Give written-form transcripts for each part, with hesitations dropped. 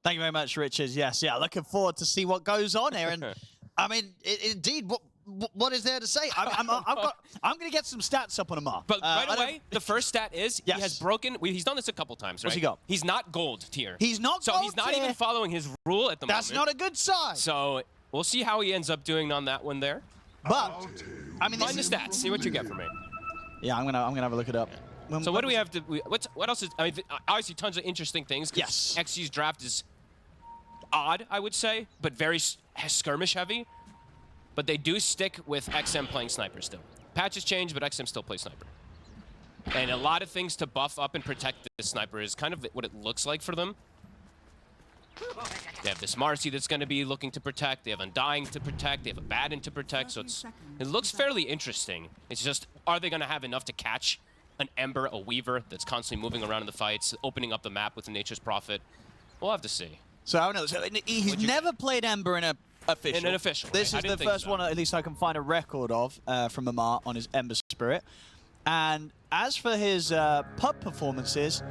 Thank you very much, Richard. Yes, yeah, looking forward to see what goes on here. And I mean, indeed, what is there to say? I'm going to get some stats up on Amar. But right away, the first stat is yes. he has broken. He's done this a couple times, right? What's he got? He's not gold tier. He's not so gold he's not tier. even following his rule at the moment. That's not a good sign. So we'll see how he ends up doing on that one there. But I mean, find the stats. See what you get for me. Yeah, I'm gonna have a look it up. Yeah. So what do we have to? What else is? I mean, obviously tons of interesting things. Yes. XG's draft is odd, I would say, but very skirmish heavy. But they do stick with XM playing sniper still. Patches change, but XM still plays sniper. And a lot of things to buff up and protect the sniper is kind of what it looks like for them. They have this Marcy that's going to be looking to protect. They have Undying to protect. They have a Baden to protect. So it looks fairly interesting. It's just, are they going to have enough to catch an Ember, a Weaver that's constantly moving around in the fights, opening up the map with the Nature's Prophet? We'll have to see. So I don't know. So he's never played Ember in an official. In an official. This right? is the first one, at least I can find a record of from Amar on his Ember Spirit. And as for his pub performances,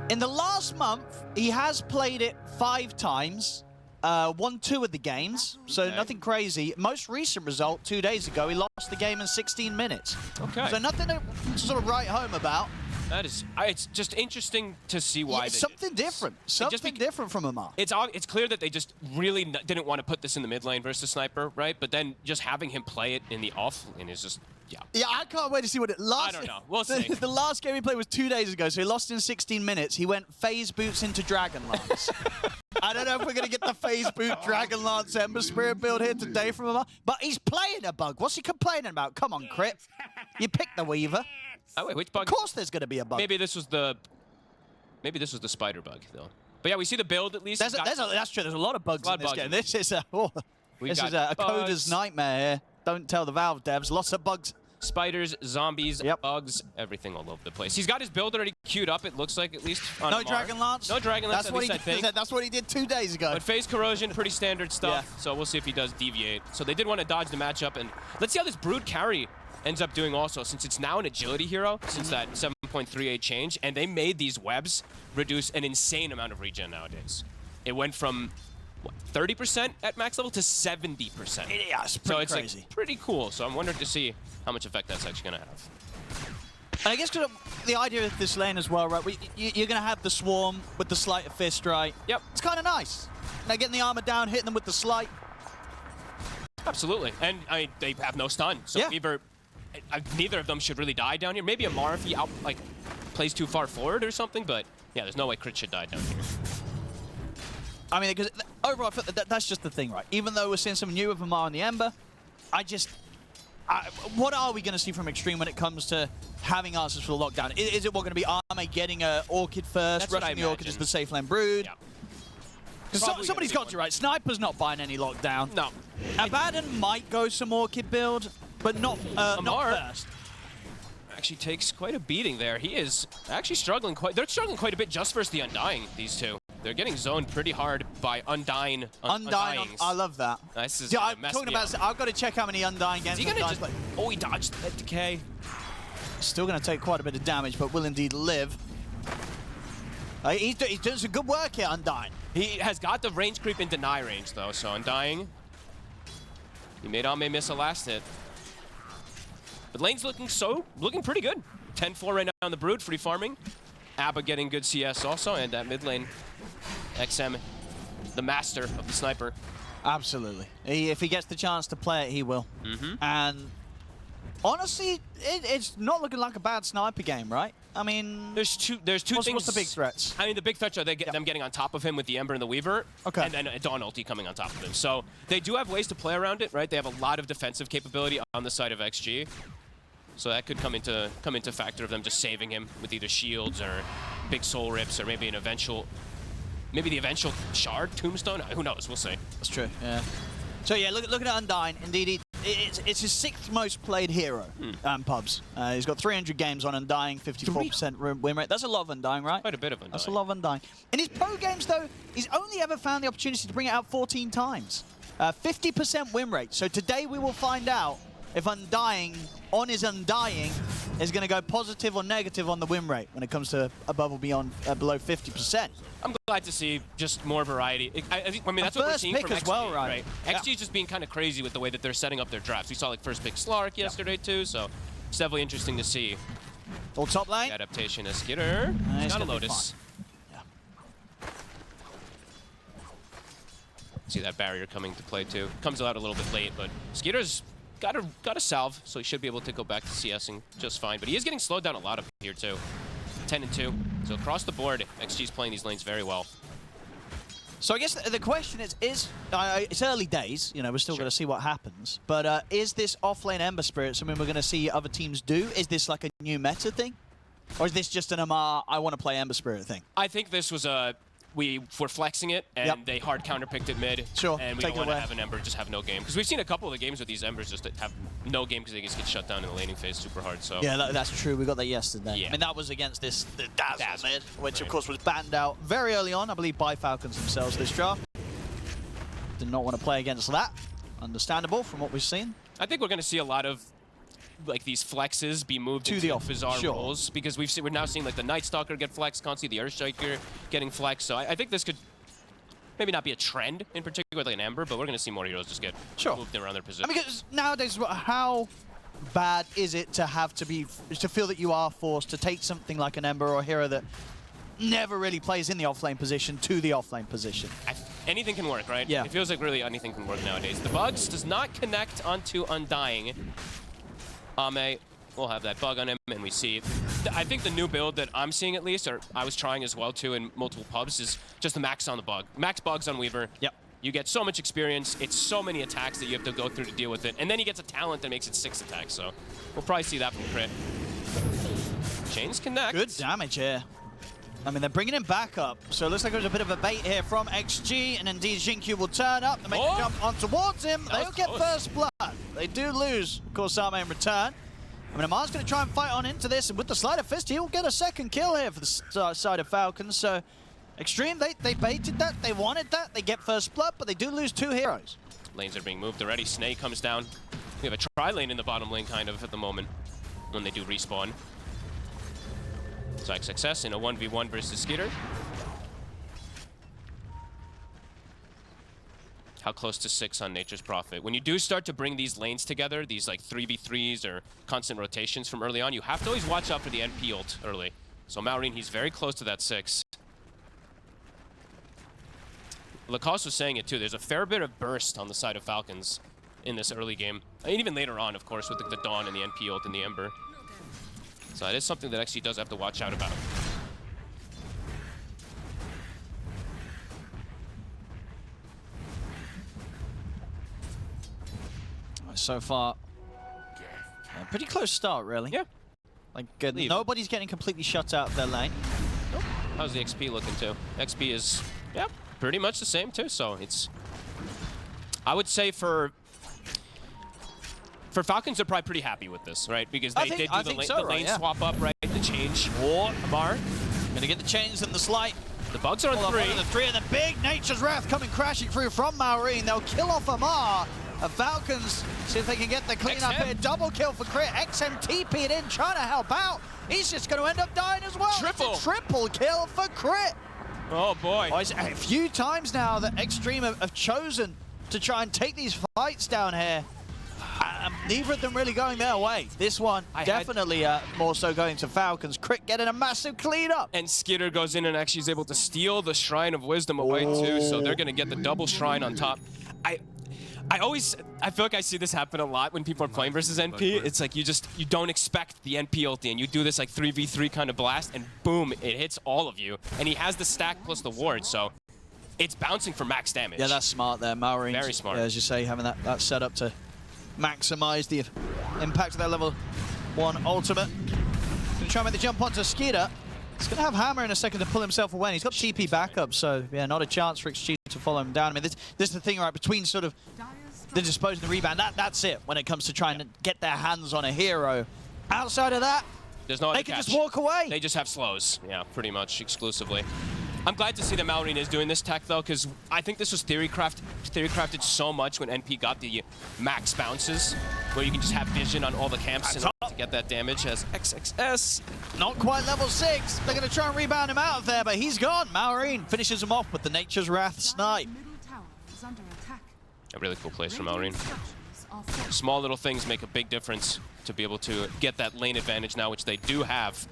in the last month, he has played it 5 times, won 2 of the games, so nothing crazy. Most recent result, 2 days ago, he lost the game in 16 minutes. Okay. So nothing to sort of write home about. That is, it's just interesting to see why. It's something different. Something different from Amar. It's clear that they just really didn't want to put this in the mid lane versus Sniper, right? But then just having him play it in the off lane is just, yeah. Yeah, I can't wait to see what it lasts. I don't know. We'll see. The last game he played was 2 days ago, so he lost in 16 minutes. He went phase boots into Dragonlance. I don't know if we're going to get the phase boot Dragonlance Ember Spirit build here today from Amar, but he's playing a bug. What's he complaining about? Come on, Crit. You picked the Weaver. Oh, wait, which bug? Of course there's going to be a bug. Maybe this was the spider bug, though. But yeah, we see the build at least. That's true. There's a lot of bugs in this game. This is a coder's nightmare here. Don't tell the Valve devs. Lots of bugs. Spiders, zombies, bugs, everything all over the place. He's got his build already queued up, it looks like, at least on No Amar. Dragonlance? No Dragonlance, That's what he did 2 days ago. But phase corrosion, pretty standard stuff, so we'll see if he does deviate. So they did want to dodge the matchup, and let's see how this Brood carry ends up doing also, since it's now an agility hero, since that 7.38 change, and they made these webs reduce an insane amount of regen nowadays. It went from 30% at max level to 70%. Yeah, it's pretty crazy. Like, pretty cool. So I'm wondering to see how much effect that's actually going to have. And I guess the idea of this lane as well, right? You're going to have the Swarm with the Sleight of Fist, right? Yep. It's kind of nice. Now getting the armor down, hitting them with the Sleight. Absolutely. And I mean, they have no stun. So neither of them should really die down here. Maybe Amar if he plays too far forward or something, but yeah, there's no way Crit should die down here. I mean, because overall, that's just the thing, right? Even though we're seeing some new of Amar on the Ember, what are we going to see from Xtreme when it comes to having answers for the lockdown? Is it going to be Arme getting an Orchid first, rushing the Orchid as the safe lane Brood? Yeah. Because somebody's got you, right? Sniper's not buying any lockdown. No. Abaddon might go some Orchid build, but not first. Actually takes quite a beating there. He is actually struggling they're struggling quite a bit just versus the Undying, these two. They're getting zoned pretty hard by Undying. I love that. This is I'm talking about. I've got to check how many Undying games. Is he gonna oh, he dodged that decay. Still going to take quite a bit of damage, but will indeed live. He's doing some good work here, Undying. He has got the range creep in deny range though, so Undying. He made Ame miss a last hit. But lane's looking pretty good. 10-4 right now on the Brood, free farming. Abba getting good CS also, and at mid lane, XM, the master of the sniper. Absolutely. If he gets the chance to play it, he will. And honestly, it's not looking like a bad sniper game, right? I mean, there's two things. What's the big threats? I mean, the big threats are them getting on top of him with the Ember and the Weaver, and then a Dawn ulti coming on top of him. So they do have ways to play around it, right? They have a lot of defensive capability on the side of XG. So that could come into factor of them just saving him with either shields or big soul rips or maybe the eventual shard tombstone. Who knows? We'll see. That's true. Yeah. So yeah, looking at Undying, indeed, it's his 6th most played hero pubs. He's got 300 games on Undying, 54% win rate. That's a lot of Undying, right? Quite a bit of Undying. That's a lot of Undying. In his pro games, though, he's only ever found the opportunity to bring it out 14 times. 50% win rate. So today we will find out if Undying, on his Undying, is going to go positive or negative on the win rate when it comes to above or beyond below 50%. I'm glad to see just more variety. I mean, that's what we're seeing from XG, as well, right? XG is just being kind of crazy with the way that they're setting up their drafts. We saw like first pick Slark yesterday too, so it's definitely interesting to see. All top lane. Adaptation as Skitter. He's got a Lotus. See that barrier coming to play too. Comes out a little bit late, but Skitter's got a salve, so he should be able to go back to CSing just fine. But he is getting slowed down a lot up here too. 10-2. So across the board, XG's playing these lanes very well. So I guess the question is it's early days, you know, we're still going to see what happens, but is this offlane Ember Spirit something we're going to see other teams do? Is this like a new meta thing? Or is this just an Amar, I want to play Ember Spirit thing? I think this was we were flexing it, and they hard counterpicked it mid, and we don't want to have an Ember just have no game. Because we've seen a couple of the games with these Embers just have no game because they just get shut down in the laning phase super hard. So yeah, that's true. We got that yesterday. Yeah. I mean, that was against the Dazzle mid, which of course was banned out very early on, I believe, by Falcons themselves this draft. Did not want to play against that. Understandable from what we've seen. I think we're going to see a lot of like these flexes be moved to the bizarre roles, because we're now seeing like the Night Stalker get flexed constantly, the Earthstriker getting flexed. So I think this could maybe not be a trend in particular like an Ember, but we're going to see more heroes just get moved around their position. I mean, because nowadays, how bad is it to have to feel that you are forced to take something like an Ember or a hero that never really plays in the offlane position to the offlane position? Anything can work, right? Yeah. It feels like really anything can work nowadays. The bugs does not connect onto Undying. Ame will have that bug on him, and we see. I think the new build that I'm seeing at least, or I was trying as well too in multiple pubs, is just the max on the bug. Max bugs on Weaver. Yep. You get so much experience. It's so many attacks that you have to go through to deal with it. And then he gets a talent that makes it 6 attacks, so we'll probably see that from Crit. Chains connect. Good damage here. I mean, they're bringing him back up, so it looks like there's a bit of a bait here from XG, and indeed Xingqiu will turn up and make a jump on towards him. They'll get first blood. They do lose, of course, Ame in return. I mean, Amar's going to try and fight on into this, and with the Sleight of Fist, he'll get a second kill here for the side of Falcons. So, Xtreme, they baited that, they wanted that, they get first blood, but they do lose 2 heroes. Lanes are being moved already. Snake comes down. We have a tri-lane in the bottom lane, kind of, at the moment, when they do respawn. Psych success in a 1v1 versus Skitter. How close to 6 on Nature's Prophet. When you do start to bring these lanes together, these like 3v3s or constant rotations from early on, you have to always watch out for the NP ult early. So Maureen, he's very close to that 6. Lacoste was saying it too, there's a fair bit of burst on the side of Falcons in this early game. And even later on, of course, with the Dawn and the NP ult and the Ember. So it is something that XG does have to watch out about. So far, pretty close start, really. Yeah. Like, nobody's getting completely shut out of their lane. Nope. How's the XP looking, too? XP is, yeah, pretty much the same, too. So it's, I would say for Falcons, they're probably pretty happy with this, right? Because they did do the lane swap up, right? The change. Amar. Gonna get the chains and the slight. The bugs are on 3. The 3 and the big Nature's Wrath coming crashing through from Maureen. They'll kill off Amar. Falcons see if they can get the clean up here. Double kill for Crit. XM TP'd in, trying to help out. He's just going to end up dying as well. Triple kill for Crit. Oh boy. Oh, it's a few times now that Xtreme have chosen to try and take these fights down here. Neither of them really going their way. This one definitely more so going to Falcons. Crit getting a massive cleanup. And Skitter goes in and actually is able to steal the Shrine of Wisdom away too, so they're going to get the double Shrine on top. I feel like I see this happen a lot when people are playing versus NP. It's like you don't expect the NP ulti, and you do this like 3v3 kind of blast, and boom, it hits all of you. And he has the stack plus the ward, so it's bouncing for max damage. Yeah, that's smart there, Maureen. Very smart. Yeah, as you say, having that set up to maximize the impact of their level 1 ultimate. Gonna try and make the jump onto Skitter. He's gonna have Hammer in a second to pull himself away. And he's got TP backup, so yeah, not a chance for XG to follow him down. I mean, this is the thing, right, between sort of the dispose and the rebound. That's it when it comes to trying to get their hands on a hero. Outside of that, there's no they can just walk away. They just have slows, yeah, pretty much exclusively. I'm glad to see that Malrine is doing this tech, though, because I think this was theory-crafted so much when NP got the max bounces, where you can just have vision on all the camps in order to get that damage as XXS. Not quite level 6. They're going to try and rebound him out of there, but he's gone. Malrine finishes him off with the Nature's Wrath snipe. A really cool place for Malrine. Small little things make a big difference to be able to get that lane advantage now, which they do have.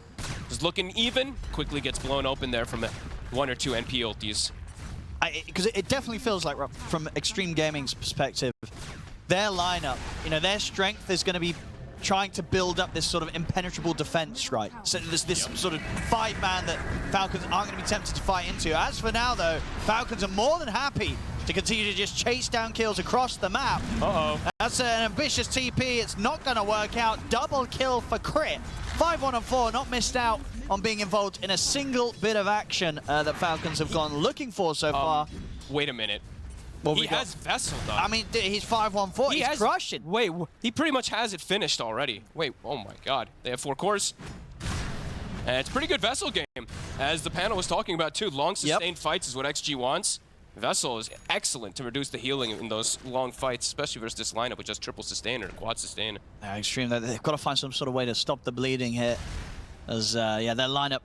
Just looking even, quickly gets blown open there from 1 or 2 NP ultis. Because it definitely feels like, from Xtreme Gaming's perspective, their lineup, you know, their strength is going to be trying to build up this sort of impenetrable defense, right? So there's this sort of 5-man that Falcons aren't going to be tempted to fight into. As for now, though, Falcons are more than happy to continue to just chase down kills across the map. Uh-oh. That's an ambitious TP. It's not going to work out. Double kill for Crit. 5-1-4, not missed out on being involved in a single bit of action that Falcons have gone looking for so far. Wait a minute. Well, he has Vessel, though. I mean, he's 5-1-4. He's crushing. Wait, he pretty much has it finished already. Wait, oh my god. They have 4 cores. And it's a pretty good Vessel game. As the panel was talking about, too, long sustained fights is what XG wants. Vessel is excellent to reduce the healing in those long fights, especially versus this lineup with just triple sustain or quad sustain. Extreme, they've got to find some sort of way to stop the bleeding here. As, yeah, their lineup,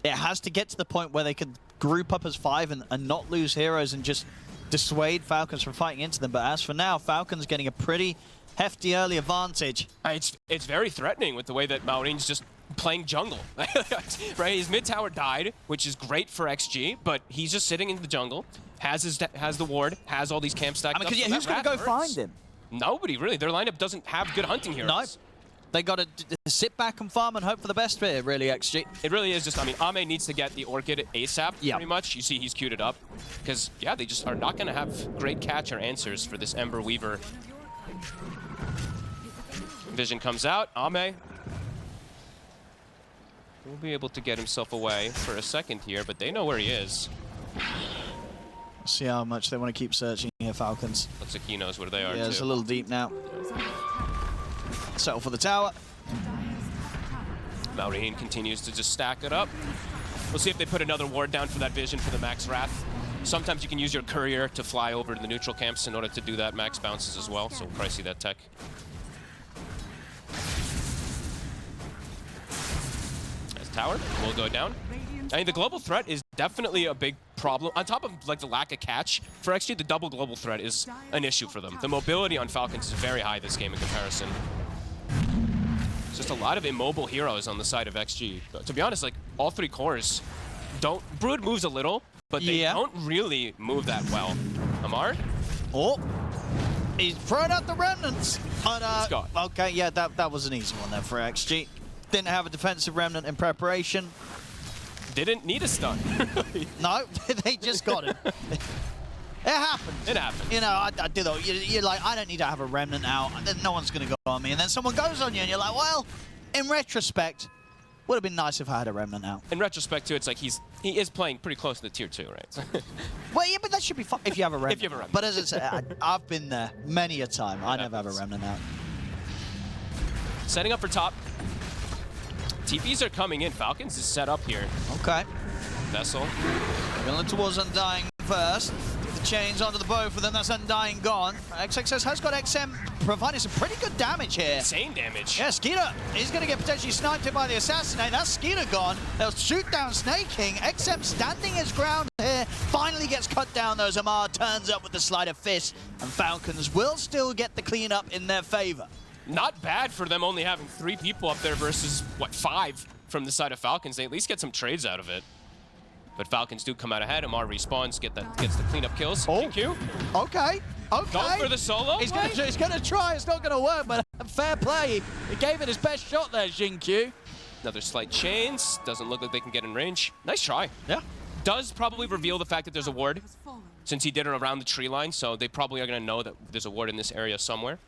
it has to get to the point where they can group up as 5 and not lose heroes and just dissuade Falcons from fighting into them. But as for now, Falcons getting a pretty hefty early advantage. It's very threatening with the way that Malrine's just playing jungle. Right, his mid tower died, which is great for XG, but he's just sitting in the jungle, has the ward, has all these camp stacked. I mean, who's going to go find him? Nobody, really. Their lineup doesn't have good hunting heroes. No. They got to sit back and farm and hope for the best here, really, XG. It really is just, I mean, Ame needs to get the Orchid ASAP, pretty much. You see he's queued it up. Because, yeah, they just are not going to have great catch or answers for this Ember Weaver. Vision comes out. Ame will be able to get himself away for a second here, but they know where he is. See how much they want to keep searching here, Falcons. Looks like he knows where they are, Yeah, it's a little deep now. Settle for the tower. Malrine continues to just stack it up. We'll see if they put another ward down for that vision for the max wrath. Sometimes you can use your courier to fly over to the neutral camps in order to do that max bounces as well, so we'll probably see that tech. As tower will go down. I mean, the global threat is definitely a big problem. On top of like the lack of catch, for XG, the double global threat is an issue for them. The mobility on Falcons is very high this game in comparison. It's just a lot of immobile heroes on the side of XG. But to be honest, like, all 3 cores don't... Brood moves a little, but they don't really move that well. Amar? Oh, he's thrown out the remnants. But, He's gone. Okay, yeah, that was an easy one there for XG. Didn't have a defensive remnant in preparation. Didn't need a stun. No, they just got him. It happened. It happened. You know, I do though. You're like, I don't need to have a remnant out. Then no one's going to go on me. And then someone goes on you and you're like, well, in retrospect, would have been nice if I had a remnant out. In retrospect, too, it's like he is playing pretty close to the tier 2, right? Well, yeah, but that should be fun if you have a remnant. If you have a remnant. But as I said, I've been there many a time. I never have a remnant out. Setting up for top. TPs are coming in. Falcons is set up here. Okay. Vessel. Going to look towards Undying first. The chains onto the bow for them. That's Undying gone. XXS has got XM providing some pretty good damage here. Insane damage. Yeah, Skeeter is going to get potentially sniped by the Assassinate. That's Skeeter gone. They'll shoot down Snake King. XM standing his ground here. Finally gets cut down though. Amar turns up with the sleight of fist. And Falcons will still get the cleanup in their favor. Not bad for them only having 3 people up there versus, what, 5 from the side of Falcons. They at least get some trades out of it. But Falcons do come out ahead. Amar respawns, gets the cleanup kills. Oh, GQ. Okay. Going for the solo. He's gonna try. It's not gonna work, but fair play. He gave it his best shot there, Xingqiu. Another slight chains. Doesn't look like they can get in range. Nice try. Yeah. Does probably reveal the fact that there's a ward, since he did it around the tree line, so they probably are gonna know that there's a ward in this area somewhere.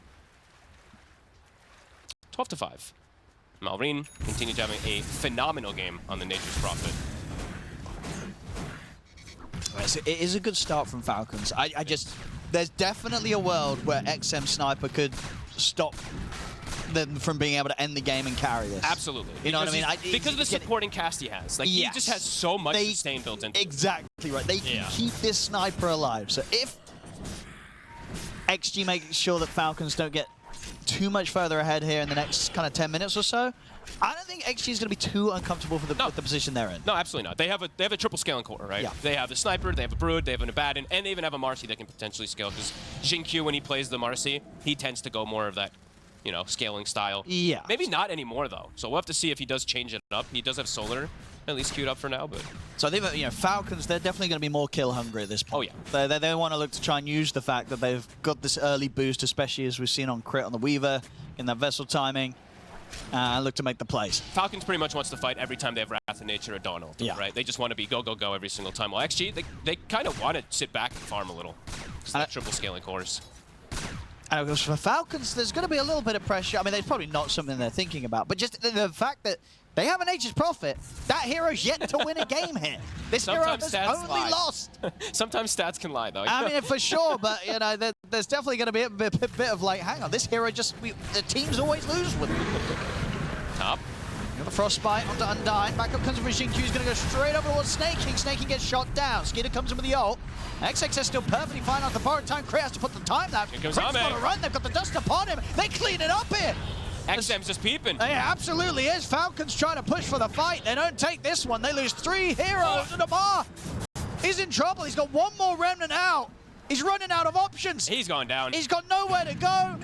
12-5. Malrine continued having a phenomenal game on the Nature's Prophet. It is a good start from Falcons. There's definitely a world where XM Sniper could stop them from being able to end the game and carry this. Absolutely. You know what I mean? Because of the supporting cast he has. Like, he just has so much sustain built into it. Exactly right. They can keep this sniper alive. So if XG makes sure that Falcons don't get too much further ahead here in the next kind of 10 minutes or so, I don't think XG is going to be too uncomfortable with the position they're in. No, absolutely not. They have a triple scaling core, right? Yeah. They have the sniper, they have a brood, they have an abaddon, and they even have a Marcy that can potentially scale. Because Xingqiu, when he plays the Marcy, he tends to go more of that, you know, scaling style. Yeah. Maybe not anymore though. So we'll have to see if he does change it up. He does have solar at least queued up for now, but. So I think that, you know, Falcons, they're definitely going to be more kill hungry at this point. Oh yeah. They want to look to try and use the fact that they've got this early boost, especially as we've seen on Crit on the Weaver in that vessel timing. Look to make the plays. Falcons pretty much wants to fight every time they have Wrath of Nature or Dawn ult, right? They just want to be go, go, go every single time. Well, XG, they kind of want to sit back and farm a little. Because that triple scaling cores. And of course, for Falcons, there's going to be a little bit of pressure. I mean, it's probably not something they're thinking about, but just the fact that they have a Nature's Prophet, that hero's yet to win a game here. This hero has only lost. Sometimes stats can lie, though. I mean, for sure, but you know, there's definitely going to be a bit of like, hang on, this hero the teams always lose with him. Top. The Frostbite onto Undyne. Back up comes from Xingqiu. He's going to go straight over towards Snaking. Snaking gets shot down. Skidder comes in with the ult. XXS still perfectly fine off the borrowed time. Crit has to put the time lapse. Here comes Crit's got to run. They've got the dust upon him. They clean it up here. XM's just peeping. It absolutely is. Falcons trying to push for the fight. They don't take this one. They lose 3 heroes and Amar. He's in trouble. He's got one more remnant out. He's running out of options. He's gone down. He's got nowhere to go.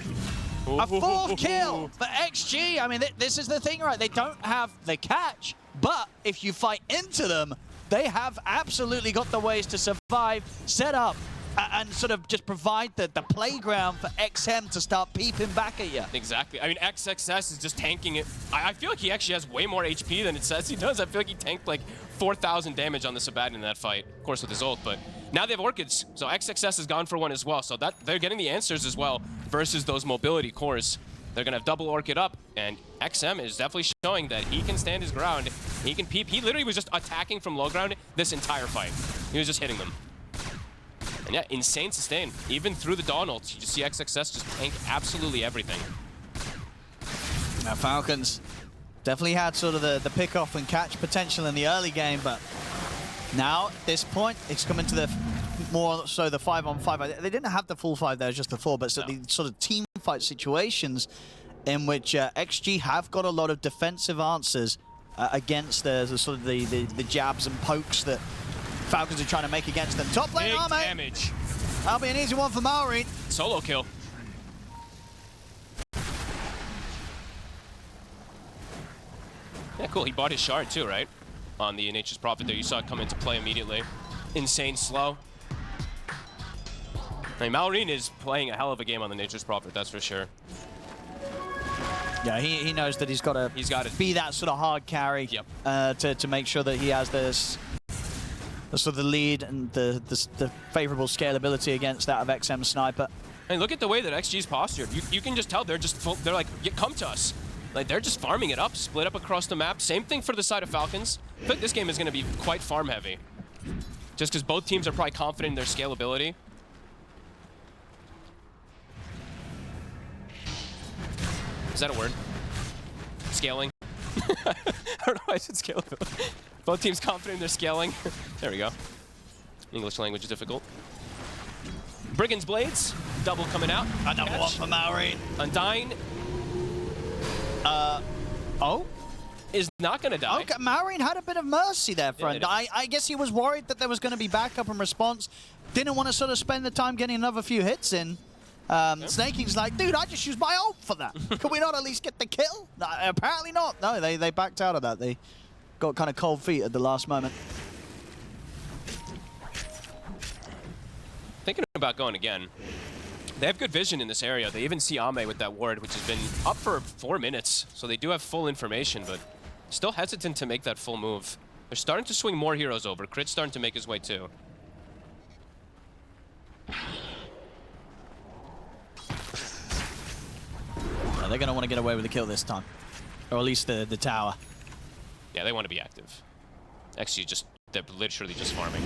A 4th kill for XG. I mean, this is the thing, right? They don't have the catch, but if you fight into them, they have absolutely got the ways to survive, set up, and sort of just provide the playground for XM to start peeping back at you. Exactly. I mean, XXS is just tanking it. I feel like he actually has way more HP than it says he does. I feel like he tanked like 4,000 damage on the Abaddon in that fight, of course with his ult, but now they have Orchids, so XXS is gone for one as well, so that they're getting the answers as well versus those mobility cores. They're going to have double Orchid up, and XM is definitely showing that he can stand his ground. He can peep. He literally was just attacking from low ground this entire fight. He was just hitting them. And yeah, insane sustain. Even through the Dawn ult, you just see XXS just tank absolutely everything. Now Falcons definitely had sort of the pick-off and catch potential in the early game, but now at this point, it's coming to the more so the 5-on-5. They didn't have the full 5 there, just the 4, but so the sort of team fight situations in which XG have got a lot of defensive answers against the sort of the jabs and pokes that Falcons are trying to make against them. Top lane armor. Damage. That'll be an easy one for Maureen. Solo kill. Yeah, cool. He bought his shard too, right? On the Nature's Prophet there. You saw it come into play immediately. Insane slow. I mean, Maureen is playing a hell of a game on the Nature's Prophet, that's for sure. Yeah, he knows that he's got to be that sort of hard carry to make sure that he has this sort of the lead and the favorable scalability against that of XM Sniper. And look at the way that XG's postured. You can just tell they're like, come to us. Like, they're just farming it up, split up across the map. Same thing for the side of Falcons. I think this game is going to be quite farm heavy. Just because both teams are probably confident in their scalability. Is that a word? Scaling? I don't know why I said scalability. Both teams confident in their scaling. There we go. English language is difficult. Brigand's Blades, double coming out. Another one for Maureen. Undyne. Oh? Is not going to die. Okay, Maureen had a bit of mercy there, friend. I guess he was worried that there was going to be backup and response. Didn't want to sort of spend the time getting another few hits in. Snaking's like, dude, I just used my ult for that. Can we not at least get the kill? No, apparently not. No, they backed out of that. They got kind of cold feet at the last moment. Thinking about going again. They have good vision in this area. They even see Ame with that ward, which has been up for 4 minutes. So they do have full information, but still hesitant to make that full move. They're starting to swing more heroes over. Crit's starting to make his way too. They're going to want to get away with the kill this time. Or at least the tower. Yeah, they want to be active. XG they're literally just farming.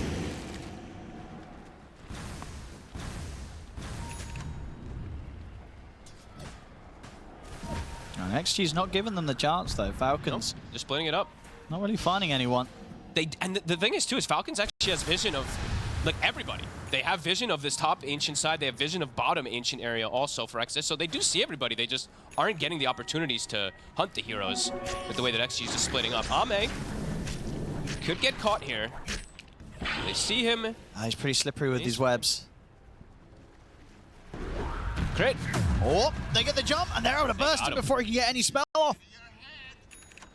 XG's not giving them the chance, though. Falcons. Nope. Just splitting it up. Not really finding anyone. And the thing is, too, is Falcons actually has vision of, like, everybody. They have vision of this top ancient side. They have vision of bottom ancient area also for XS. So they do see everybody. They just aren't getting the opportunities to hunt the heroes with the way that XG's just splitting up. Ame could get caught here. They see him. He's pretty slippery with these webs. Crit. Oh, they get the jump, and they're able to burst him before he can get any spell off.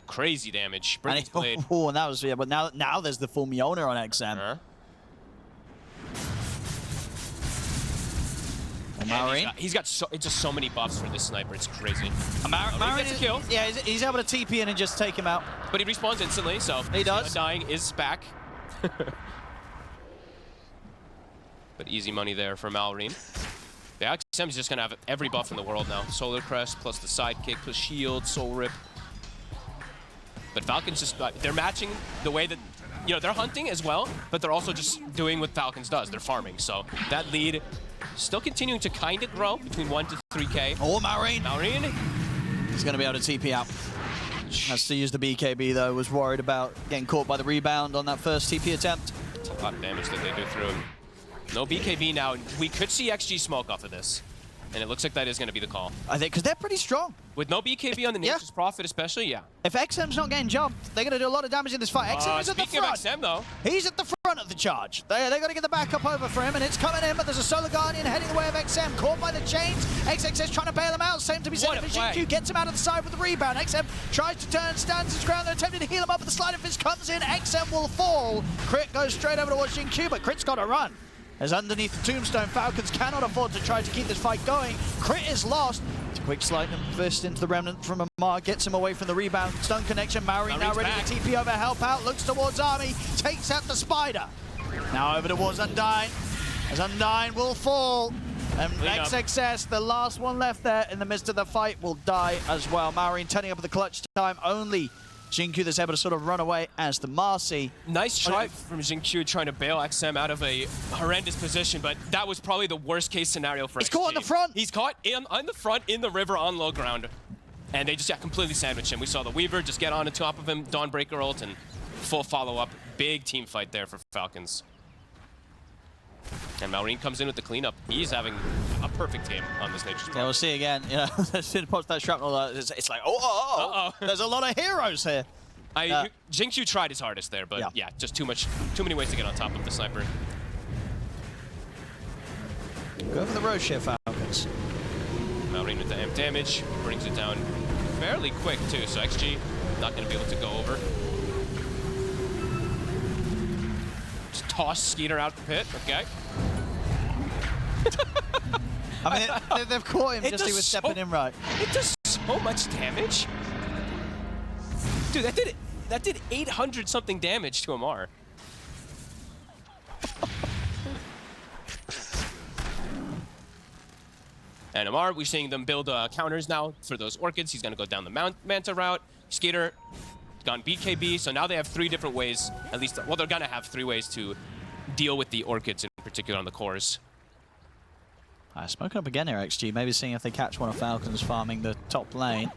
Crazy damage. Brilliant blade. Oh, and that was, yeah, but now there's the full Mjolnir on XM. Marine. He's got so many buffs for this sniper. It's crazy. Marine gets a kill. Yeah, he's able to TP in and just take him out. But he respawns instantly, so he does. Dying is back. But easy money there for Marine. The XM is just gonna have every buff in the world now. Solar Crest plus the sidekick plus shield, Soul Rip. But Falcons just they're matching the way that, you know, they're hunting as well, but they're also just doing what Falcons does. They're farming. So that lead still continuing to kind of grow between 1 to 3K. Oh, Marine. Marine. He's going to be able to TP out. Has to use the BKB, though. Was worried about getting caught by the rebound on that first TP attempt. It's a lot of damage that they do through him. No BKB now. We could see XG smoke off of this. And it looks like that is going to be the call. I think, because they're pretty strong. With no BKB on the Nature's Prophet especially, yeah. If XM's not getting jumped, they're going to do a lot of damage in this fight. XM is at the front. Speaking of XM, though. He's at the front of the charge. They're going to get the backup over for him, and it's coming in, but there's a Solar Guardian heading the way of XM. Caught by the chains. XXS trying to bail him out. Same to be said. Q gets him out of the side with the rebound. XM tries to turn, stands his ground. They're attempting to heal him up, but the Sleight of Fist comes in. XM will fall. Crit goes straight over towards Q, but Crit's got to run. As underneath the tombstone, Falcons cannot afford to try to keep this fight going. Crit is lost. It's a quick Sleight of Fist into the Remnant from Amar, gets him away from the rebound. Stun connection, Maori now ready to TP over, help out, looks towards Army, takes out the Spider. Now over towards Undyne, as Undyne will fall. And XXS, the last one left there in the midst of the fight, will die as well. Maori turning up at the clutch time only. Xingqiu that's able to sort of run away as the Marcy. Nice try from Xingqiu trying to bail XM out of a horrendous position, but that was probably the worst case scenario for XG. He's caught in the front. He's caught on the front in the river on low ground. And they just completely sandwiched him. We saw the Weaver just get on top of him, Dawnbreaker ult, and full follow-up. Big team fight there for Falcons. And Maureen comes in with the cleanup. He's having a perfect game on this Nature's Prophet. Yeah, we'll see again. You know, as soon as pops that shrapnel, it's like, there's a lot of heroes here. Xingqiu tried his hardest there, but yeah, just too many ways to get on top of the sniper. Go for the Roshan Falcons. Maureen with the amp damage, brings it down fairly quick too, so XG not going to be able to go over. Just toss Skeeter out the pit, okay. I mean, they've caught him just he was stepping in right. It does so much damage. Dude, that did 800 something damage to Amar. And Amar, we're seeing them build counters now for those Orchids. He's going to go down the Manta route. Skeeter gone BKB, so now they have 3 different ways, at least, well, they're going to have 3 ways to deal with the Orchids in particular on the cores. Smoking up again here, XG. Maybe seeing if they catch one of Falcons farming the top lane.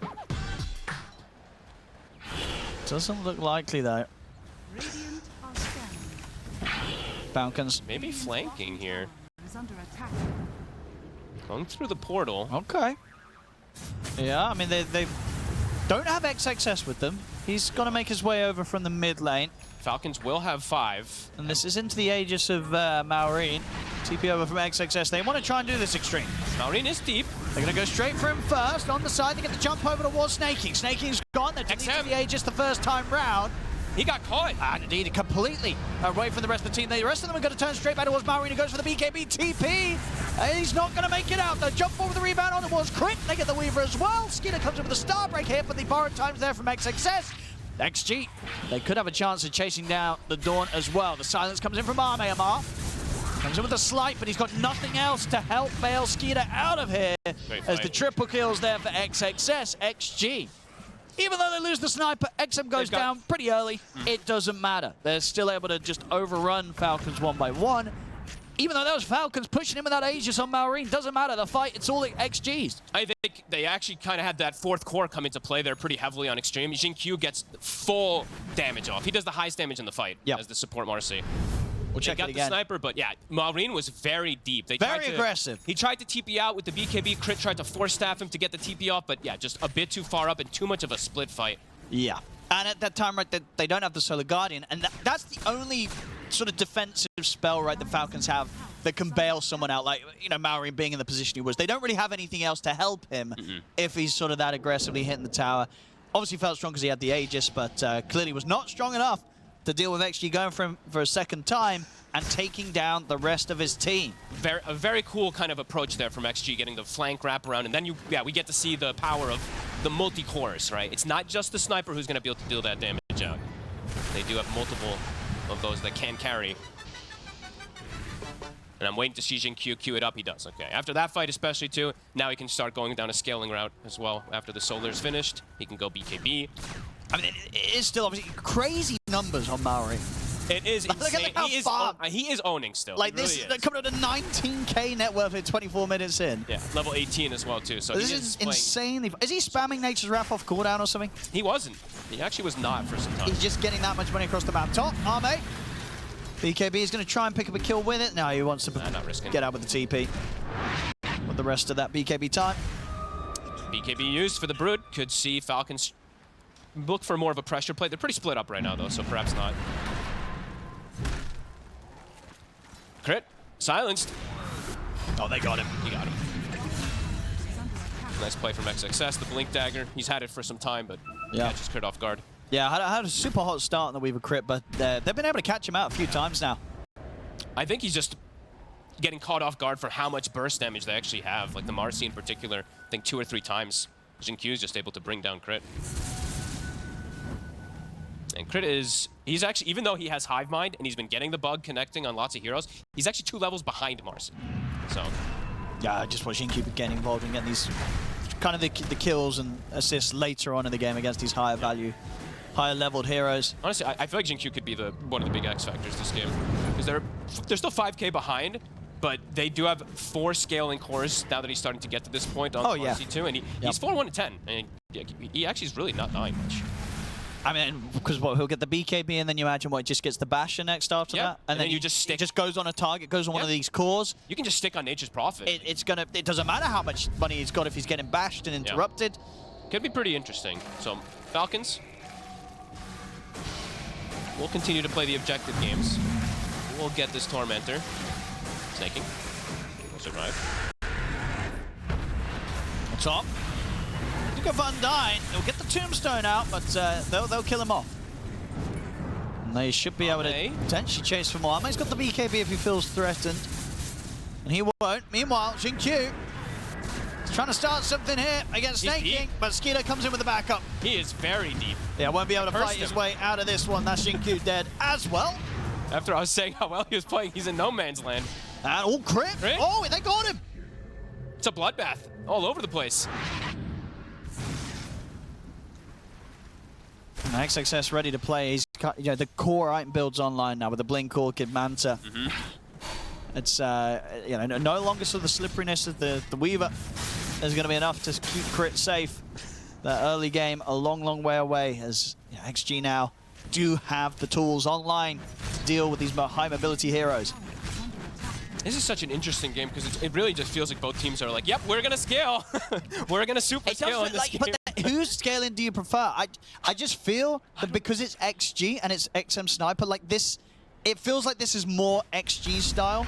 Doesn't look likely, though. Falcons. Maybe flanking here. Going through the portal. Okay. Yeah, I mean, they don't have XXS with them. He's going to make his way over from the mid lane. Falcons will have 5. And this is into the Aegis of Maureen. TP over from XXS. They want to try and do this Xtreme. Maureen is deep. They're going to go straight for him first. On the side, they get the jump over towards Snaking. Snaking's gone. They're deleting the Aegis the first time round. He got caught. And indeed, completely away from the rest of the team. The rest of them are going to turn straight back towards Maureen, who goes for the BKB TP. He's not going to make it out. The jump forward with the rebound on towards Crit. They get the Weaver as well. Skeeter comes in with a star break here, but the borrowed time's there from XXS. XG, they could have a chance of chasing down the Dawn as well. The silence comes in from Amar. Comes in with a slight, but he's got nothing else to help bail Skeeter out of here. As the triple kills there for XXS. XG. Even though they lose the sniper, XM goes down pretty early. It doesn't matter. They're still able to just overrun Falcons 1 by 1. Even though that was Falcons pushing him without Aegis on Maureen, doesn't matter. The fight, it's all XGs. I think they actually kind of had that fourth core come into play there pretty heavily on Xtreme. Xingqiu gets full damage off. He does the highest damage in the fight as the support Marcy. We'll check got it the again. sniper, but yeah, Maureen was very deep. They very aggressive. He tried to TP out with the BKB. Crit tried to force staff him to get the TP off, but yeah, just a bit too far up and too much of a split fight. Yeah. And at that time, right, they don't have the Solar Guardian, and that's the only sort of defensive spell, right, the Falcons have that can bail someone out, like, you know, Maori being in the position he was. They don't really have anything else to help him if he's sort of that aggressively hitting the tower. Obviously felt strong because he had the Aegis, but clearly was not strong enough to deal with XG going for him for a second time and taking down the rest of his team. A very cool kind of approach there from XG, getting the flank wrap around, and then we get to see the power of the multi-cores, right? It's not just the sniper who's going to be able to deal that damage out. They do have multiple of those that can carry. And I'm waiting to see Xingqiu queue it up. He does. Okay. After that fight especially, too, now he can start going down a scaling route as well. After the Solar's finished, he can go BKB. I mean, it is still obviously crazy numbers on Maori. It is insane. He is owning still. Like, this is coming up to 19k net worth in 24 minutes in. Yeah, level 18 as well, too. So this is insanely... Is he spamming Nature's Wrath off cooldown or something? He wasn't. He actually was not for some time. He's just getting that much money across the map. Top, Arme. BKB is going to try and pick up a kill with it. No, he wants to get out with the TP. With the rest of that BKB time. BKB used for the Brood. Could see Falcons look for more of a pressure play. They're pretty split up right now, though, so perhaps not. Crit. Silenced. Oh, they got him. He got him. Nice play from XXS. The Blink Dagger. He's had it for some time, but catches Crit off guard. Yeah, had a super hot start in the Weaver Crit, but they've been able to catch him out a few times now. I think he's just getting caught off guard for how much burst damage they actually have. Like the Marcy in particular, I think 2 or 3 times. Xingqiu is just able to bring down Crit. And Crit he's actually, even though he has Hive Mind and he's been getting the bug connecting on lots of heroes, he's actually 2 levels behind Marcy. So. Yeah, I just watch Xingqiu getting involved and getting these kind of the kills and assists later on in the game against these higher value, higher leveled heroes. Honestly, I feel like Xingqiu could be one of the big X factors this game. Because they're still 5k behind, but they do have 4 scaling cores now that he's starting to get to this point on Marcy too. And he's 4-1-10. And he actually is really not dying much. I mean, because he'll get the BKB, and then you imagine he just gets the Basher next after that, and then you just stick. It just goes on a target, goes on one of these cores. You can just stick on Nature's Prophet. It doesn't matter how much money he's got if he's getting bashed and interrupted. Could be pretty interesting. So Falcons, we'll continue to play the objective games. We'll get this Tormentor. Snaking. We'll survive. What's up? Van Dyne, they'll get the Tombstone out, but they'll kill him off. And they should be able to potentially chase for more. He's got the BKB if he feels threatened. And he won't. Meanwhile, Xingqiu is trying to start something here against Snaking, but Mosquito comes in with the backup. He is very deep. Yeah, won't be able to fight his way out of this one. That's Xingqiu dead as well. After I was saying how well he was playing, he's in no man's land. And crit. Oh, they got him. It's a bloodbath all over the place. XXS ready to play. He's got, the core item builds online now with the Blink Orchid Manta. It's no longer sort of the slipperiness of the Weaver. There's going to be enough to keep Crit safe. The early game a long way away, as XG now do have the tools online to deal with these high mobility heroes. This is such an interesting game because it really just feels like both teams are like, yep, we're going to scale. We're going to super scale in this game. Whose scaling do you prefer? I just feel that because it's XG and it's XM Sniper, like this, it feels like this is more XG style.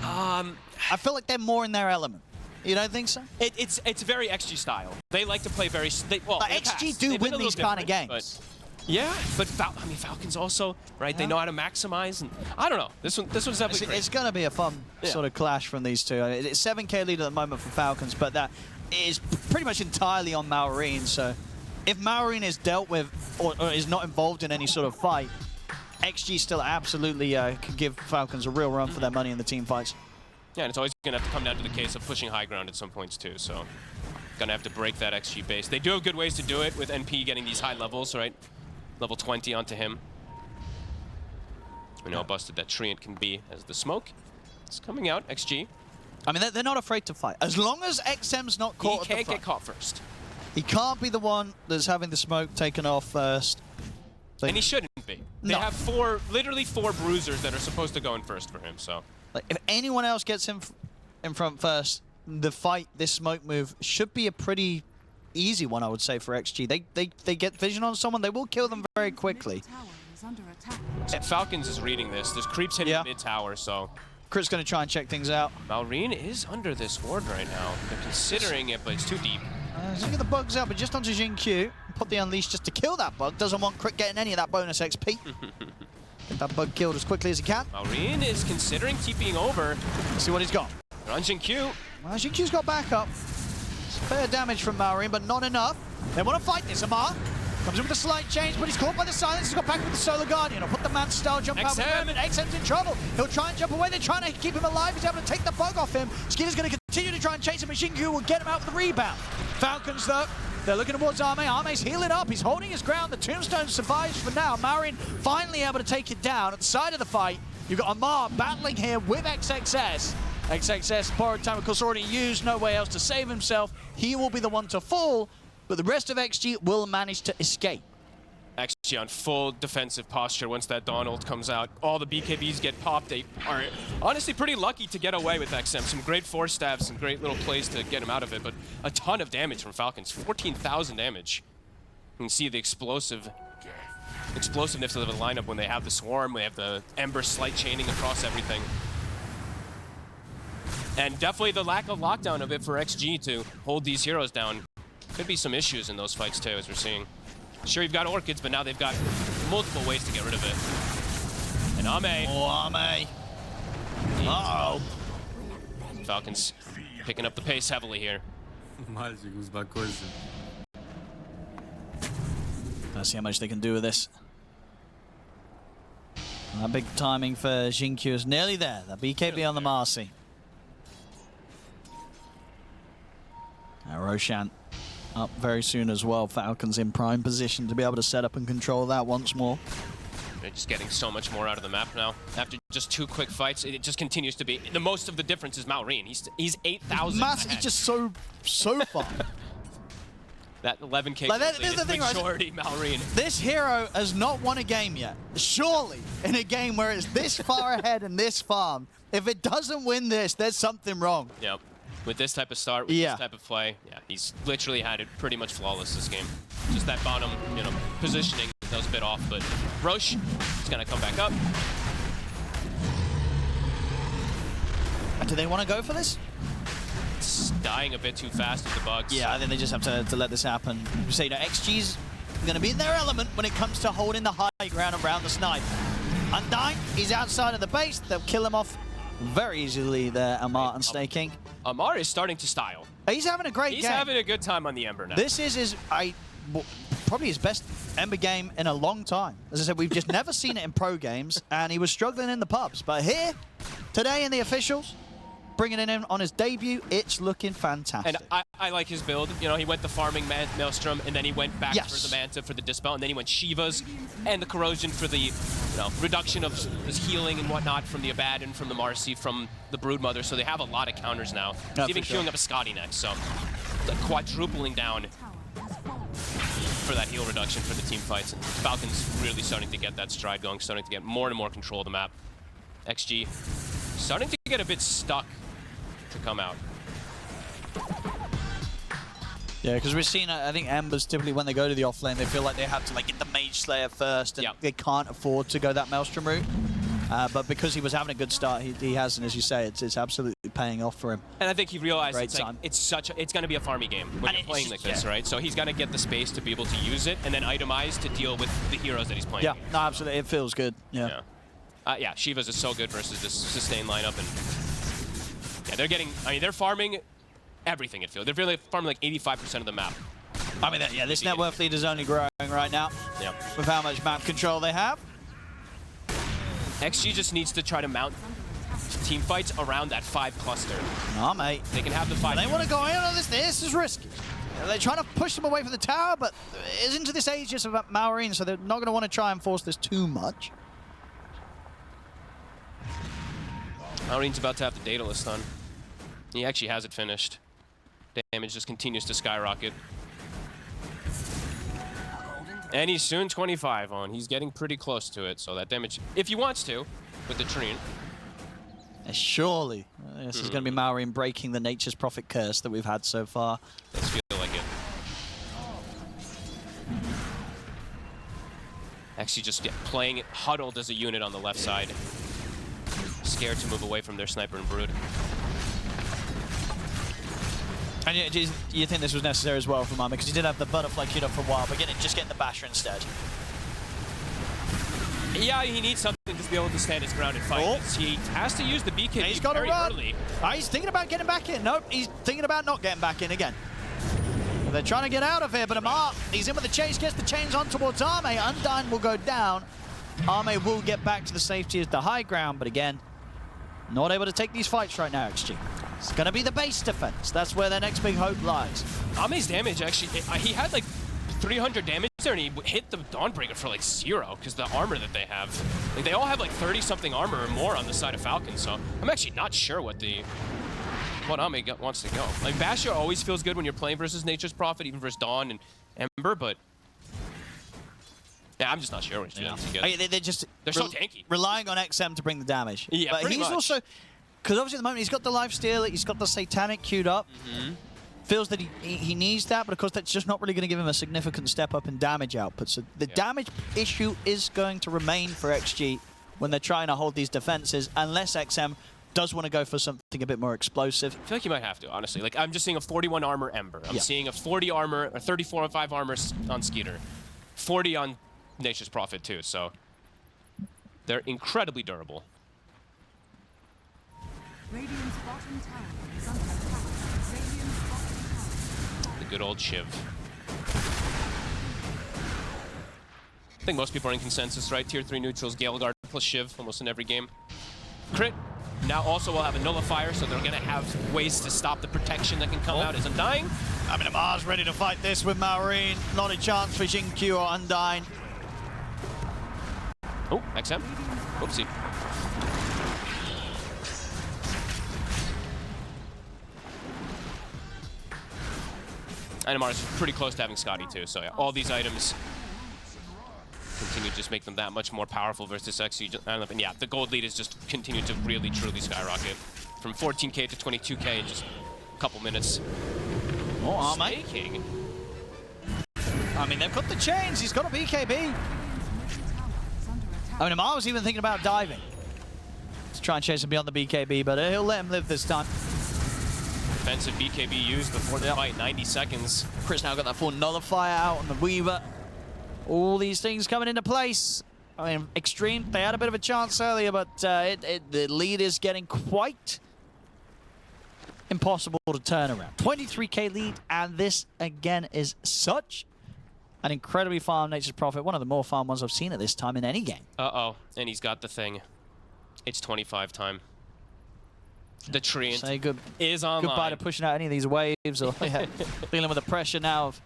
I feel like they're more in their element. You don't think so? It's very XG style. They like to play very... XG do win these kind of games. Yeah, but Falcons also, right? They know how to maximize, and I don't know. This one's definitely great. It's going to be a fun sort of clash from these two. It's 7k lead at the moment for Falcons, but that is pretty much entirely on Maureen. So if Maureen is dealt with or is not involved in any sort of fight, XG still absolutely could give Falcons a real run for their money in the team fights. Yeah, and it's always going to have to come down to the case of pushing high ground at some points too. So going to have to break that XG base. They do have good ways to do it with NP getting these high levels, right? Level 20 onto him. We know how busted that Treant can be as the smoke is coming out. XG I mean, they're not afraid to fight. As long as XM's not caught He can't get caught first. He can't be the one that's having the smoke taken off first. And he shouldn't be. They have literally four bruisers that are supposed to go in first for him, so. Like, if anyone else gets in front first, the fight, this smoke move, should be a pretty easy one, I would say, for XG. They get vision on someone, they will kill them very quickly. And Falcons is reading this. There's creeps hitting mid-tower, so. Crit's going to try and check things out. Maureen is under this ward right now. They're considering it, but it's too deep. He's going to get the bugs out, but just onto Xingqiu. Put the Unleash just to kill that bug. Doesn't want Crit getting any of that bonus XP. Get that bug killed as quickly as he can. Maureen is considering TPing over. Let's see what he's got. On Xingqiu. Well, Xingqiu's got backup. Fair damage from Maureen, but not enough. They want to fight this. Amar comes in with a slight change, but he's caught by the silence. He's got back with the Solar Guardian. He'll put the man style jump out with him, and XM's in trouble. He'll try and jump away. They're trying to keep him alive. He's able to take the bug off him. Skinner's going to continue to try and chase him, and Xingqiu will get him out with the rebound. Falcons, though, they're looking towards Arme. Arme's healing up. He's holding his ground. The Tombstone survives for now. Maureen finally able to take it down. At the side of the fight, you've got Amar battling here with XXS. XXS, borrowed time, of course, already used. No way else to save himself. He will be the one to fall, but the rest of XG will manage to escape. XG on full defensive posture once that Dawn ult comes out. All the BKBs get popped. They are honestly pretty lucky to get away with XM. Some great force stabs, some great little plays to get him out of it, but a ton of damage from Falcons. 14,000 damage. You can see the explosiveness of the lineup when they have the Swarm, they have the Ember slight chaining across everything. And definitely the lack of lockdown of it for XG to hold these heroes down. Could be some issues in those fights too, as we're seeing. Sure, you've got Orchids, but now they've got multiple ways to get rid of it. And Ame. Oh, Ame. Uh-oh. Falcons picking up the pace heavily here. Let's see how much they can do with this. That big timing for Xingqiu is nearly there. The BKB on the Marcy. Now Roshan up very soon as well. Falcons in prime position to be able to set up and control that once more. They're just getting so much more out of the map now. After just 2 quick fights, it just continues to be. The most of the difference is Maureen. He's 8,000. He's just so far. That 11k is the majority Maureen. This hero has not won a game yet. Surely, in a game where it's this far ahead and this farm, if it doesn't win this, there's something wrong. Yep. With this type of start, with this type of play, he's literally had it pretty much flawless this game. Just that bottom, positioning that was a bit off, but Roche is gonna come back up. Do they want to go for this? It's dying a bit too fast with the bugs. Yeah, I think they just have to let this happen. You say, XG's going to be in their element when it comes to holding the high ground around the snipe. Undying, he's outside of the base. They'll kill him off very easily there, Amar and Snaking. Amar is starting to style. He's having a great game. He's having a good time on the Ember now. This is probably his best Ember game in a long time. As I said, we've just never seen it in pro games, and he was struggling in the pubs. But here, today in the officials, bringing it in on his debut, it's looking fantastic. And I like his build. He went the farming Maelstrom, and then he went back for the Manta for the Dispel, and then he went Shivas and the Corrosion for the reduction of his healing and whatnot from the Abaddon, from the Marcy, from the Broodmother. So they have a lot of counters now. He's even queuing up a Scotty next, so like quadrupling down for that heal reduction for the team fights. And Falcons really starting to get that stride going, starting to get more and more control of the map. XG starting to get a bit stuck to come out. Yeah, because we've seen, I think Embers typically when they go to the offlane, they feel like they have to get the Mage Slayer first, and they can't afford to go that Maelstrom route. But because he was having a good start, he has, and as you say, it's absolutely paying off for him. And I think he realized it's going to be a farmy game when you're playing like this, right? So he's going to get the space to be able to use it, and then itemize to deal with the heroes that he's playing. Yeah, no, absolutely, it feels good. Yeah. Shivas is so good versus this sustain lineup, and they're farming everything, it feels. They're really farming like 85% of the map. I mean, this net worth lead is only growing right now. Yep. With how much map control they have. XG just needs to try to mount team fights around that 5 cluster. No, mate. They can have the 5. They want to go in on this. This is risky. They're trying to push them away from the tower, but it's into this age just about Maureen, so they're not going to want to try and force this too much. Maureen's about to have the data list on. He actually has it finished. Damage just continues to skyrocket. And he's soon 25 on. He's getting pretty close to it, so that damage, if he wants to, with the Trine. Surely. This is going to be Maureen breaking the Nature's Prophet curse that we've had so far. Let's feel like it. Actually just playing it huddled as a unit on the left side. Scared to move away from their sniper and brood. And you think this was necessary as well from Army, because he did have the butterfly queued up for a while, but just getting the basher instead. Yeah, he needs something to be able to stand his ground and fight. Oh. He has to use the BKB he's got to very run. early. He's thinking about getting back in. Nope, he's thinking about not getting back in again. They're trying to get out of here, but Amar, he's in with the chase, gets the chains on towards Arme. Undyne will go down. Arme will get back to the safety of the high ground, but again, not able to take these fights right now, XG. It's going to be the base defense. That's where their next big hope lies. Arme's damage, actually, he had like 300 damage there, and he hit the Dawnbreaker for like 0, because the armor that they have. Like, they all have like 30-something armor or more on the side of Falcons, so I'm actually not sure what Arme wants to go. Like, Basher always feels good when you're playing versus Nature's Prophet, even versus Dawn and Ember, but yeah, I'm just not sure what he's doing. They're so tanky. Relying on XM to bring the damage. Yeah, but pretty he's much. Also, because obviously at the moment he's got the lifesteal, he's got the Satanic queued up. Feels that he needs that, but of course that's just not really going to give him a significant step up in damage output. So the damage issue is going to remain for XG when they're trying to hold these defenses, unless XM does want to go for something a bit more explosive. I feel like you might have to, honestly. Like, I'm just seeing a 41 armor Ember. I'm seeing a 40 armor, or 34 and 5 armor on Skeeter. 40 on Nature's Prophet too, so they're incredibly durable. Radiant's bottom tower is under attack. Radiant's bottom tower. The good old Shiv. I think most people are in consensus, right? Tier 3 neutrals, Gale Guard plus Shiv almost in every game. Crit. Now also we'll have a nullifier, so they're going to have ways to stop the protection that can come out as Undying. I mean, Amar's ready to fight this with Maureen. Not a chance for Xingqiu or Undyne. Oh, XM. Oopsie. And Amar's pretty close to having Scotty too, so yeah, all these items continue to just make them that much more powerful versus XG. And yeah, the gold lead is just continued to really, truly skyrocket. From 14k to 22k in just a couple minutes. Oh, Arme. I mean, they've got the chains. He's got a BKB. I mean, Amar was even thinking about diving to try and chase him beyond the BKB, but he'll let him live this time. Defensive BKB used before the fight, 90 seconds. Chris now got that full nullifier out on the Weaver. All these things coming into place. I mean, Xtreme, they had a bit of a chance earlier, but the lead is getting quite impossible to turn around. 23k lead, and this, again, is such an incredibly farmed Nature's Prophet. One of the more farmed ones I've seen at this time in any game. Uh-oh, and he's got the thing. It's 25 time. The Treant is online. Goodbye to pushing out any of these waves, or dealing with the pressure now of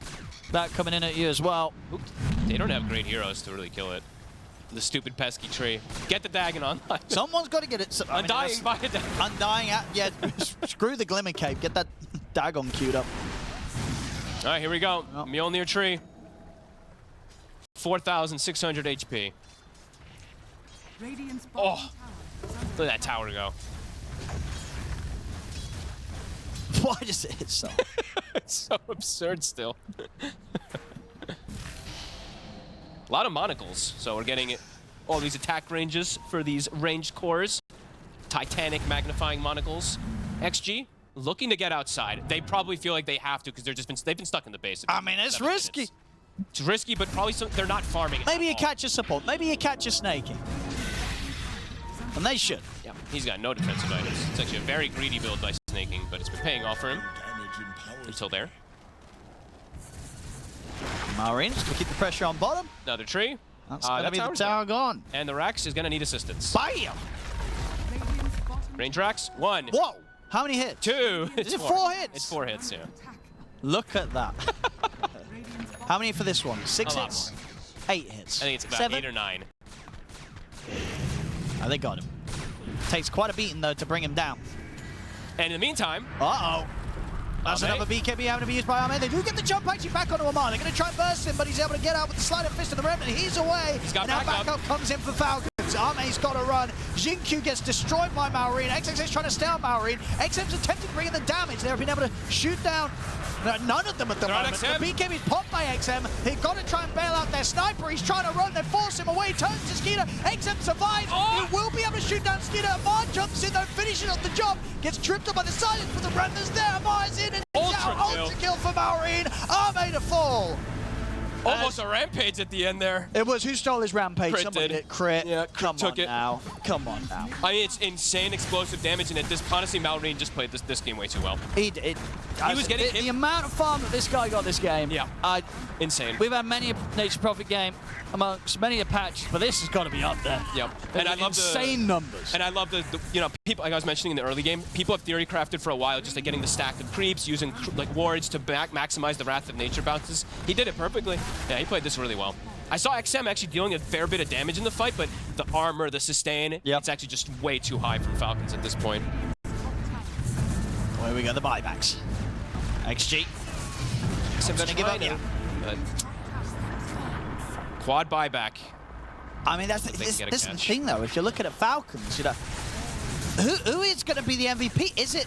that coming in at you as well. Oops. They don't have great heroes to really kill it. The stupid pesky tree. Get the Dagon on. Someone's got to get it. Undying by a Dagon. Undying, yeah, screw the Glimmer Cape. Get that Dagon queued up. All right, here we go. Oh. Mjolnir tree. 4,600 HP. Oh, look at that tower go. Why does it hit so? It's so absurd still. A lot of monocles, so we're getting all these attack ranges for these ranged cores. Titanic magnifying monocles. XG looking to get outside. They probably feel like they have to because they've been stuck in the base. I mean, it's risky. Minutes. It's risky, but probably they're not farming. Maybe you catch a support. Maybe you catch a snaking. And they should. Yeah, he's got no defensive items. It's actually a very greedy build by snaking, but it's been paying off for him until there. Maureen just gonna keep the pressure on bottom. Another tree. That's gonna be the tower gone. And the Rax is gonna need assistance. Bam! Range Rax, 1. Whoa! How many hits? 2. Is it 4 hits? It's 4 hits, yeah. Look at that. How many for this one? 6 hits? More. 8 hits. I think it's about 7? 8 or 9. Oh, they got him. Takes quite a beating, though, to bring him down. And in the meantime... Uh-oh. That's another BKB having to be used by Arme. They do get the jump actually back onto Amar. They're going to try and burst him, but he's able to get out with the sleight of fist of the remnant. He's away. He's got and now backup comes in for Falcons. Arme's got to run. Xingqiu gets destroyed by Maureen. XX's trying to stay out Maureen. XM's attempting to bring in the damage. They've been able to shoot down none of them at the moment. The BKB's popped by XM. They've got to try and bail out their sniper. He's trying to run. They force him away. Turns to Skeeter. XM survives. Oh. He will be able to shoot down Skeeter. Amar jumps in though, finishes off the job. Gets tripped up by the silence, but the Render's there. Amar's in and ultra kill for Maureen. Arme to fall. Almost a rampage at the end there. It was. Who stole his rampage? Crit Somebody did. did. Crit. Yeah, Come took on it. now. Come on now. I mean, it's insane explosive damage, and at this, honestly, Maureen just played this game way too well. He did. He was getting hit. The amount of farm that this guy got this game. Yeah. Insane. We've had many a Nature Profit game amongst many a patch, but this has got to be up there. Yep. And I love insane numbers. And I love the you know, people, like I was mentioning in the early game, people have theory crafted for a while, just like getting the stack of creeps, using like wards to maximize the Wrath of Nature bounces. He did it perfectly. Yeah, he played this really well. I saw XM actually dealing a fair bit of damage in the fight, but the armor, the sustain, it's actually just way too high from Falcons at this point. Where we go, the buybacks. XG. XM going to give up now. Quad buyback. I mean, this is the thing, though. If you're looking at Falcons, you know, who is going to be the MVP? Is it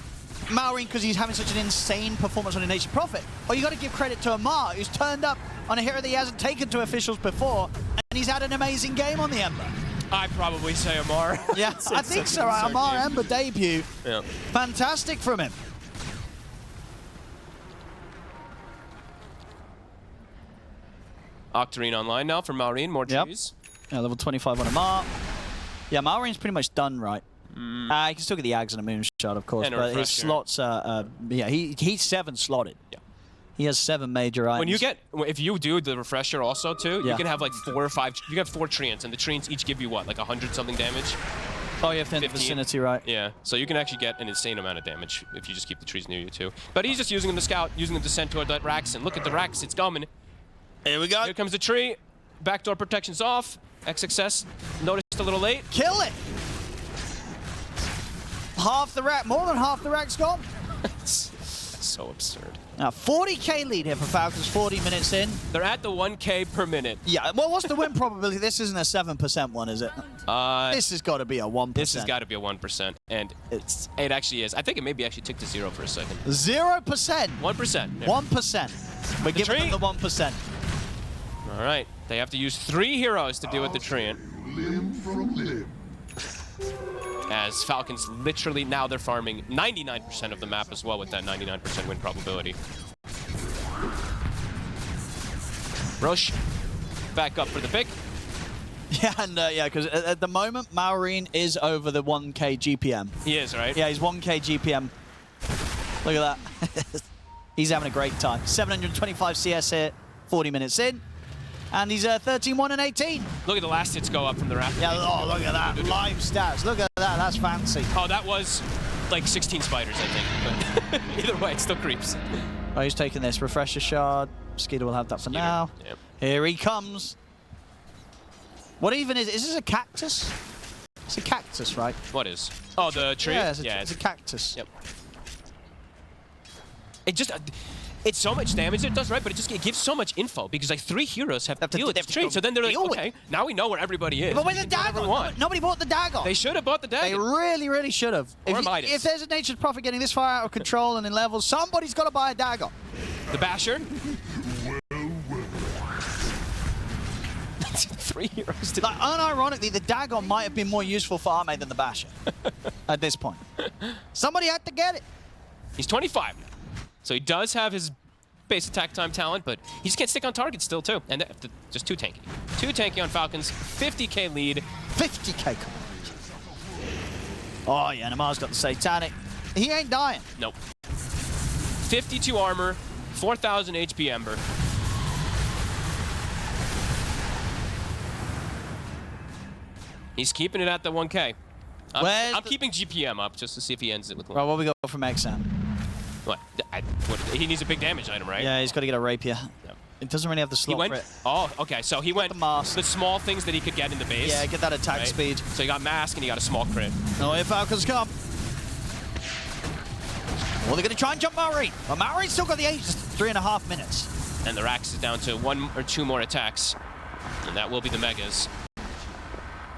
Maureen because he's having such an insane performance on a Nature Prophet? Or you got to give credit to Amar, who's turned up on a hero that he hasn't taken to officials before, and he's had an amazing game on the Ember. I'd probably say Amar. Yeah, I think so. Amar Ember debut. Yeah. Fantastic from him. Octarine online now for Maureen, more trees. Yeah, level 25 on Amar. Yeah, Maureen's pretty much done right. He can still get the Ags and a Moonshot, of course, and but his slots are, yeah, he's 7 slotted. Yeah. He has 7 major items. When you get, if you do the refresher also too, you can have like 4 or 5, you have 4 treants, and the treants each give you what, like 100-something damage? Oh, you have to in the vicinity, right? Yeah, so you can actually get an insane amount of damage if you just keep the trees near you too. But he's just using the scout, using the descent toward that Rax, and look at the Rax, it's coming. Here we go. Here comes the tree. Backdoor protection's off. XXS noticed a little late. Kill it! Half the rack, more than half the rack's gone. So absurd. Now, 40k lead here for Falcons, 40 minutes in. They're at the 1k per minute. Yeah, well, what's the win probability? This isn't a 7% one, is it? This has got to be a 1%. This has got to be a 1%, and it actually is. I think it maybe actually ticked to 0 for a second. 0%? 1%. Yeah. 1%. We're giving them the 1%. All right, they have to use 3 heroes to deal with the treant. As Falcons literally now they're farming 99% of the map as well with that 99% win probability. Rosh back up for the pick. Yeah, and yeah, because at the moment Maureen is over the 1k GPM. He is, right? Yeah, he's 1k GPM. Look at that. He's having a great time. 725 CS here, 40 minutes in. And he's 13-1 and 18. Look at the last hits go up from the Raptor. Yeah, oh, look at that. Live stats. Look at that. That's fancy. Oh, that was like 16 spiders, I think. But either way, it still creeps. Oh, he's taking this. Refresher shard. Mosquito will have that for now. Yep. Here he comes. What even is this a cactus? It's a cactus, right? What is? Oh, the tree? Yeah, it's a cactus. Yep. It just... It's so much damage it does, right? But it gives so much info because like 3 heroes have to deal with this tree. So then they're like, okay, now we know where everybody is. But where's the dagger? Nobody bought the dagger. They should have bought the dagger. They really, really should have. If there's a Nature's Prophet getting this far out of control and in levels, somebody's got to buy a dagger. The Basher. 3 heroes. Like, unironically, the dagger might have been more useful for Arme than the Basher at this point. Somebody had to get it. He's 25 now. So he does have his base attack time talent, but he just can't stick on target still, too. And just too tanky. Too tanky on Falcons. 50k lead. 50k. Oh, yeah, Namar's got the Satanic. He ain't dying. Nope. 52 armor, 4,000 HP Ember. He's keeping it at the 1k. I'm keeping GPM up just to see if he ends it with 1. Right, what we got from XM? What? He needs a big damage item, right? Yeah, he's got to get a rapier. Yep. It doesn't really have the slot for it. Oh, okay. So he went the small things that he could get in the base. Yeah, get that attack speed. So he got mask and he got a small crit. Oh, here Falcons come. Or they're going to try and jump Marine. But Marine's still got the age, just 3.5 minutes. And the Rax is down to 1 or 2 more attacks. And that will be the Megas.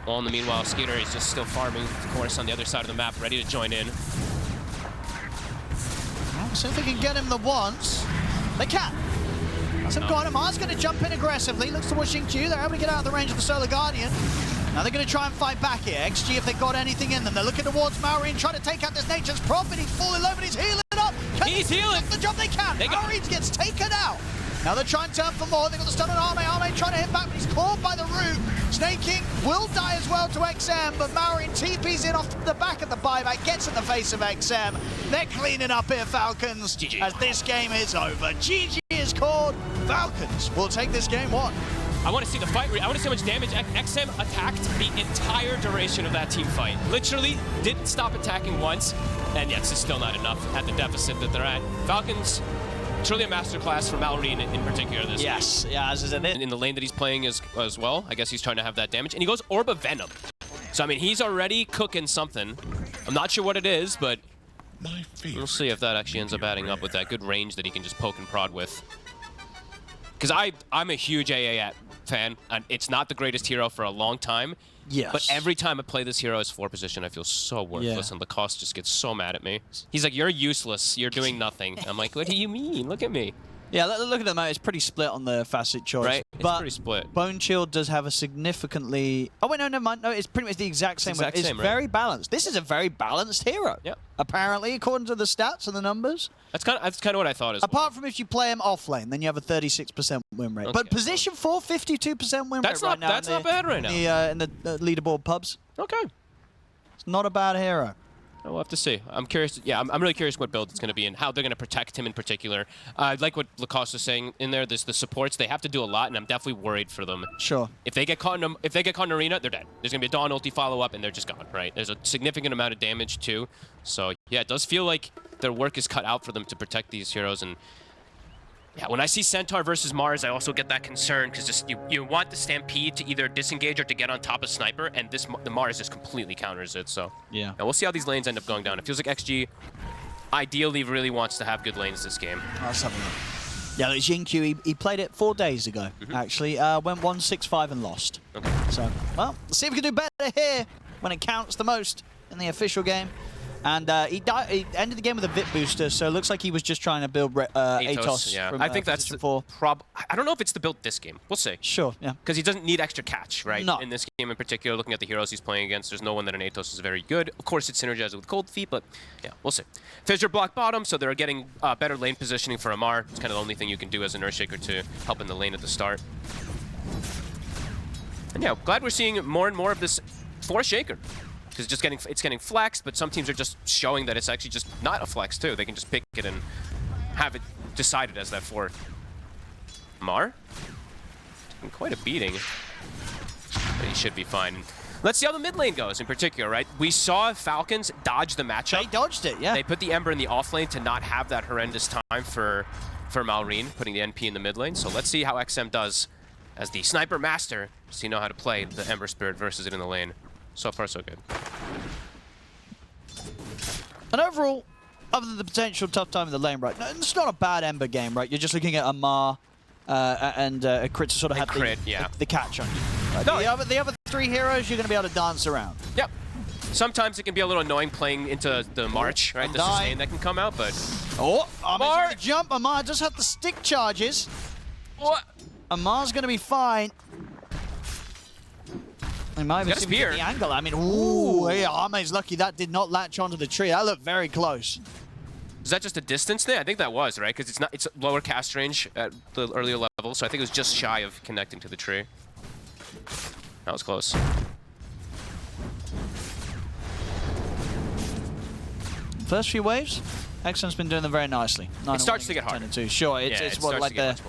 Well, in the meanwhile, Skeeter is just still farming, of course, on the other side of the map, ready to join in. Well, see if they can get him the once. They can. That's him gone. Amar's going to jump in aggressively. Looks towards Xingqiu. They're able to get out of the range of the Solar Guardian. Now they're going to try and fight back here. XG, if they've got anything in them. They're looking towards Marine, trying to take out this Nature's Prophet. He's falling low, but he's healing up. He's healing. The job they can. Marine gets taken out. Now they're trying to turn for more. They've got the stun on Arme. Arme trying to hit back, but he's caught by the root. Snake King will die as well to XM, but Marine TP's in off the back of the buyback, gets in the face of XM. They're cleaning up here, Falcons, GG. as this game is over. GG is called. Falcons will take this game 1. I want to see the fight. I want to see how much damage XM attacked the entire duration of that team fight. Literally didn't stop attacking once, and yet it's still not enough at the deficit that they're at. Falcons, truly a masterclass for Malrine in particular this game. Yeah, as is it. In the lane that he's playing as well, I guess he's trying to have that damage. And he goes Orb of Venom. So, I mean, he's already cooking something. I'm not sure what it is, but we'll see if that actually ends up adding up with that good range that he can just poke and prod with. Because I'm a huge AA fan, and it's not the greatest hero for a long time. Yes. But every time I play this hero as 4 position, I feel so worthless, and Lacoste just gets so mad at me. He's like, "You're useless. You're doing nothing." I'm like, "What do you mean? Look at me." Yeah, look at them. It's pretty split on the facet choice. Right, it's but pretty split. Bone Shield does have a significantly... Oh, wait, no, never mind. No, it's pretty much the exact same. It's very balanced. This is a very balanced hero. Yeah. Apparently, according to the stats and the numbers. That's kind of what I thought as well. Apart from if you play him off lane, then you have a 36% win rate. Okay, But position 4, 52% win rate right now. That's not bad right now. In the leaderboard pubs. Okay. It's not a bad hero. We'll have to see. I'm curious. Yeah, I'm really curious what build it's going to be and how they're going to protect him in particular. Like what Lacoste was saying in there. There's the supports. They have to do a lot, and I'm definitely worried for them. Sure. If they get caught in arena, they're dead. There's going to be a Dawn ulti follow up, and they're just gone. Right. There's a significant amount of damage too. So yeah, it does feel like their work is cut out for them to protect these heroes. And yeah, when I see Centaur versus Mars, I also get that concern because just you want the Stampede to either disengage or to get on top of Sniper, and the Mars just completely counters it. So yeah, we'll see how these lanes end up going down. It feels like XG ideally really wants to have good lanes this game. Let's have a look. Yeah, Xingqiu, he played it 4 days ago, actually. Went 1-6-5 and lost. Okay. So, well, let's see if we can do better here when it counts the most in the official game. And he ended the game with a VIP booster, so it looks like he was just trying to build Atos. Yeah, from, I think that's the I don't know if it's the build this game. We'll see. Sure, yeah. Because he doesn't need extra catch, right? No. In this game in particular, looking at the heroes he's playing against, there's no one that an Atos is very good. Of course, it's synergized with Cold Feet, but yeah, we'll see. Fissure block bottom, so they're getting better lane positioning for Amar. It's kind of the only thing you can do as an Earthshaker to help in the lane at the start. And yeah, glad we're seeing more and more of this 4 Shaker. Because it's getting flexed, but some teams are just showing that it's actually just not a flex too. They can just pick it and have it decided as that 4. Mar? Taking quite a beating. But he should be fine. Let's see how the mid lane goes in particular, right? We saw Falcons dodge the matchup. They dodged it, yeah. They put the Ember in the off lane to not have that horrendous time for Malrine, putting the NP in the mid lane. So let's see how XM does as the Sniper Master. Does he know how to play the Ember Spirit versus it in the lane? So far, so good. And overall, other than the potential tough time in the lane, right? No, it's not a bad Ember game, right? You're just looking at Amar and a Crit to sort of have the catch on you. Right? No, the other 3 heroes, you're going to be able to dance around. Yep. Sometimes it can be a little annoying playing into the March, right? The sustain that can come out, but... Oh, Amar's going to jump. Amar just had the stick charges. What? Amar's going to be fine. He might have seen the angle. I mean, ooh, yeah, Arme's lucky that did not latch onto the tree. That looked very close. Is that just a distance thing? I think that was, right? Because it's lower cast range at the earlier level, so I think it was just shy of connecting to the tree. That was close. First few waves, XM's been doing them very nicely. It starts to get harder. Sure, it's what, like the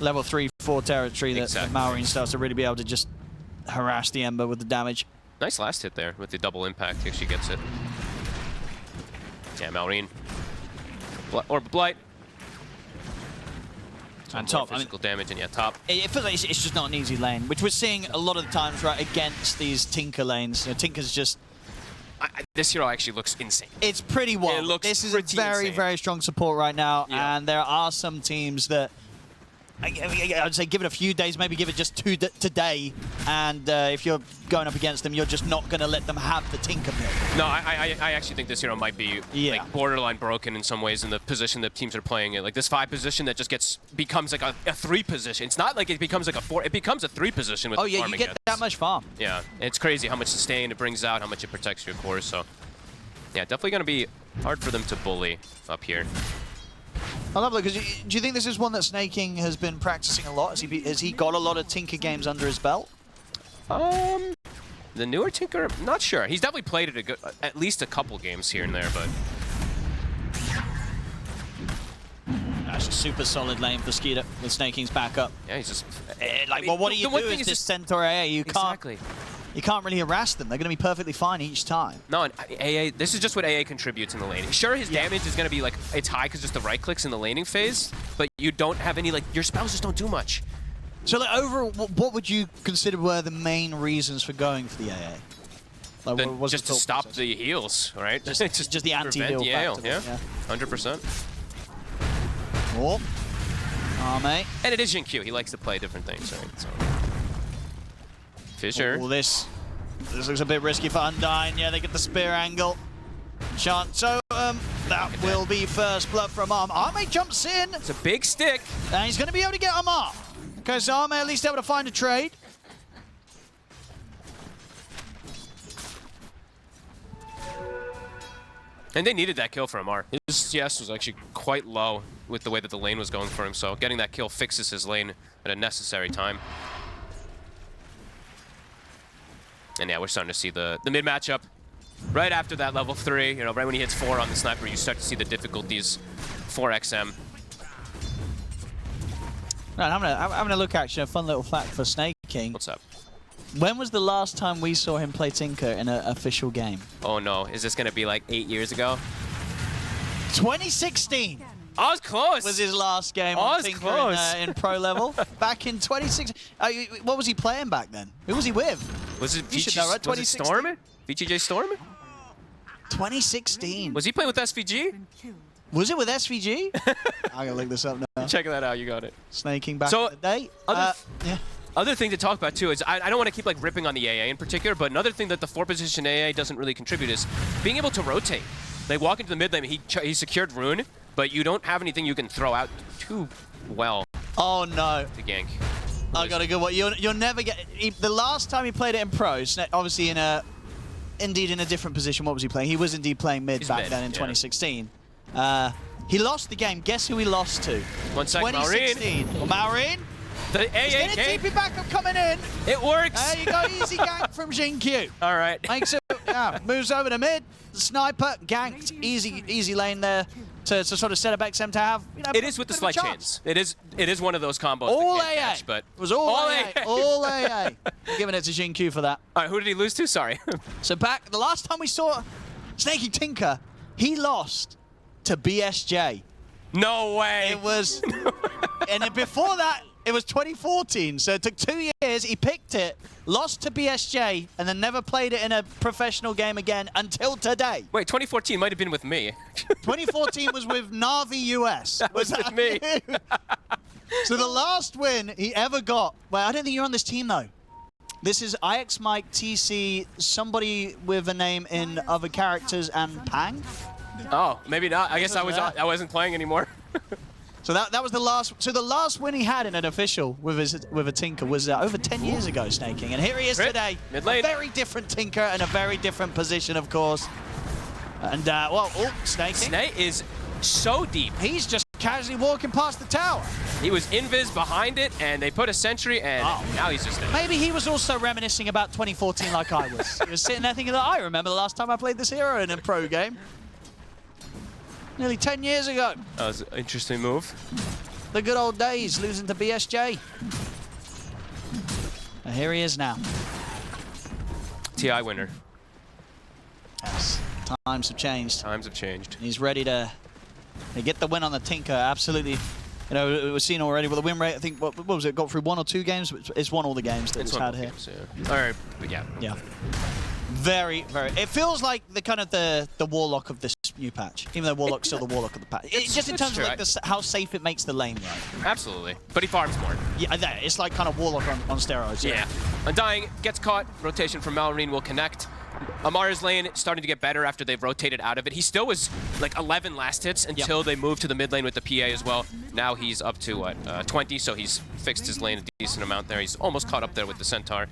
level 3-4 territory that Malrine starts to really be able to just harass the Ember with the damage. Nice last hit there with the double impact. He actually gets it. Yeah, Malrine. Orb of Blight. And top. Physical damage, and yeah, top. It feels like it's just not an easy lane, which we're seeing a lot of the times, right, against these Tinker lanes. You know, Tinker's just This hero actually looks insane. It's pretty wild. It looks This is a very, insane. very strong support right now, Yeah. and there are some teams that I'd say give it a few days, maybe give it just today, and if you're going up against them, you're just not going to let them have the Tinker pick. No, I actually think this hero might be like borderline broken in some ways in the position that teams are playing it. Like this 5 position that just becomes like a 3 position. It's not like it becomes like a 4. It becomes a 3 position with Oh yeah, you get that much farm. Yeah, it's crazy how much sustain it brings out, how much it protects your core. So yeah, definitely going to be hard for them to bully up here. I love it, because do you think this is one that Snaking has been practicing a lot? Has he got a lot of Tinker games under his belt? The newer Tinker, I'm not sure. He's definitely played it at least a couple games here and there, but... That's a super solid lane for Skeeter with Snaking's back up. Yeah, he's just... Like, well, what do you do is this Centaur AA? You can't really harass them. They're going to be perfectly fine each time. No, and AA, this is just what AA contributes in the laning. Sure, his damage is going to be like, it's high because just the right clicks in the laning phase, but you don't have any, like, your spells just don't do much. So, like, overall, what would you consider were the main reasons for going for the AA? Like, just to stop the heals, right? Just the anti-heal factor. Yeah, 100%. Oh, mate. And it is Jin Q. He likes to play different things, right? So. Fissure. Oh, this looks a bit risky for Undyne. Yeah, they get the spear angle. Chance. So, that will be first blood from Arm. Arme jumps in. It's a big stick. And he's going to be able to get Amar. Okay, so Arme at least able to find a trade. And they needed that kill for Amar. His CS was actually quite low with the way that the lane was going for him, so getting that kill fixes his lane at a necessary time. And yeah, we're starting to see the mid matchup. Right after that level 3, you know, right when he hits 4 on the sniper, you start to see the difficulties for XM. Right, I'm gonna look actually a fun little fact for Snaking. What's up? When was the last time we saw him play Tinker in an official game? Oh no, is this gonna be like 8 years ago? 2016. I was close. Was his last game on Tinker in pro level back in 2016. What was he playing back then? Who was he with? Was it VGJ Storm? VGJ Storm? 2016. Was he playing with SVG? Was it with SVG? I'm gonna look this up now. Check that out, you got it. Snaking back in the day. Yeah. Other thing to talk about too is I don't want to keep like ripping on the AA in particular, but another thing that the 4 position AA doesn't really contribute is being able to rotate. Like walk into the mid lane, he secured Rune, but you don't have anything you can throw out too well. Oh no. To gank. I got a good one. You'll never get the last time he played it in pros, obviously in a different position. What was he playing? He was indeed playing mid back then in 2016. He lost the game. Guess who he lost to? 1 sec, 2016. Well, Maureen. The AA gank. TP backup coming in. It works. There you go. Easy gank from Jin Q. All right. Makes it. Yeah. Moves over to mid. Sniper ganked. Easy lane there to sort of set up XM to have. You know, it is with the slight chance. It is one of those combos. All that can't AA. catch, but it was all AA. All AA. I'm giving it to Jin Q for that. All right. Who did he lose to? Sorry. So back the last time we saw Snaking Tinker, he lost to BSJ. No way. It was, and then before that, it was 2014. So it took 2 years. He picked it, lost to BSJ, and then never played it in a professional game again until today. Wait, 2014 might have been with me. 2014 was with Navi US. That was with me. So the last win he ever got. Well, I don't think you're on this team though. This is IX Mike TC, somebody with a name in other characters, and Pang. Oh, maybe not. I guess I wasn't playing anymore. So that was the last. So the last win he had in an official with a Tinker was over 10 years ago, Snaking, and here he is today. Mid lane. A very different Tinker and a very different position, of course. And Snaking. Snake is so deep. He's just casually walking past the tower. He was invis behind it, and they put a sentry, and now he's just there. Maybe he was also reminiscing about 2014 like I was. He was sitting there thinking that I remember the last time I played this hero in a pro game. Nearly 10 years ago. That was an interesting move. The good old days, losing to BSJ. And here he is now. TI winner. Yes, times have changed. Times have changed. He's ready to get the win on the Tinker, absolutely. You know, it was seen already with the win rate. I think, what was it, got through 1 or 2 games? It's won all the games that it's had here. Games, yeah. All right, but yeah. Yeah. Very, very. It feels like the kind of the Warlock of this new patch, even though Warlock's still the Warlock of the patch. Just in terms of like how safe it makes the lane, right? Absolutely. But he farms more. Yeah, it's like kind of Warlock on steroids. Yeah. Undying gets caught. Rotation from Malorine will connect. Amar's lane starting to get better after they've rotated out of it. He still was like 11 last hits until they moved to the mid lane with the PA as well. Now he's up to, what, 20, so he's fixed his lane a decent amount there. He's almost caught up there with the Centaur.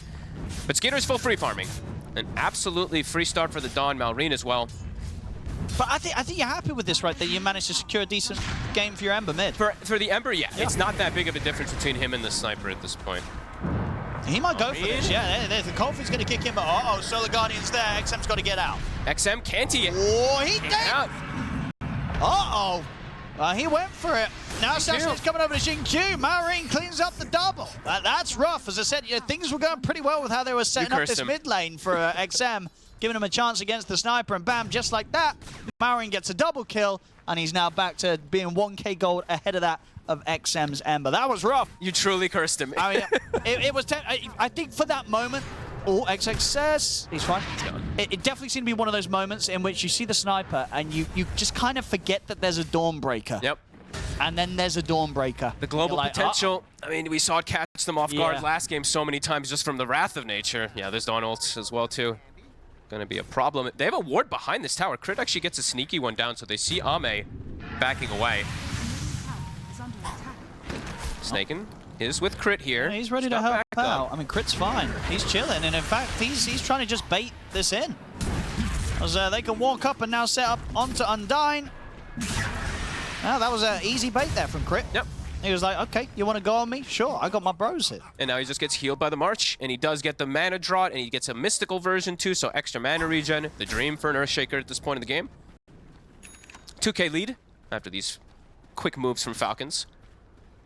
But Skater's full free farming. An absolutely free start for the Dawn. Malorine as well. But I think you're happy with this, right? That you managed to secure a decent game for your Ember mid. For the Ember, yeah. It's not that big of a difference between him and the Sniper at this point. He might go for this, yeah. The Coldfield's going to kick him, but uh-oh, Solar Guardian's there. XM's got to get out. XM can't he? Oh, he did! Uh-oh. He went for it. Now Assassin's coming over to Xingqiu. Malorine cleans up the double. That's rough. As I said, things were going pretty well with how they were setting up this mid lane for XM, giving him a chance against the Sniper, and bam, just like that, Malorine gets a double kill, and he's now back to being 1k gold ahead of that of XM's Ember. That was rough. You truly cursed him. I mean, it was... I think for that moment... Oh, XX says he's fine. It definitely seemed to be one of those moments in which you see the Sniper and you just kind of forget that there's a Dawnbreaker. Yep. And then there's a Dawnbreaker. The global potential. I mean, we saw it catch them off guard last game so many times just from the wrath of nature. Yeah, there's Dawn ults as well, too. Gonna be a problem. They have a ward behind this tower. Crit actually gets a sneaky one down, so they see Ame backing away. Snaking is with Crit here. Yeah, he's ready to help out. I mean, Crit's fine. He's chilling, and in fact, he's trying to just bait this in. As they can walk up and now set up onto Undyne. Now, that was an easy bait there from Crit. Yep. He was like, okay, you want to go on me? Sure, I got my bros here. And now he just gets healed by the March, and he does get the mana drought, and he gets a mystical version too, so extra mana regen. The dream for an Earthshaker at this point in the game. 2k lead after these quick moves from Falcons.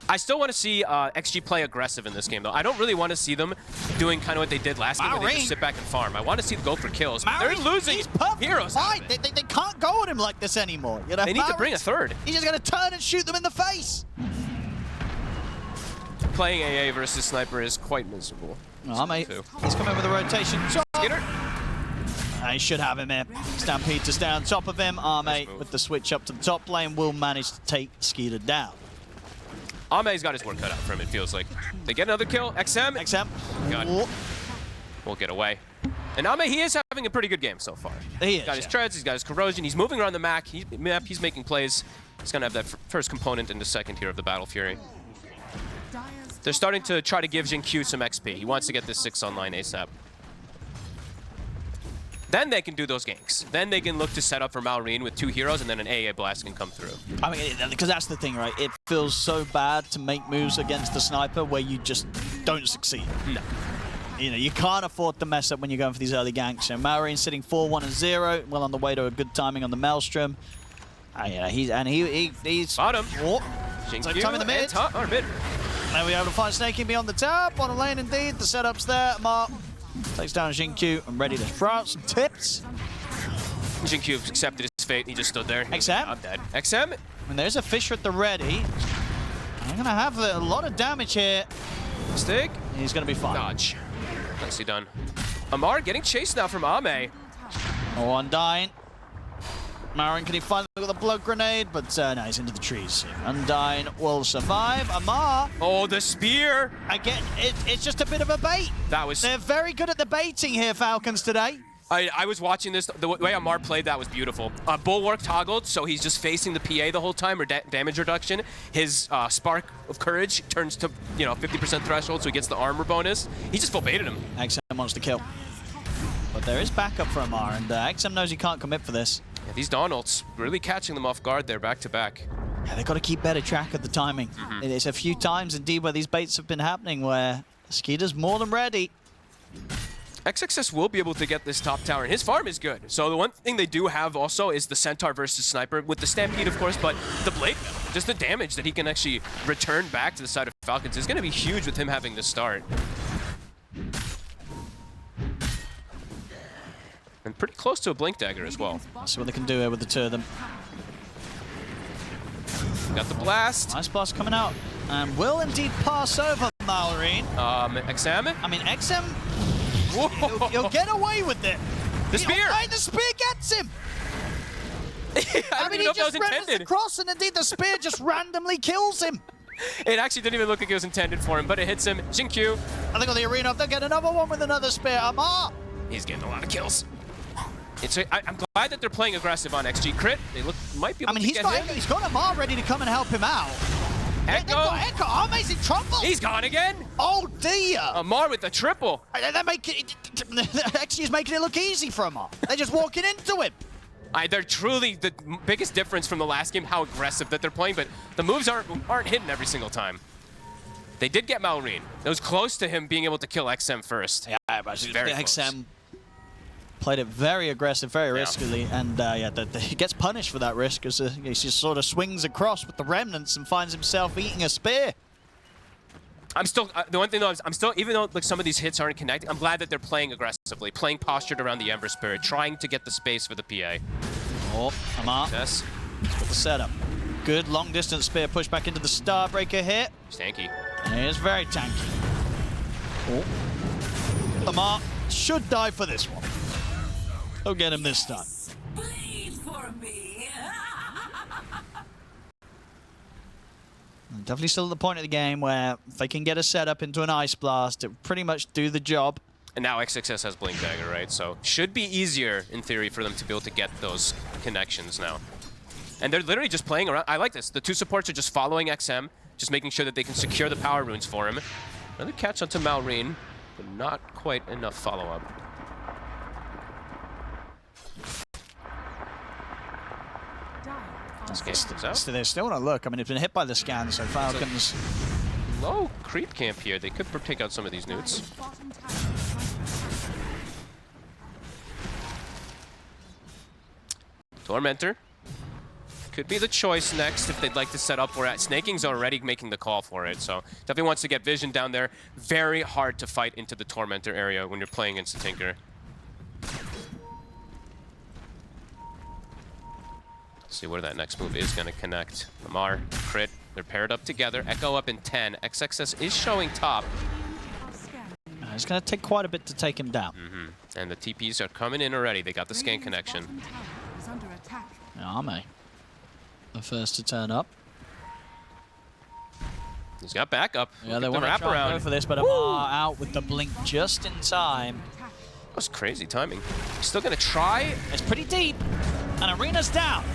I still want to see XG play aggressive in this game, though. I don't really want to see them doing kind of what they did last game, where they just sit back and farm. I want to see them go for kills. They're losing heroes. Fine. They can't go at him like this anymore. You know, they need to bring a third. He's just going to turn and shoot them in the face. Playing AA versus Sniper is quite miserable. Oh, mate. He's coming with a rotation. Skitter. He should have him here. Stampede to stay on top of him. Ame with the switch up to the top lane will manage to take Skeeter down. Ame's got his work cut out for him, it feels like. They get another kill. XM. Got it. We'll get away. And Ame, he is having a pretty good game so far. He is. He's got his treads, he's got his corrosion, he's moving around the map, he's making plays. He's going to have that first component in the second here of the Battle Fury. They're starting to try to give Xingqiu some XP. He wants to get this 6 online ASAP. Then they can do those ganks. Then they can look to set up for Malorine with 2 heroes, and then an AA blast can come through. I mean, because that's the thing, right? It feels so bad to make moves against the Sniper where you just don't succeed. No. You know, you can't afford to mess up when you're going for these early ganks. And Malorine sitting 4-1-0, well on the way to a good timing on the Maelstrom. Yeah, he's bottom. Xingqiu time in the mid. Mid. Now we able to find Snaking beyond the top. Bottom lane indeed. The setup's there. Mark takes down Xingqiu and ready to throw out some tips. Xingqiu accepted his fate. He just stood there. XM? I'm dead. XM? And there's a Fisher at the ready. I'm going to have a lot of damage here. Stick. He's going to be fine. Dodge. Nicely done. Amar getting chased now from Ame. Oh, Undyne. Malorine, can he find the blood grenade? But no, he's into the trees. Undyne will survive. Amar. Oh, the spear. Again, it's just a bit of a bait. They're very good at the baiting here, Falcons, today. I was watching this. The way Amar played that was beautiful. Bulwark toggled, so he's just facing the PA the whole time, or damage reduction. His Spark of Courage turns to 50% threshold, so he gets the armor bonus. He just full baited him. XM wants to kill. But there is backup for Amar, and XM knows he can't commit for this. Yeah, these Dawn ults really catching them off guard there, back to back. Yeah, they've got to keep better track of the timing. It's a few times indeed where these baits have been happening where Skeeter's more than ready. XXS will be able to get this top tower, and his farm is good. So the one thing they do have also is the Centaur versus Sniper, with the Stampede, of course, but the Blade Metal, just the damage that he can actually return back to the side of Falcons is going to be huge with him having this start. And pretty close to a Blink Dagger as well. That's what they can do here with the 2 of them. Got the blast. Nice blast coming out. And will indeed pass over Malorine. XM? I mean, XM, you'll get away with it. The spear! Oh, the spear gets him! I don't even know if that was intended. Across, and indeed the spear just randomly kills him. It actually didn't even look like it was intended for him, but it hits him. Jinkyu. I think on the arena, they'll get another one with another spear. Amar! He's getting a lot of kills. I'm glad that they're playing aggressive on XG. Crit, they might be able to get him. He's got Amar ready to come and help him out. Echo. They've got Echo. Arme's in trouble. He's gone again. Oh, dear. Amar with the triple. They're making it, XG is making it look easy for Amar. They're just walking into him. They're truly the biggest difference from the last game, how aggressive that they're playing, but the moves aren't hidden every single time. They did get Malrine. It was close to him being able to kill XM first. Yeah, but very XM played it very aggressive, very riskily, and he gets punished for that risk as he just sort of swings across with the remnants and finds himself eating a spear. I'm still, the one thing though, I'm still, even though like some of these hits aren't connecting, I'm glad that they're playing aggressively, playing postured around the Ember Spirit, trying to get the space for the PA. Oh, Amar. Yes. Got the setup. Good long distance spear push back into the Starbreaker hit. It's tanky. It is very tanky. Oh. Amar should die for this one. He'll get him this time. Bleed for me. Definitely still at the point of the game where if they can get a setup into an Ice Blast, it would pretty much do the job. And now XXS has Blink Dagger, right? So should be easier, in theory, for them to be able to get those connections now. And they're literally just playing around. I like this. The two supports are just following XM, just making sure that they can secure the power runes for him. Another catch onto Malrine, but not quite enough follow-up. They still want to look. I mean, it's been hit by the scan, so Falcons. Low creep camp here. They could take out some of these newts. Tormentor could be the choice next if they'd like to set up. We're at Snaking's already making the call for it, so definitely wants to get vision down there. Very hard to fight into the Tormentor area when you're playing against the Tinker. See where that next move is going to connect. Amar, crit, they're paired up together. Echo up in 10. XXS is showing top. It's going to take quite a bit to take him down. And the TPs are coming in already. They got the scan connection. Arme, the first to turn up. He's got backup. Yeah, they want to try and go for this, but Amar out with the blink just in time. That was crazy timing. Still going to try. It's pretty deep, and Arena's down.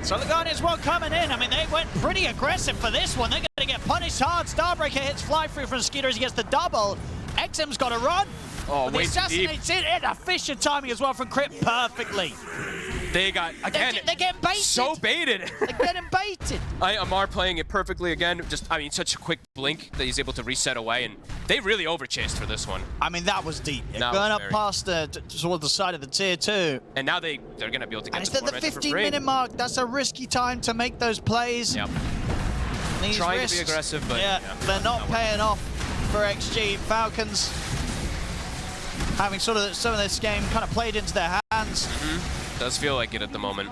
So the Guardians were coming in. I mean, they went pretty aggressive for this one. They're going to get punished hard. Starbreaker hits fly through from Skeeter as he gets the double. XM's got to run. Oh, way too deep. And a Fisher timing as well from Crit perfectly. They got, again, they're getting baited. So baited. They're getting baited. Amar playing it perfectly again. Just, I mean, such a quick blink that he's able to reset away, and they really overchased for this one. I mean, that was deep. That going was up past towards the side of the tier 2. And now they're going to be able to get and the it's at the 15-minute mark. That's a risky time to make those plays. Yep. These Trying risks, to be aggressive, but yeah, they're not paying off for XG. Falcons having sort of some of this game kind of played into their hands. Does feel like it at the moment.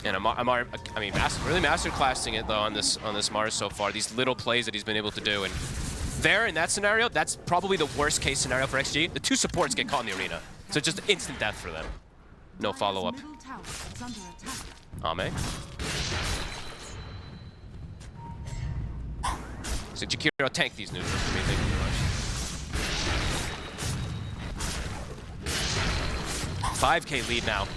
And Amar, I mean, really masterclassing it though on this Mars so far. These little plays that he's been able to do, and there in that scenario, that's probably the worst case scenario for XG. The two supports get caught in the arena, so just instant death for them. No follow up. Ame. So Jakiro tank these neutrals for me. Thank you very much. 5K lead now.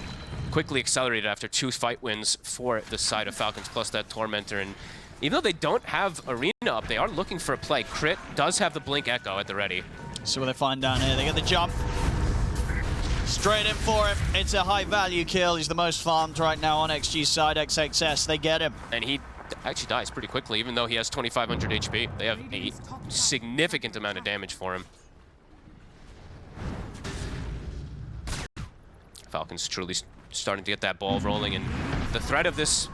Quickly accelerated after 2 fight wins for the side of Falcons, plus that Tormentor. And even though they don't have Arena up, they are looking for a play. Crit does have the Blink Echo at the ready. See what they find down here. They get the jump. Straight in for him. It's a high value kill. He's the most farmed right now on XG's side. XXS, they get him. And he actually dies pretty quickly, even though he has 2,500 HP. They have a significant amount of damage for him. Falcons truly starting to get that ball rolling, and the threat of this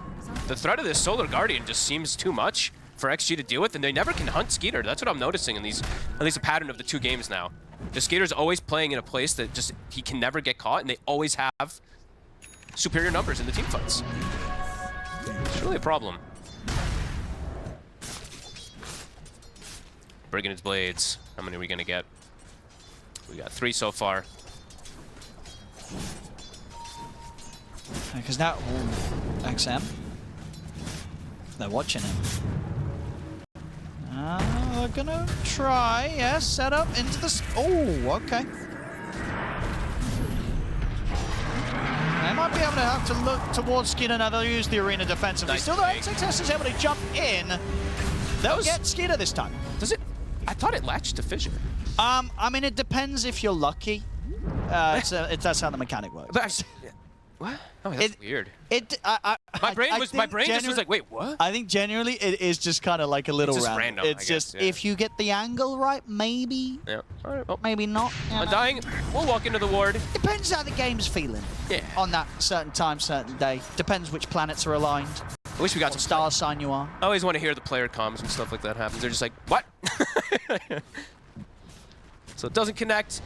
Solar Guardian just seems too much for XG to deal with, and they never can hunt Skeeter. That's what I'm noticing in these, at least a pattern of the 2 games now. The Skeeter's always playing in a place that just he can never get caught, and they always have superior numbers in the team fights. It's really a problem. Brigand's Blades. How many are we gonna get? We got 3 so far. Because now, XM, they're watching him. They're gonna try, yes, set up into the... Oh, okay. They might be able to have to look towards Skeeter now. They'll use the arena defensively. Nice Still, though, XXS is able to jump in. They'll get Skeeter this time. Does it? I thought it latched to Fissure. I mean, it depends if you're lucky. That's how the mechanic works. But what? Oh, that's weird. My brain just was like, wait, what? I think genuinely it is just kind of like a little random. It's just if you get the angle right, maybe. Yeah. All right, well. Maybe not. Undying, we'll walk into the ward. Depends how the game's feeling. Yeah. On that certain time, certain day. Depends which planets are aligned. I wish we got what some star sign you are. I always want to hear the player comms when stuff like that happens. They're just like, what? So it doesn't connect.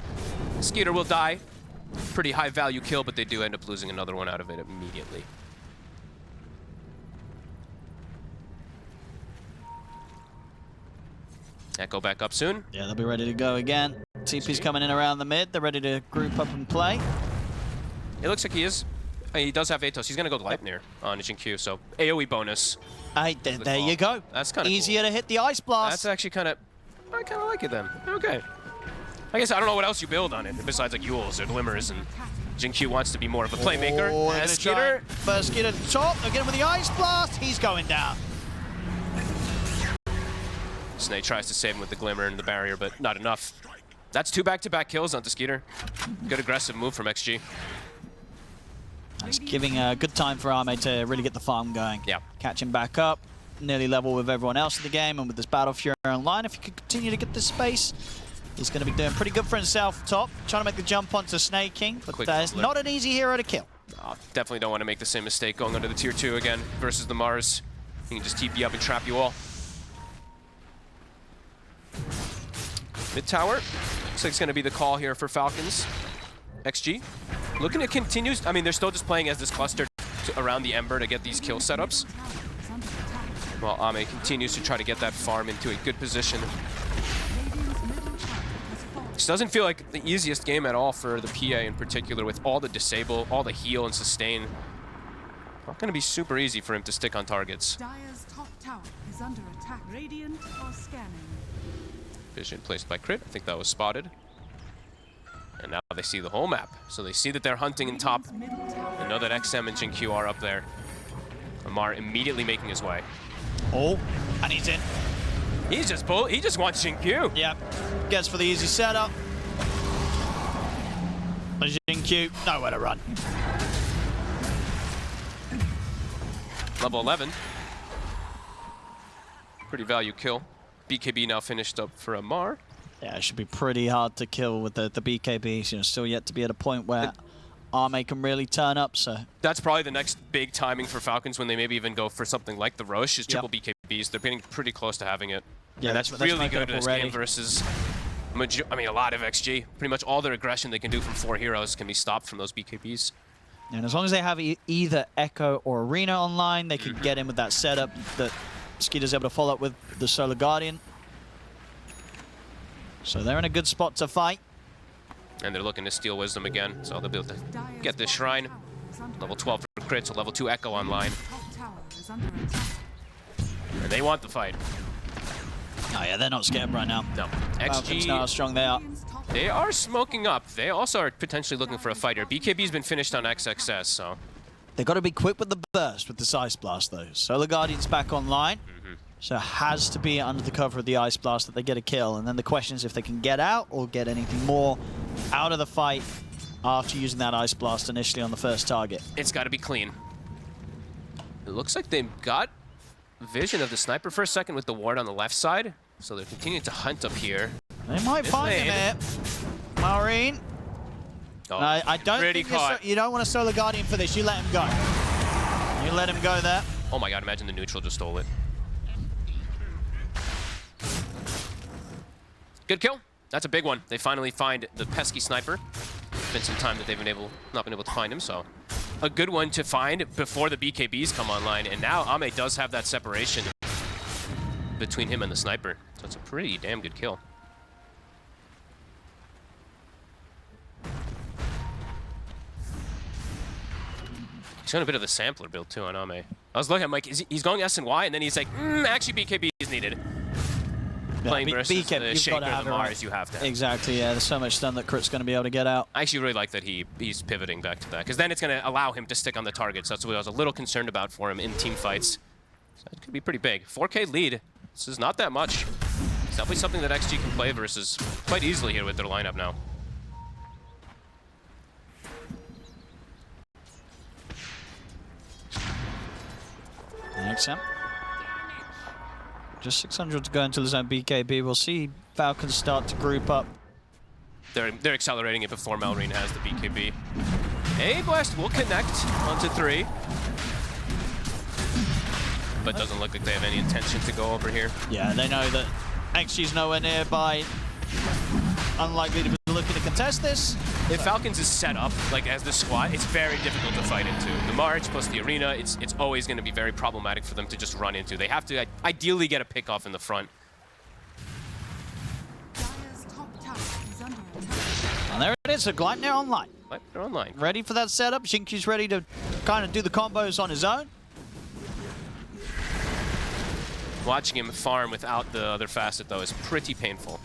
Skeeter will die. Pretty high value kill, but they do end up losing another one out of it immediately. Echo back up soon. Yeah, they'll be ready to go again. TP's coming in around the mid. They're ready to group up and play. It looks like he is. He does have Atos. He's going to go Gleipnir on Q, so AoE bonus. There you go. That's kind of easier to hit the Ice Blast. That's actually kind of... I kind of like it then. Okay. I guess I don't know what else you build on it, besides like AVULUS or Glimmers, and Q wants to be more of a playmaker. Oh, Skeeter. First Skeeter to top. Again with the Ice Blast. He's going down. Snake tries to save him with the Glimmer and the barrier, but not enough. That's 2 back-to-back kills onto Skeeter. Good aggressive move from XG. It's giving a good time for Arme to really get the farm going. Yeah. Catch him back up. Nearly level with everyone else in the game, and with this Battle Fury online, if he could continue to get this space, he's going to be doing pretty good for himself top. Trying to make the jump onto Snake King, but it's not an easy hero to kill. Definitely don't want to make the same mistake going under the tier 2 again versus the Mars. He can just TP up and trap you all. Mid tower. Looks like it's going to be the call here for Falcons. XG. Looking to continue. I mean, they're still just playing as this cluster around the Ember to get these kill setups. While Ame continues to try to get that farm into a good position. This doesn't feel like the easiest game at all for the PA in particular, with all the disable, all the heal and sustain. Not going to be super easy for him to stick on targets. Dire's top tower is under attack. Radiant are scanning. Vision placed by Crit. I think that was spotted. And now they see the whole map. So they see that they're hunting in top and know that XM and Q are up there. Amar immediately making his way. Oh, and he's in. He just wants Q. Yep. Gets for the easy setup. Q, nowhere to run. Level 11. Pretty value kill. BKB now finished up for Amar. Yeah, it should be pretty hard to kill with the BKBs. You know, still yet to be at a point where Arme can really turn up. So that's probably the next big timing for Falcons, when they maybe even go for something like the Roche, is triple BKBs. They're getting pretty close to having it. Yeah, and that's really good in this game versus, I mean, a lot of XG. Pretty much all their aggression they can do from 4 heroes can be stopped from those BKBs. And as long as they have either Echo or Arena online, they can get in with that setup that Skeeter's able to follow up with the Solar Guardian. So they're in a good spot to fight. And they're looking to steal Wisdom again, so they'll be able to get this Shrine. Level 12 for Crit, so level 2 Echo online. And they want the fight. Oh yeah, they're not scared right now. No. XG, know how strong they are. They are smoking up. They also are potentially looking for a fighter. BKB's been finished on XXS, so... They've got to be quick with the burst with this Ice Blast, though. Solar Guardian's back online. So it has to be under the cover of the Ice Blast that they get a kill. And then the question is if they can get out or get anything more out of the fight after using that Ice Blast initially on the first target. It's got to be clean. It looks like they've got vision of the sniper for a second with the ward on the left side. So they're continuing to hunt up here. They might find him here. Maureen. Oh, I don't think you don't want a Solar Guardian for this. You let him go. You let him go there. Oh my god, imagine the neutral just stole it. Good kill. That's a big one. They finally find the pesky sniper. It's been some time that they've not been able to find him, so a good one to find before the BKBs come online. And now Ame does have that separation between him and the sniper, so it's a pretty damn good kill. He's got a bit of the sampler build too on Ame. I was looking, I'm like, he's going S and Y, and then he's like, actually BKB is needed. Yeah, Playing versus BKB, the you've Shaker got to have and the it right. Mars, you have to have. Exactly, yeah. There's so much stun that Crit's going to be able to get out. I actually really like that he's pivoting back to that, because then it's going to allow him to stick on the targets. That's what I was a little concerned about for him in team fights. So it could be pretty big. 4K lead. This is not that much. It's definitely something that XG can play versus quite easily here with their lineup now. XM. Just 600 to go until his own BKB. We'll see Falcons start to group up. They're accelerating it before Malrine has the BKB. A Blast will connect onto 3. But doesn't look like they have any intention to go over here. Yeah, they know that XG's nowhere nearby. Unlikely to be looking to contest this. If Falcons is set up, like as the squad, it's very difficult to fight into. The March plus the arena, it's always going to be very problematic for them to just run into. They have to ideally get a pick off in the front. Dire's top tower is under attack. And there it is, a Gleipnir online. They're online. Ready for that setup. Xinqi's ready to kind of do the combos on his own. Watching him farm without the other facet, though, is pretty painful.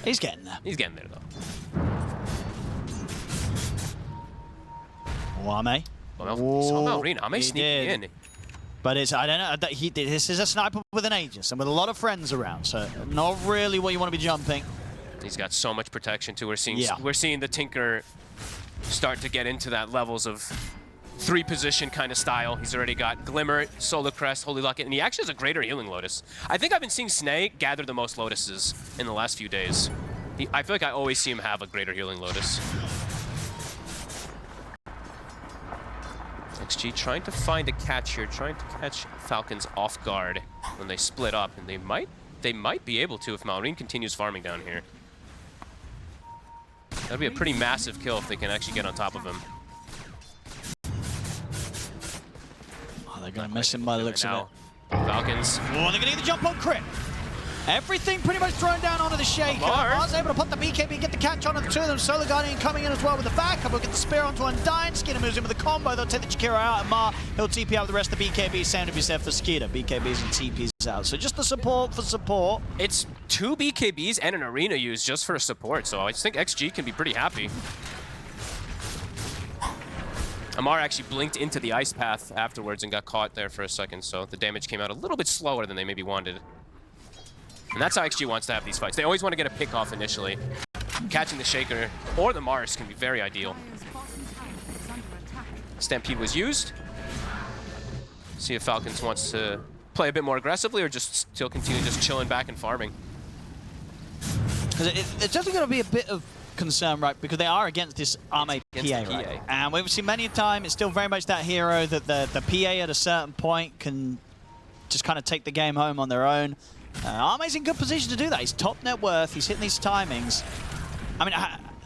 He's getting there. He's getting there, though. Ame. Somehow Ame sneaking in. But it's, I don't know, this is a sniper with an Aegis and with a lot of friends around, so not really what you want to be jumping. He's got so much protection, too. We're seeing the Tinker start to get into that levels of 3-position kind of style. He's already got Glimmer, Solar Crest, Holy Locket, and he actually has a greater healing Lotus. I think I've been seeing Snake gather the most Lotuses in the last few days. I feel like I always see him have a greater healing Lotus. XG trying to find a catch here, trying to catch Falcons off guard when they split up, and they might be able to if Malrine continues farming down here. That'd be a pretty massive kill if they can actually get on top of him. Oh, they're going to miss him by the looks of it. Falcons. Oh, they're going to get the jump on Crit. Everything pretty much thrown down onto the Shaker. Mars able to put the BKB, get the catch onto the two of them. Solar Guardian coming in as well with the backup. We'll get the spear onto Undying. Skinner moves in with the combo. They'll take the Chikira out, and Mar, he'll TP out with the rest of the BKB. Same to be said for Skeeter. BKBs and TPs out. So just the support for support. It's 2 BKBs and an arena used just for support, so I just think XG can be pretty happy. Amar actually blinked into the ice path afterwards and got caught there for a second, so the damage came out a little bit slower than they maybe wanted. And that's how XG wants to have these fights. They always want to get a pick off initially. Catching the Shaker or the Mars can be very ideal. Dire's bottom tower is under attack. Stampede was used. See if Falcons wants to play a bit more aggressively or just still continue just chilling back and farming. It's definitely going to be a bit of concern, right? Because they are against this Ame PA, right? And we've seen many a time, it's still very much that hero that the PA at a certain point can just kind of take the game home on their own. Ame's in good position to do that. He's top net worth. He's hitting these timings. I mean,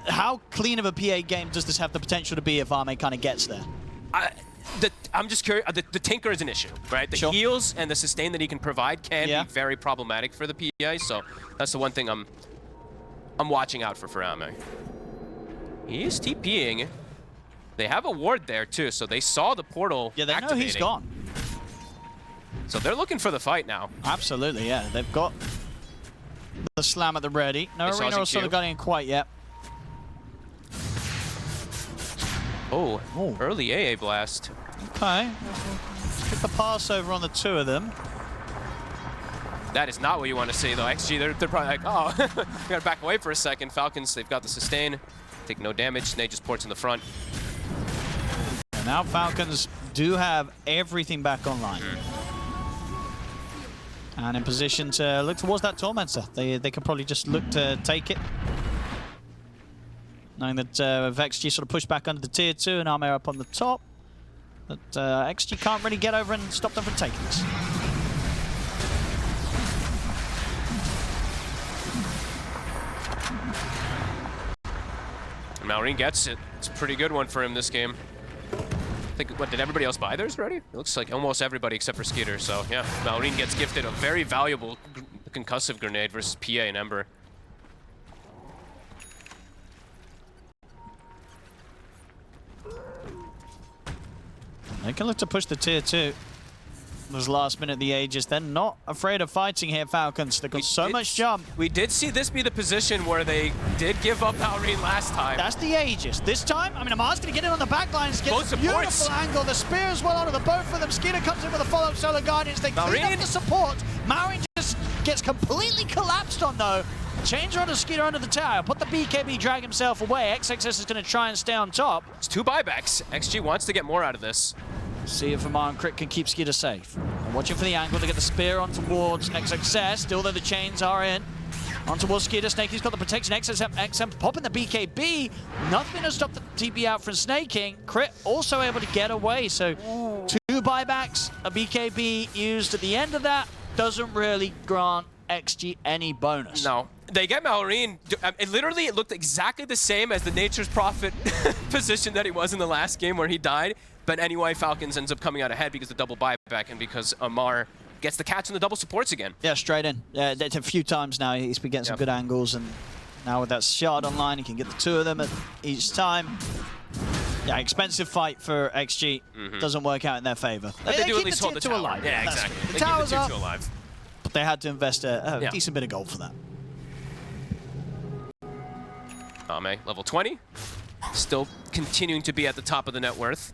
how clean of a PA game does this have the potential to be if Ame kind of gets there? I'm just curious. The Tinker is an issue, right? The heals and the sustain that he can provide can be very problematic for the PA. So that's the one thing I'm watching out for Ame. He is TPing. They have a ward there too, so they saw the portal. Yeah, they know he's gone. So they're looking for the fight now. Absolutely, yeah. They've got the slam at the ready. No arena or Solar Guardian quite yet. Oh, early AA blast. Okay. Get the pass over on the two of them. That is not what you want to see, though. XG, they're probably like, oh, we gotta back away for a second. Falcons, they've got the sustain. Take no damage. Snake just ports in the front. And now Falcons do have everything back online. And in position to look towards that Tormentor. They can probably just look to take it. Knowing that XG sort of pushed back under the tier 2 and Ame up on the top. But XG can't really get over and stop them from taking this. Malrine gets it. It's a pretty good one for him this game. I think, what, did everybody else buy theirs already? It looks like almost everybody except for Skeeter. So yeah, Malrine gets gifted a very valuable concussive grenade versus PA and Ember. They can look to push the tier 2. Those last minute, the Aegis. They're not afraid of fighting here, Falcons. They've got so much jump. We did see this be the position where they did give up Maureen last time. That's the Aegis. This time, I mean, Amar's going to get in on the back lines, get a beautiful angle. The spear as well onto the both for them. Skinner comes in with a follow-up Solar Guardians. They clean up the support. Maureen just gets completely collapsed on, though. Change onto Skinner under the tower. Put the BKB, drag himself away. XXS is going to try and stay on top. It's 2 buybacks. XG wants to get more out of this. See if Amar and Crit can keep Skeeter safe. And watching for the angle to get the spear on towards XXS. Still though the chains are in. On towards Skeeter. Snakey's got the protection. XM popping the BKB. Nothing to stop the TP out from Snaking. Crit also able to get away. So 2 buybacks. A BKB used at the end of that. Doesn't really grant XG any bonus. No. They get Maureen. It looked exactly the same as the Nature's Prophet position that he was in the last game where he died. But anyway, Falcons ends up coming out ahead because of the double buyback and because Amar gets the catch and the double supports again. Yeah, straight in. Yeah, it's a few times now. He's been getting some good angles, and now with that shard online, he can get the 2 of them at each time. Yeah, expensive fight for XG. Doesn't work out in their favor. They do keep at least the hold the tower. alive. Yeah, exactly. The they keep tower's the tier up, 2 alive. but they had to invest a decent bit of gold for that. Ame, level 20. Still continuing to be at the top of the net worth.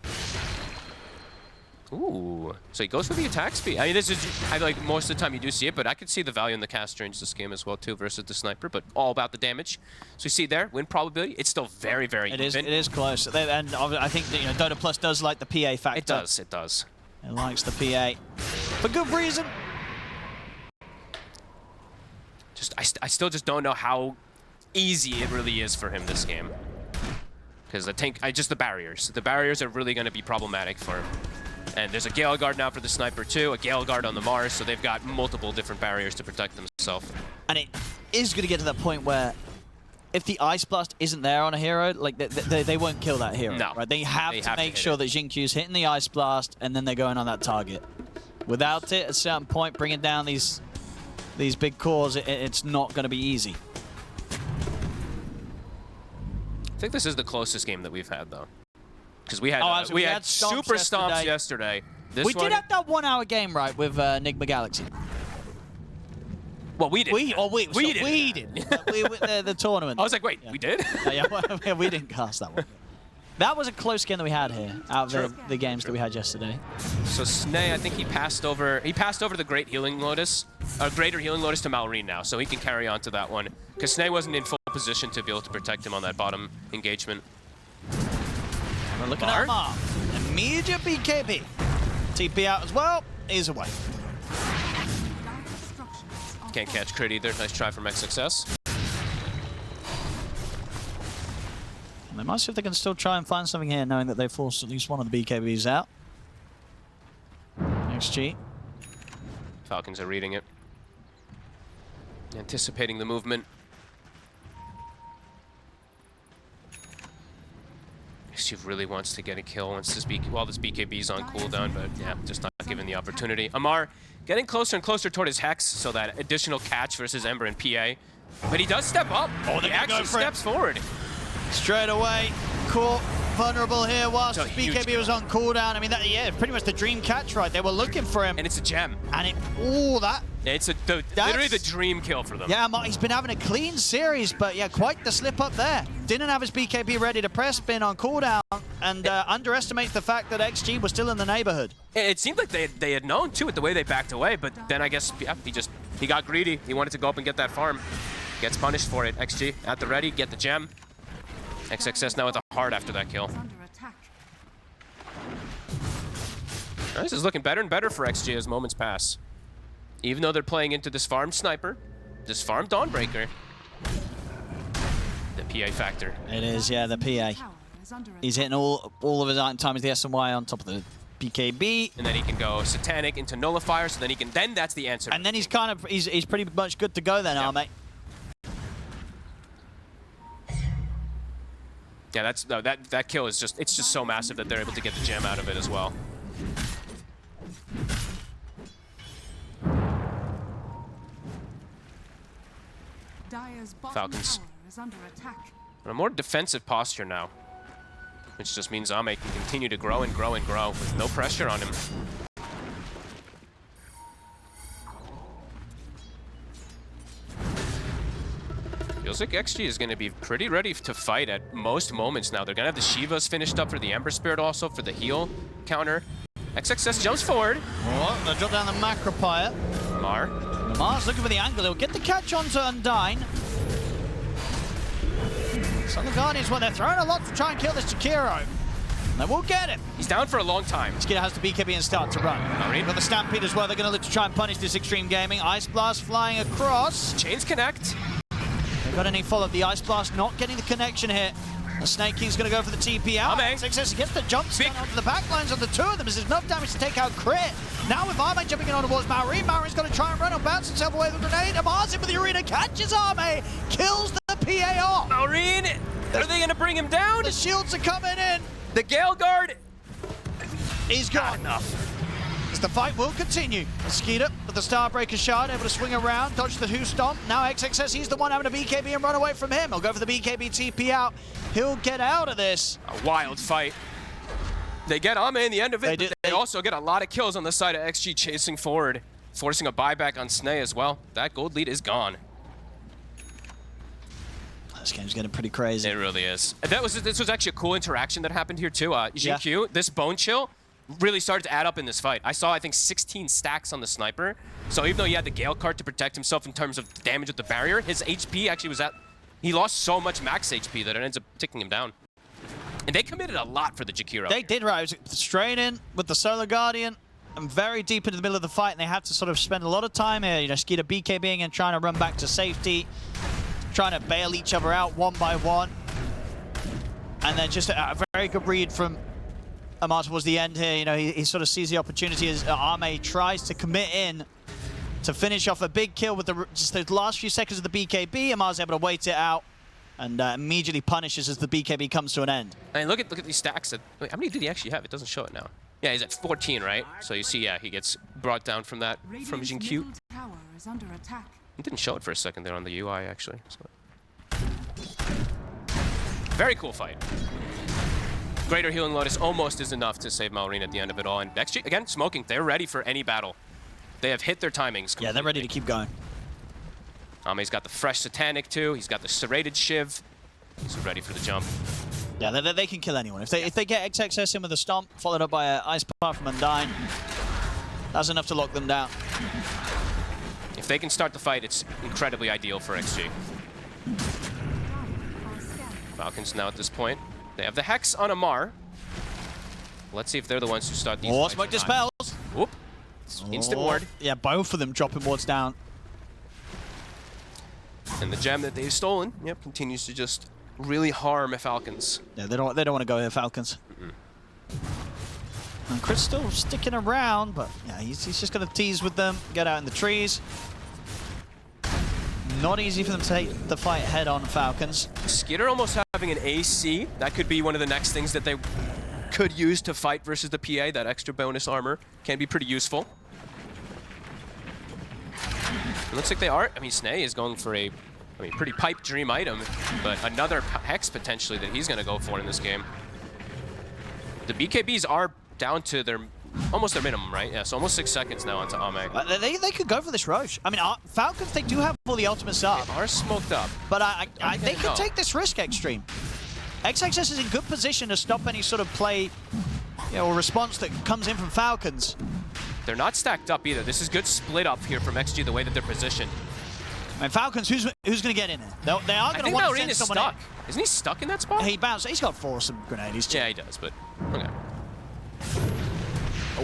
Ooh, so he goes for the attack speed. I mean, this is, I feel like most of the time you do see it, but I could see the value in the cast range this game as well too versus the sniper, but all about the damage. So you see there, win probability, it's still very, very even. It is close. And I think that, Dota Plus does like the PA factor. It does, it does. It likes the PA. For good reason. I still just don't know how easy it really is for him this game. Because just the barriers. The barriers are really going to be problematic for him. And there's a Gale Guard now for the Sniper too, a Gale Guard on the Mars, so they've got multiple different barriers to protect themselves. And it is going to get to that point where if the Ice Blast isn't there on a hero, like they won't kill that hero. No. Right? They have to make sure that Xinqiu's hitting the Ice Blast and then they're going on that target. Without it, at a certain point, bringing down these big cores, it's not going to be easy. I think this is the closest game that we've had, though. Because we had super stomps yesterday. We did have that 1 hour game, right, with Nigma Galaxy. Well, we did. We did. The tournament. I was like, wait, we did? Yeah, we didn't cast that one. That was a close game that we had here, out of the games that we had yesterday. So Snay, I think he passed over the Great Healing Lotus, Greater Healing Lotus to Maureen now, so he can carry on to that one. Because Snay wasn't in full position to be able to protect him on that bottom engagement. We're looking at Amar. Immediate BKB. TP out as well. He's away. Can't catch crit either. Nice try from XXS. They might see if they can still try and find something here, knowing that they forced at least one of the BKBs out. XG. Falcons are reading it. Anticipating the movement. XG really wants to get a kill once this BKB's on cooldown, but yeah, just not given the opportunity. Amar getting closer and closer toward his Hex, so that additional catch versus Ember and PA. But he does step up. Oh, he actually steps forward. Straight away, caught vulnerable here whilst BKB was on cooldown. I mean, pretty much the dream catch, right? They were looking for him. And it's a gem. And it's literally the dream kill for them. Yeah, he's been having a clean series, but yeah, quite the slip up there. Didn't have his BKB ready to press, been on cooldown, and underestimates the fact that XG was still in the neighborhood. It seemed like they had known too with the way they backed away, but then I guess he got greedy. He wanted to go up and get that farm. Gets punished for it. XG at the ready, get the gem. XXS now with a heart after that kill. This is looking better and better for XG as moments pass. Even though they're playing into this farmed sniper, this farmed Dawnbreaker, the PA factor. It is, yeah, the PA. He's hitting all of his item time as the SMY on top of the BKB. And then he can go Satanic into Nullifier, so then that's the answer. And then he's pretty much good to go then, Arme. Yeah, that kill is just so massive that they're able to get the gem out of it as well. Falcons on a more defensive posture now. which just means Ame can continue to grow and grow and grow with no pressure on him. Feels like XG is going to be pretty ready to fight at most moments now. They're going to have the Shivas finished up for the Ember Spirit also for the heal counter. XXS jumps forward. Oh, they'll drop down the Macropire. Mar. Mar's looking for the angle. He'll get the catch onto Undyne. So the Guardians, well, they're throwing a lot to try and kill this Jakiro. They will get him. He's down for a long time. Skidder has the BKB and start to run. Got the Stampede as well. They're going to look to try and punish this Xtreme Gaming. Ice Blast flying across. Chains connect. They've got any follow-up. The Ice Blast not getting the connection hit. The Snake King's going to go for the TP out. Success gets the jump stun onto the backlines on the two of them. There's enough damage to take out Crit. Now with Arme jumping in on towards Maureen. Maureen's going to try and run and bounce himself away with a grenade. Amar's in with the arena, catches Arme, kills the PA off. Maureen, are they going to bring him down? The shields are coming in. The Gale Guard. He's got enough. As the fight will continue. Mosquito with the Starbreaker shard, able to swing around, dodge the Who Stomp. Now XXS, he's the one having a BKB and run away from him. He'll go for the BKB TP out. He'll get out of this. A wild fight. They get Ame in the end of it, but they also get a lot of kills on the side of XG chasing forward, forcing a buyback on Snay as well. That gold lead is gone. This game's getting pretty crazy. It really is. This was actually a cool interaction that happened here too. GQ, this Bone Chill really started to add up in this fight. I saw, I think, 16 stacks on the sniper. So even though he had the Gale card to protect himself in terms of damage with the barrier, his HP actually was at... He lost so much max HP that it ends up ticking him down. And they committed a lot for the Jakiro. They did, right. It was straight in with the Solar Guardian and very deep into the middle of the fight, and they had to sort of spend a lot of time here, you know, Skeeter BKBing and trying to run back to safety, trying to bail each other out one by one. And then just a very good read from Amar towards the end here. You know, he sort of sees the opportunity as Arme tries to commit in to finish off a big kill with just the last few seconds of the BKB. Amar's able to wait it out and immediately punishes as the BKB comes to an end. And look at these stacks. Wait, how many did he actually have? It doesn't show it now. Yeah, he's at 14, right? So you see, yeah, he gets brought down from that, from Jinq. It didn't show it for a second there on the UI, actually. So. Very cool fight. Greater Healing Lotus almost is enough to save Maureen at the end of it all. And XG, again, smoking. They're ready for any battle. They have hit their timings completely. Yeah, they're ready to keep going. Ame's got the fresh Satanic too. He's got the serrated Shiv. He's ready for the jump. Yeah, they can kill anyone. If they get XXS in with a stomp, followed up by an Ice Path from Undyne, that's enough to lock them down. If they can start the fight, it's incredibly ideal for XG. Falcons now at this point. They have the Hex on Amar. Let's see if they're the ones who start these fights. Smoke dispels. Whoop. Instant ward. Yeah, both of them dropping wards down. And the gem that they've stolen, yep, continues to just really harm Falcons. Yeah, they don't want to go here, Falcons. And Crit's still sticking around, but yeah, he's just going to tease with them, get out in the trees. Not easy for them to take the fight head on, Falcons. Skitter almost having an AC. That could be one of the next things that they could use to fight versus the PA. That extra bonus armor can be pretty useful. It looks like they are. I mean, Snay is going for a pretty pipe dream item, but another Hex potentially that he's going to go for in this game. The BKBs are down to their almost their minimum, right? Yeah, so almost 6 seconds now onto Ame. They could go for this Roche. I mean, Falcons, they do have all the ultimates up. They are smoked up. But they could take this risk, Xtreme. XXS is in good position to stop any sort of play, you know, or response that comes in from Falcons. They're not stacked up either. This is good split up here from XG, the way that they're positioned. I mean, Falcons, who's going to get in there? They are going to want to send someone stuck. Isn't he stuck in that spot? He bounced. He's got 4 some grenades. Yeah, he does, but okay.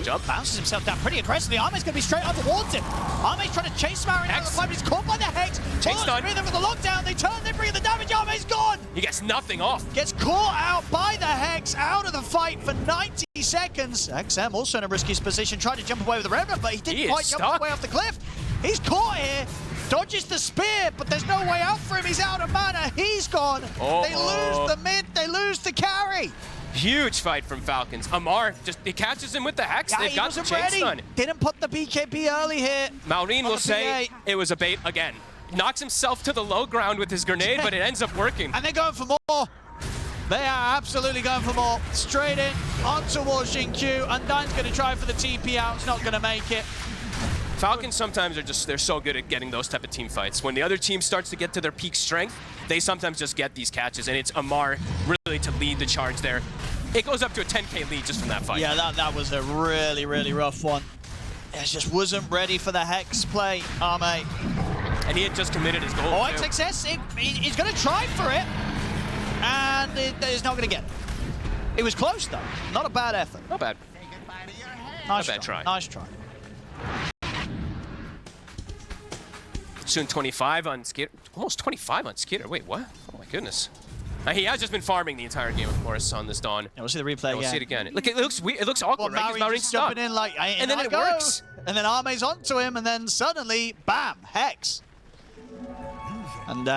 Jump. Bounces himself down pretty aggressively. Arme's going to be straight up towards him. Arme's trying to chase Marin out of the fight, but he's caught by the Hex. Takes done. With the lockdown. They turn, they bring in the damage. Arme's gone. He gets nothing off. Gets caught out by the Hex, out of the fight for 90 seconds. XM also in a risky position, tried to jump away with the Revenant, but he didn't quite jump all the way off the cliff. He's caught here. Dodges the spear, but there's no way out for him. He's out of mana. He's gone. They lose the mid. They lose the carry. Huge fight from Falcons. Amar he catches him with the Hex. Yeah, They've got the chain stun. Didn't put the BKB early here. Maureen will say it was a bait again. Knocks himself to the low ground with his grenade, but it ends up working. And they're going for more. They are absolutely going for more. Straight in, on towards Xingqiu. Undyne's going to try for the TP out. It's not going to make it. Falcons sometimes are just, they're so good at getting those type of team fights. When the other team starts to get to their peak strength, they sometimes just get these catches, and it's Amar really to lead the charge there. It goes up to a 10K lead just from that fight. Yeah, that was a really, really rough one. It just wasn't ready for the Hex play, Arme. And he had just committed his goal. Oh, XXS, he's going to try for it, and he's not going to get it. It was close, though. Not a bad effort. Not bad. Nice Not bad try. Nice try. Soon 25 on Skitter. Almost 25 on Skitter. Wait, what? Oh my goodness. He has just been farming the entire game, of course, on this Dawn. Yeah, we'll see the replay yeah, again. We'll see it again. Look, it looks weird. It looks awkward, right? Because Maori's jumping in like, and then it works. And then Arme's onto him, and then suddenly, bam, Hex. And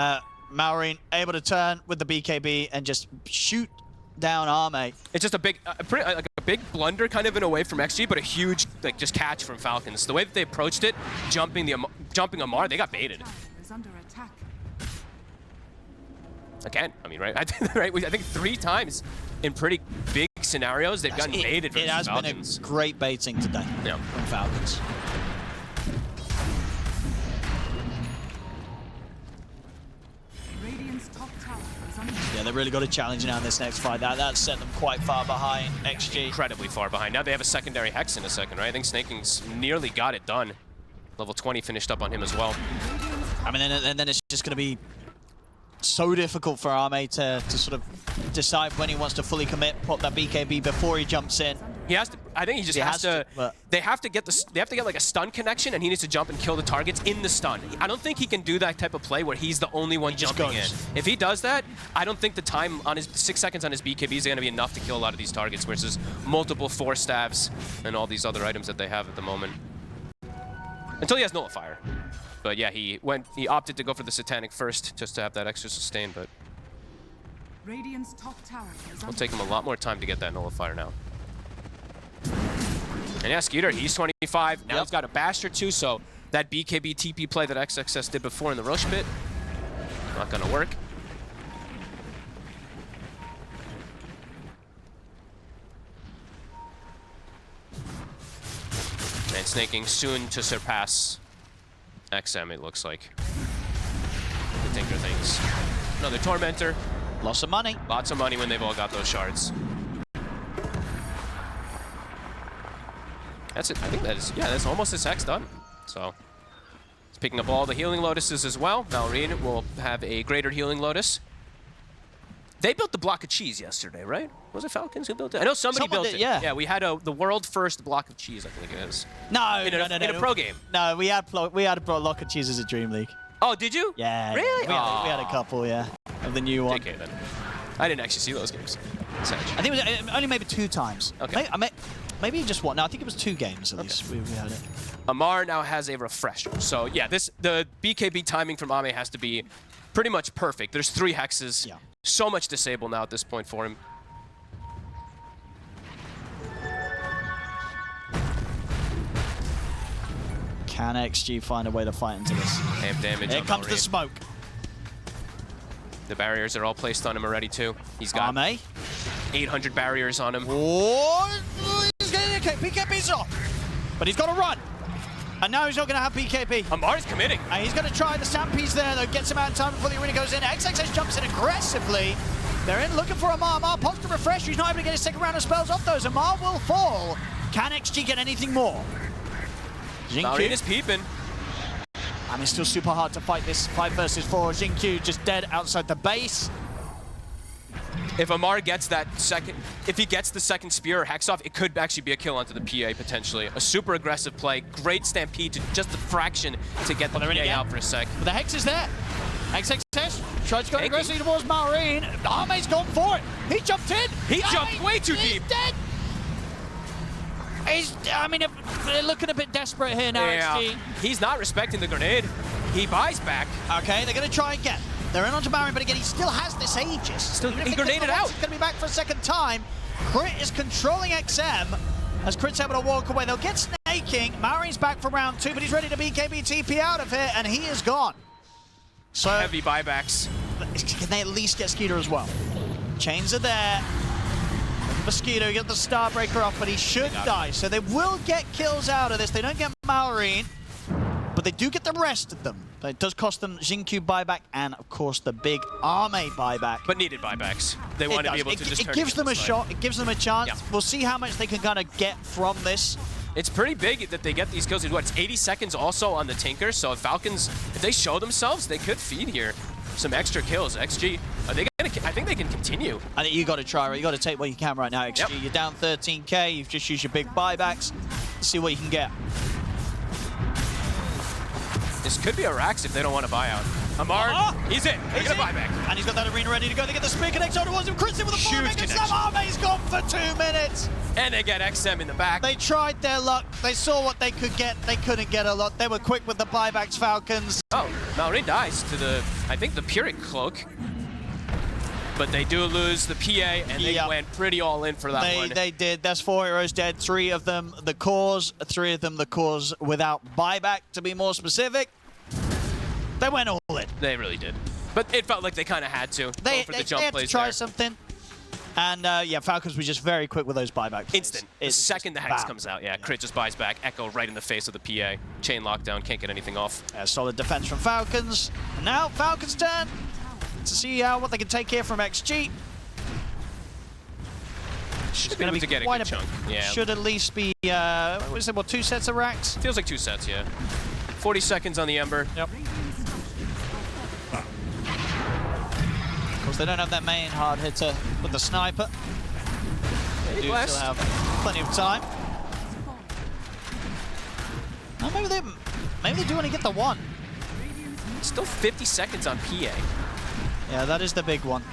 Maori able to turn with the BKB and just shoot down Arme. It's just a big, like a big blunder kind of in a way from XG, but a huge like just catch from Falcons. The way that they approached it, jumping Amar, they got baited. Is under attack. Again, I mean, right? I think 3 times in pretty big scenarios they've gotten baited from Falcons. It has been a great baiting today from Falcons. Radiant's top tower is under Yeah, they really got a challenge now in this next fight. That set them quite far behind XG. Incredibly far behind. Now they have a secondary Hex in a second, right? I think Snaking's nearly got it done. Level 20 finished up on him as well. I mean, and then it's just going to be so difficult for Arme to sort of decide when he wants to fully commit, pop that BKB before he jumps in. He has to. I think he just has to. They have to get like a stun connection, and he needs to jump and kill the targets in the stun. I don't think he can do that type of play where he's the only one jumping in. If he does that, I don't think the time on his 6 seconds on his BKB is going to be enough to kill a lot of these targets versus multiple 4 staves and all these other items that they have at the moment. Until he has Nullifier. But yeah, he opted to go for the Satanic first just to have that extra sustain, but Radiant's top tower is it'll under take him a lot more time to get that Nullifier now. And yeah, Skeeter, he's 25. Now he's got a Bash or 2, so that BKB TP play that XXS did before in the Roche pit, not gonna work. And Snaking soon to surpass XM, it looks like. The Tinker things. Another Tormentor. Lots of money. Lots of money when they've all got those shards. That's it. I think that is, yeah, that's almost his Hex done. So, he's picking up all the Healing Lotuses as well. Malrine will have a Greater Healing Lotus. They built the block of cheese yesterday, right? Was it Falcons who built it? I know somebody built it. Yeah. Yeah, we had the world first block of cheese, I think it is. No, in a pro game. No, we had a block of cheese as a Dream League. Oh, did you? Yeah. Really? We had a couple, yeah, of the new one. JK then. I didn't actually see those games. I think it was only maybe 2 times. Okay. Maybe just one. No, I think it was 2 games at least. We had it. Amar now has a refresher. So yeah, the BKB timing from Ame has to be pretty much perfect. There's 3 hexes. Yeah. So much disable now at this point for him. Can XG find a way to fight into this? Amp damage. Here comes the smoke. The barriers are all placed on him already too. He's got Ame. 800 barriers on him. Oh, he's getting a BKB's off. But he's got to run. And now he's not going to have BKB. Amar's committing. And he's going to try the Stampede there, though. Gets him out in time before the arena goes in. XXS jumps in aggressively. They're in looking for Amar. Amar pops the refresh. He's not able to get his second round of spells off those. Amar will fall. Can XG get anything more? Malrine is peeping. I mean, still super hard to fight this 5 versus 4. Xingqiu just dead outside the base. If Amar gets that second, if he gets the second spear or hex off, it could actually be a kill onto the PA potentially. A super aggressive play, great stampede to just a fraction to get the PA out for a sec. But the hex is there. XXS tries to go aggressively towards Malrine. Ame's gone for it. He jumped in. He jumped way too deep. He's dead. I mean, they're looking a bit desperate here now, XG. He's not respecting the grenade. He buys back. Okay, they're going to try again. They're in onto Malrine, but again, he still has this Aegis. He grenaded out. He's going to be back for a second time. Crit is controlling XM as Crit's able to walk away. They'll get snaking. Malrine's back for round 2, but he's ready to BKB TP out of here, and he is gone. So heavy buybacks. Can they at least get Skeeter as well? Chains are there. Mosquito get the Starbreaker off, but he should die. So they will get kills out of this. They don't get Maureen, but they do get the rest of them. But it does cost them Xingqiu buyback and, of course, the big Arme buyback. But needed buybacks. They want to be able to just turn it gives them a shot. It gives them a chance. Yeah. We'll see how much they can kind of get from this. It's pretty big that they get these kills. What, it's 80 seconds also on the Tinker, so if Falcons, if they show themselves, they could feed here. Some extra kills. XG, are they gonna? I think they can continue. I think you got to try, right? You got to take what you can right now, XG. Yep. You're down 13k. You've just used your big buybacks. See what you can get. This could be a Rax if they don't want to buy out. Amar, he's in. He's a buyback. And he's got that arena ready to go. They get the spear connect towards him. Chris in with a huge connection. Arme's gone for 2 minutes. And they get XM in the back. They tried their luck. They saw what they could get. They couldn't get a lot. They were quick with the buybacks, Falcons. Oh, Maureen dies to the, I think, the Pyrrhic cloak. But they do lose the PA, and they went pretty all in for that one. They did. That's 4 heroes dead. 3 of them the cause. 3 of them the cause without buyback, to be more specific. They went all in. They really did. But it felt like they kind of had to. They for the jump had plays to try there. something. And yeah, Falcons were just very quick with those buybacks. Instant. The second the Hex comes out, Crit just buys back. Echo right in the face of the PA. Chain lockdown, can't get anything off. Solid defense from Falcons. And now Falcons' turn to see what they can take here from XG. Should be able to get a good chunk. Yeah. Should at least be, what is it, 2 sets of racks? Feels like 2 sets, yeah. 40 seconds on the Ember. Yep. Of course, they don't have that main hard hitter with the sniper. They do still have plenty of time. Oh, maybe they do want to get the 1. Still 50 seconds on PA. Yeah, that is the big one.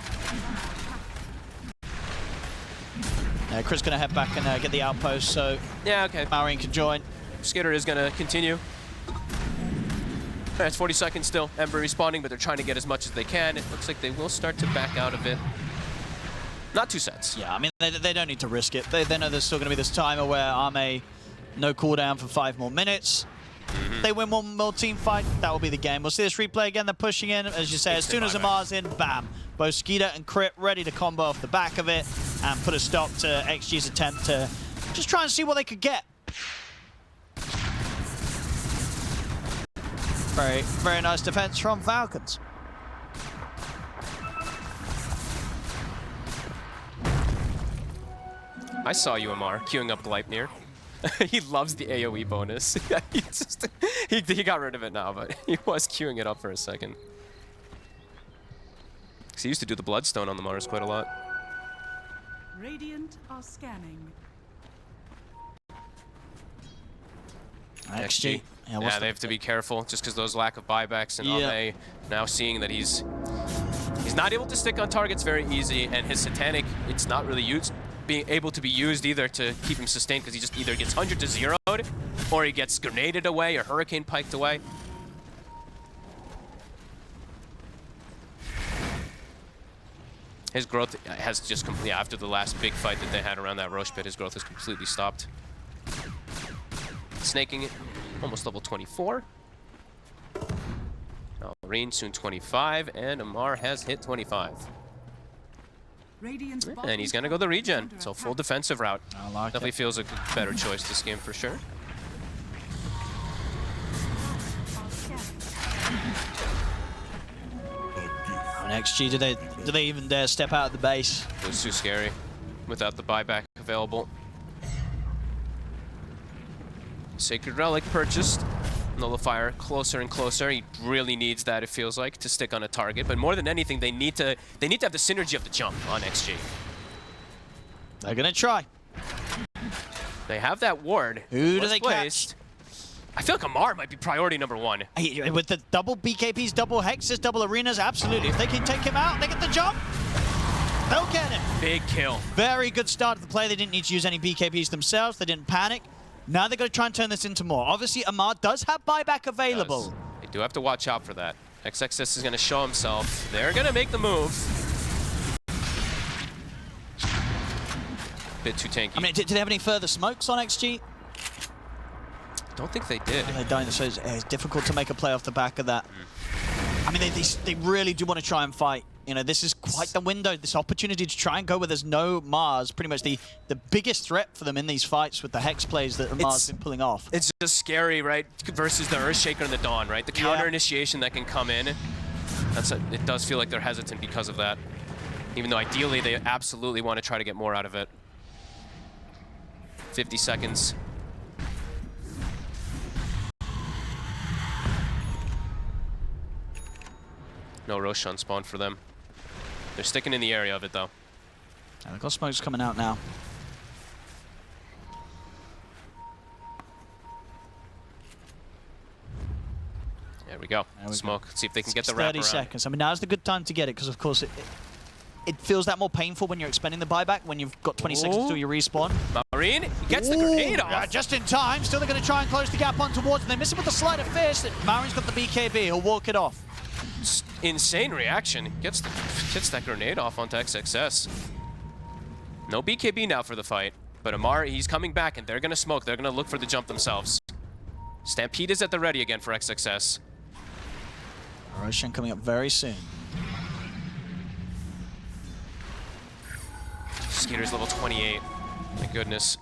Chris gonna head back and get the outpost, so yeah, okay. Maureen can join. Skitter is gonna continue. It's 40 seconds still. Ember respawning, but they're trying to get as much as they can. It looks like they will start to back out a bit. Not 2 sets. Yeah, I mean, they don't need to risk it. They know there's still going to be this timer where Arme, no cooldown for 5 more minutes. They win one more team fight, that will be the game. We'll see this replay again. They're pushing in, as you say, as soon as Amar's in, bam. Both Skeeter and Crit ready to combo off the back of it and put a stop to XG's attempt to just try and see what they could get. Very, very nice defense from Falcons. I saw you, Amar, queuing up Gleipnir. He loves the AoE bonus. he got rid of it now, but he was queuing it up for a second. He used to do the Bloodstone on the Mars quite a lot. Radiant are scanning. XG. Yeah, they have to be careful just because those lack of buybacks, and Ame now seeing that he's not able to stick on targets very easy, and his Satanic, it's not really being able to be used either to keep him sustained because he just either gets 100 to 0'd or he gets grenaded away or hurricane piked away. His growth has just completely, after the last big fight that they had around that Roche pit, his growth has completely stopped. Snaking it, almost level 24. Maureen soon 25, and Amar has hit 25. And he's gonna go the regen, so full defensive route. Definitely feels a better choice this game for sure. And XG, do they even dare step out of the base? It was too scary without the buyback available. Sacred Relic purchased. Nullifier closer and closer. He really needs that, it feels like, to stick on a target. But more than anything, they need to have the synergy of the jump on XG. They're gonna try. They have that ward. Who do they catch? I feel like Amar might be priority number 1. With the double BKPs, double hexes, double arenas, absolutely. If they can take him out, they get the jump. They'll get him. Big kill. Very good start of the play. They didn't need to use any BKPs themselves. They didn't panic. Now they're going to try and turn this into more. Obviously, Amar does have buyback available. They do have to watch out for that. XXS is going to show himself. They're going to make the move. Bit too tanky. I mean, did they have any further smokes on XG? Don't think they did. They don't, so it's difficult to make a play off the back of that. I mean, they really do want to try and fight. You know, this is quite the window, this opportunity to try and go where there's no Mars. Pretty much the biggest threat for them in these fights with the Hex plays that Mars has been pulling off. It's just scary, right? Versus the Earthshaker and the Dawn, right? The counter initiation that can come in. It does feel like they're hesitant because of that. Even though ideally they absolutely want to try to get more out of it. 50 seconds. No Roshan spawn for them. They're sticking in the area of it, though. And they've got smokes coming out now. There we go. Smoke. Let's see if they can get the wrap 30 around. seconds. I mean, now's the good time to get it, because, of course, it feels that more painful when you're expending the buyback, when you've got 20 seconds till you respawn. Marine gets the grenade off. Yeah, just in time. Still, they're going to try and close the gap on towards them. They miss it with the sleight of fist. Marine's got the BKB. He'll walk it off. Insane reaction. Gets that grenade off onto XXS. No BKB now for the fight. But Amar, he's coming back, and they're going to smoke. They're going to look for the jump themselves. Stampede is at the ready again for XXS. Roshan coming up very soon. Skeeter's level 28. My goodness.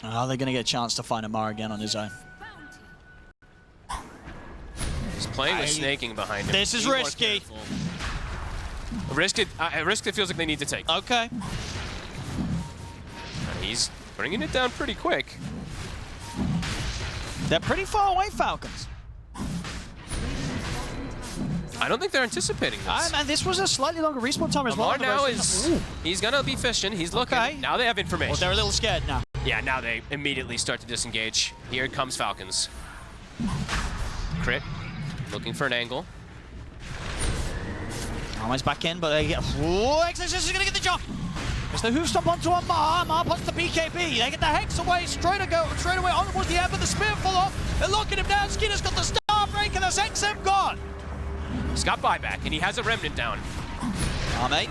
Are they going to get a chance to find Amar again on his own? He's playing with snaking behind him. This is risky. Risk it feels like they need to take. Okay. He's bringing it down pretty quick. They're pretty far away, Falcons. I don't think they're anticipating this. And this was a slightly longer respawn time as well. Amar now he's going to be fishing. He's looking. Okay. Now they have information. Well, they're a little scared now. Yeah, now they immediately start to disengage. Here comes Falcons. Crit, looking for an angle. Almost back in, but they get... Whoa, XXS is going to get the jump. It's the hoof stomp onto Amar. Amar puts the BKB. They get the Hex away, straight away on towards the end, but the spear fall off. They're locking him down. Skinner's got the star break, and that's XM gone. He's got buyback, and he has a remnant down. Mate,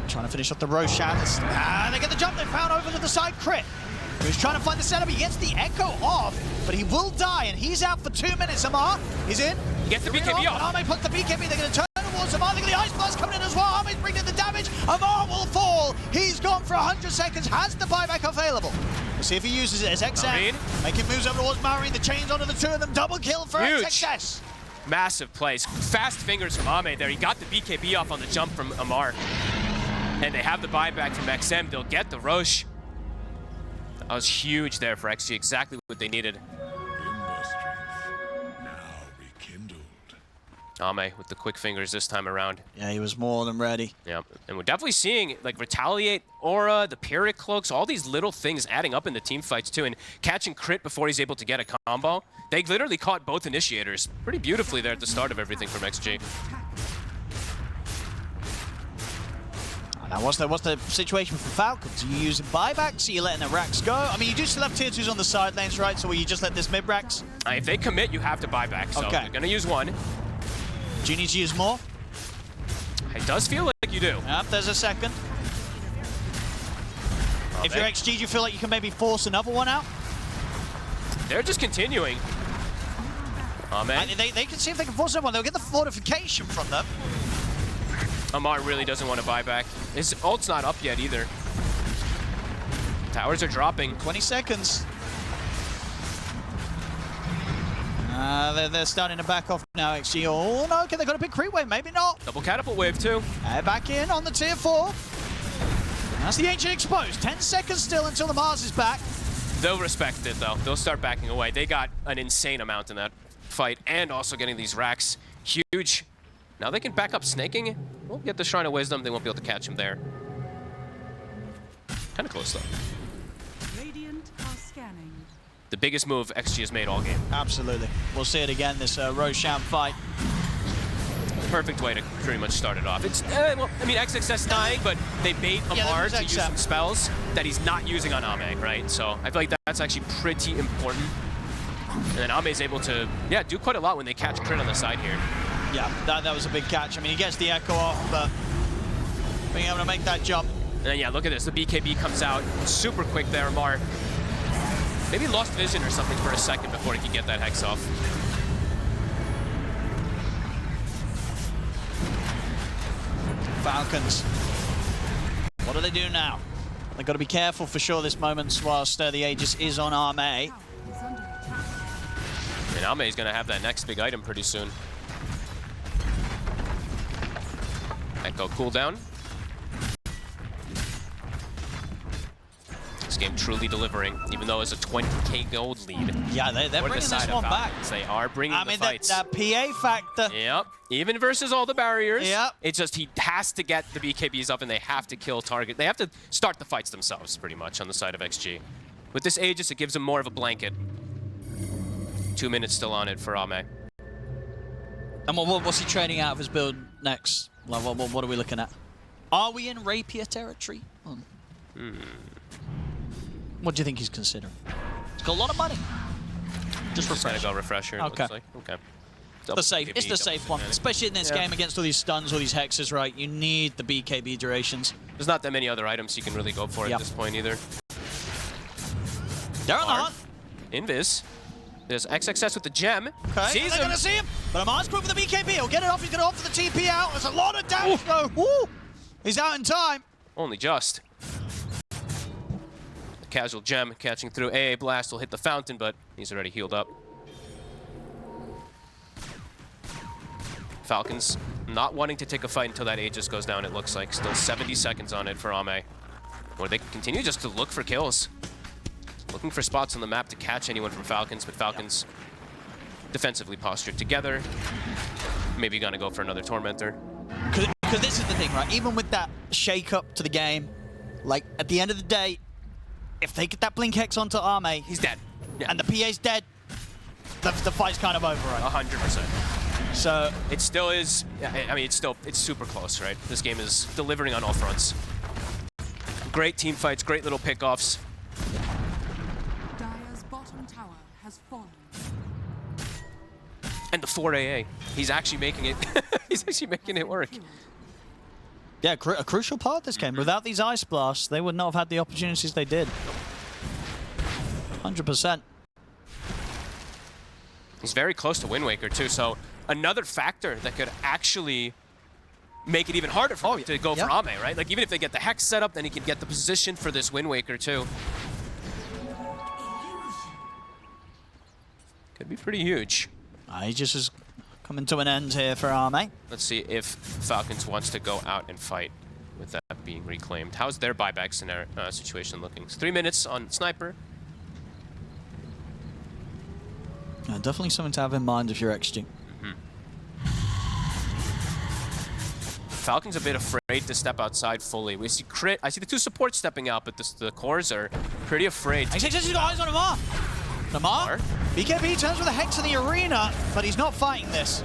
trying to finish off the Roshans. They get the jump. They found over to the side. Crit. He's trying to find the setup. He gets the Echo off, but he will die, and he's out for 2 minutes. Amar, he's in. He gets the BKB off. Arme puts the BKB. They're going to turn towards Amar. They're going to the Ice Blast coming in as well. Arme's bringing the damage. Amar will fall. He's gone for 100 seconds. Has the buyback available. We'll see if he uses it as XM. Making moves over towards Marine. The chains onto the two of them. Double kill for XXS. Massive plays. Fast fingers from Ame there. He got the BKB off on the jump from Amar. And they have the buyback from XM. They'll get the Roche. That was huge there for XG. Exactly what they needed. Ame with the quick fingers this time around. Yeah, he was more than ready. Yeah, and we're definitely seeing like Retaliate, Aura, the Pyrrhic Cloaks, all these little things adding up in the team fights too, and catching Crit before he's able to get a combo. They literally caught both initiators pretty beautifully there at the start of everything from XG. Now, what's the situation for Falcons? Are you using buybacks? Are you letting the racks go? I mean, you do still have tier 2s on the side lanes, right? So will you just let this mid racks? If they commit, you have to buy back. So they're going to use one. Do you need to use more? It does feel like you do. Yep, there's a second. If you're XG, do you feel like you can maybe force another one out? They're just continuing. Oh, man. They can see if they can force another one. They'll get the fortification from them. Amar really doesn't want to buy back. His ult's not up yet either. Towers are dropping. 20 seconds. They're starting to back off now, XG. Oh, no, okay, they've got a big creep wave. Maybe not. Double catapult wave, too. Back in on the tier 4. That's the Ancient exposed. 10 seconds still until the Mars is back. They'll respect it, though. They'll start backing away. They got an insane amount in that fight, and also getting these racks. Huge. Now they can back up snaking. Won't get the Shrine of Wisdom. They won't be able to catch him there. Kind of close, though. Radiant are scanning. The biggest move XG has made all game. Absolutely. We'll see it again, this Roshan fight. Perfect way to pretty much start it off. It's, well, I mean, XXS dying, but they bait Amar to use some spells that he's not using on Ame, right? So I feel like that's actually pretty important. And then Ame's able to, yeah, do quite a lot when they catch Crit on the side here. Yeah, that was a big catch. I mean, he gets the Echo off, but being able to make that jump. And then, yeah, look at this. The BKB comes out super quick there, Amar. Maybe lost vision or something for a second before he could get that Hex off. Falcons. What do they do now? They've got to be careful for sure this moment whilst the Aegis is on Arme. Tower is under attack. And Ame is going to have that next big item pretty soon. Echo cooldown. This game truly delivering, even though it's a 20k gold lead. Yeah, they're bringing this one back. They are bringing the fights. That PA factor. Yep. Even versus all the barriers. Yep. It's just he has to get the BKBs up and they have to kill target. They have to start the fights themselves pretty much on the side of XG. With this Aegis, it gives him more of a blanket. 2 minutes still on it for Ame. And what's he trading out of his build next? Like, what are we looking at? Are we in rapier territory? What do you think he's considering? He's got a lot of money. Just gonna go refresher. It Okay. looks like. Okay. It's the safe one, especially in this game against all these stuns, all these hexes, right? You need the BKB durations. There's not that many other items you can really go for at this point either. They're on the hunt. Invis. There's XXS with the gem. Okay, Sees they're him. gonna see him. But Amar's quick with the BKB. He'll get it off. He's gonna offer the TP out. There's a lot of damage though. Woo! He's out in time. Only just. The casual gem catching through. AA Blast will hit the fountain, but he's already healed up. Falcons not wanting to take a fight until that Aegis goes down, it looks like. Still 70 seconds on it for Ame. Or they continue just to look for kills. Looking for spots on the map to catch anyone from Falcons, but Falcons defensively postured together. Maybe gonna go for another Tormentor. Because this is the thing, right? Even with that shake-up to the game, like, at the end of the day, if they get that Blink Hex onto Arme, He's dead. Yeah. And the PA's dead, the fight's kind of over, right? 100%. So it still is, I mean, it's super close, right? This game is delivering on all fronts. Great team fights, great little pickoffs. Dire's bottom tower has fallen. And the 4 AA, he's actually making it, he's actually making it work. yeah, a crucial part of this game. Without these Ice Blasts, they would not have had the opportunities they did. 100%. He's very close to Wind Waker too, so another factor that could actually make it even harder for him to go for Ame, right? Like, even if they get the Hex set up, then he can get the position for this Wind Waker too. Could be pretty huge. Aegis is coming to an end here for Arme. Let's see if Falcons wants to go out and fight with that being reclaimed. How's their buyback scenario, situation looking? It's 3 minutes on Sniper. Definitely something to have in mind if you're XG. Falcons a bit afraid to step outside fully. We see Crit. I see the two supports stepping out, but the cores are pretty afraid. He's got eyes on Amar. Amar? BKB turns with a Hex in the arena, but he's not fighting this.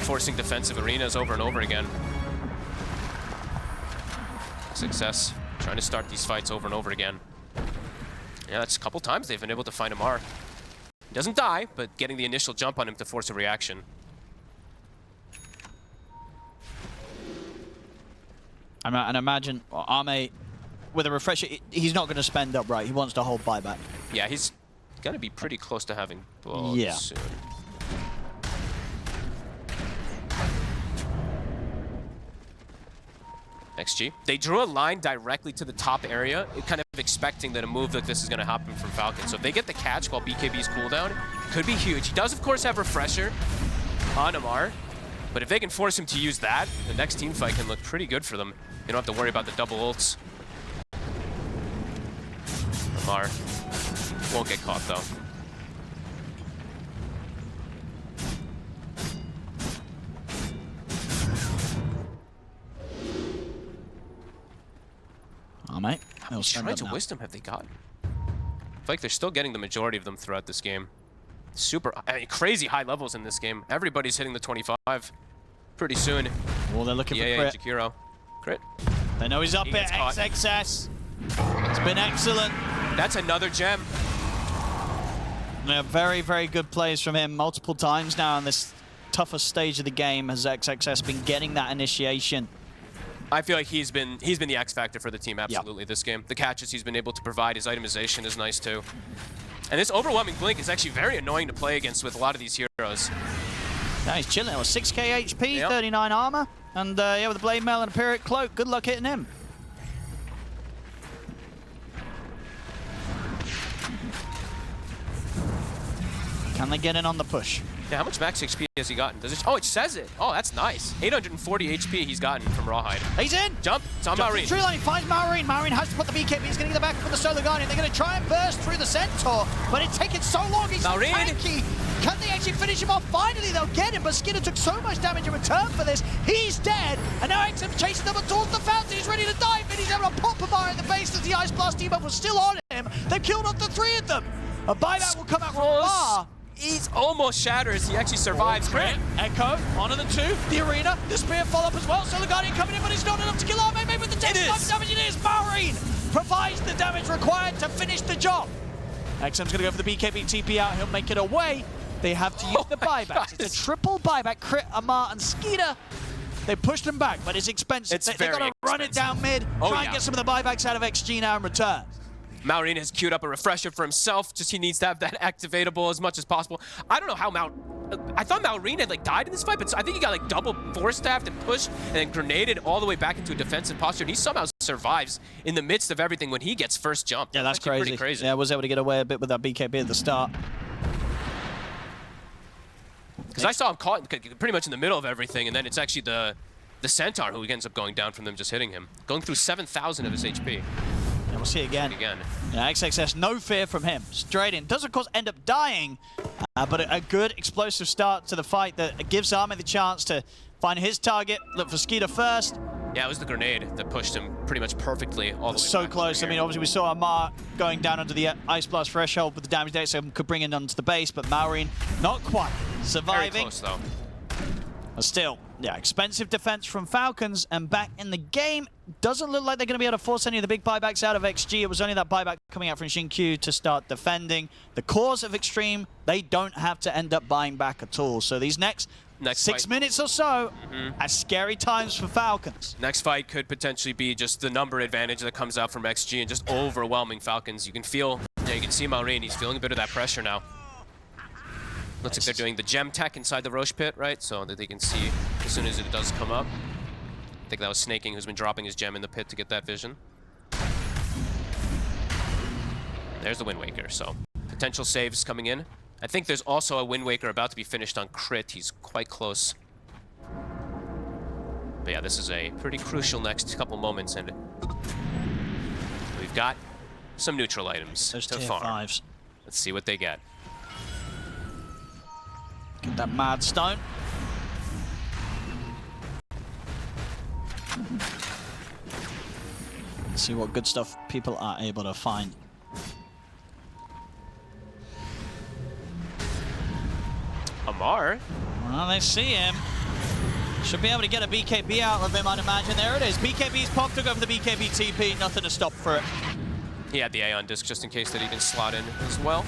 Forcing defensive arenas over and over again. Success. Trying to start these fights over and over again. Yeah, that's a couple times they've been able to find Amar. He doesn't die, but getting the initial jump on him to force a reaction. And imagine Arme with a refresher, he's not going to spend up, right? He wants to hold buyback. Yeah, he's going to be pretty close to having blood soon. XG. They drew a line directly to the top area, kind of expecting that a move like this is going to happen from Falcon. So if they get the catch while BKB's cooldown, could be huge. He does, of course, have Refresher on Amar, but if they can force him to use that, the next team fight can look pretty good for them. You don't have to worry about the double ults. Amar won't get caught, though. Oh, mate. How many shrines of wisdom have they gotten? I feel like they're still getting the majority of them throughout this game. Crazy high levels in this game. Everybody's hitting the 25 pretty soon. Well, they're looking for crit. Jakiro. Crit. They know he's up here. XXS. It's been excellent. That's another gem. Yeah, very, very good plays from him multiple times now on this toughest stage of the game as XXS been getting that initiation. I feel like he's been the X factor for the team absolutely this game. The catches he's been able to provide, his itemization is nice too. And this overwhelming blink is actually very annoying to play against with a lot of these heroes. Now he's chilling with 6k HP, 39 armor, and yeah, with a blade mail and a Pyrrhic cloak, good luck hitting him. Can they get in on the push? Yeah, how much max HP has he gotten? Does it? Oh, it says it. Oh, that's nice. 840 HP he's gotten from Rawhide. He's in! Jump! It's on Maureen. True line, he finds Maureen. Maureen has to put the BKB. He's going to get the back from the Solar Guardian. They're going to try and burst through the Centaur, but it's taken so long. He's so tanky. Can they actually finish him off? Finally, they'll get him, but Skinner took so much damage in return for this. He's dead, and now XM's chasing them towards the fountain. He's ready to dive in. He's able to pop a bar in the base as the Ice Blast debuff was still on him. They've killed off the 3 of them. A buyback will come out from Bar. He's almost shatters. He actually survives. Crit, Echo, onto the 2, the arena, the spear follow-up as well. Solar Guardian coming in, but it's not enough to kill Arme. Maybe with the 10 damage it is. Maureen provides the damage required to finish the job. XM's going to go for the BKB TP out. He'll make it away. They have to use the buyback. It's a triple buyback. Crit, Amar, and Skeeter. They pushed him back, but it's expensive. They've got to run it down mid, try and get some of the buybacks out of XG now in return. Maureen has queued up a refresher for himself. Just he needs to have that activatable as much as possible. I don't know how I thought Maureen had like died in this fight, but I think he got like double force-staffed and pushed and then grenaded all the way back into a defensive posture. And he somehow survives in the midst of everything when he gets first jump. Yeah, that's crazy. Pretty crazy. Yeah, was able to get away a bit with that BKB at the start. Because I saw him caught pretty much in the middle of everything, and then it's actually the Centaur who ends up going down from them just hitting him. Going through 7,000 of his HP. And we'll see it again. Yeah, XXS, no fear from him. Straight in. Does, of course, end up dying, but a good explosive start to the fight that gives Arme the chance to find his target, look for Skeeter first. Yeah, it was the grenade that pushed him pretty much perfectly all the way so back close. I mean, obviously, we saw Amar going down under the Ice Blast threshold with the damage there, so could bring it onto the base, but Maureen, not quite. Surviving. Very close, though. But still, yeah, expensive defense from Falcons, and back in the game, doesn't look like they're going to be able to force any of the big buybacks out of XG. It was only that buyback coming out from Xinkyu to start defending. The cores of Xtreme, they don't have to end up buying back at all. So these next 6 minutes or so are scary times for Falcons. Next fight could potentially be just the number advantage that comes out from XG and just overwhelming Falcons. You can feel, you can see Maureen, he's feeling a bit of that pressure now. Looks like they're doing the gem tech inside the Roche pit, right? So that they can see as soon as it does come up. I think that was Snaking who's been dropping his gem in the pit to get that vision. There's the Wind Waker, so potential saves coming in. I think there's also a Wind Waker about to be finished on crit. He's quite close. But yeah, this is a pretty crucial next couple moments, and we've got some neutral items to farm. Fives. Let's see what they get. Get that Mad Stone. Let's see what good stuff people are able to find. Amar? Well, they see him. Should be able to get a BKB out of him, I'd imagine. There it is. BKB's popped, took over the BKB TP. Nothing to stop for it. He had the Aeon disc just in case that he can slot in as well.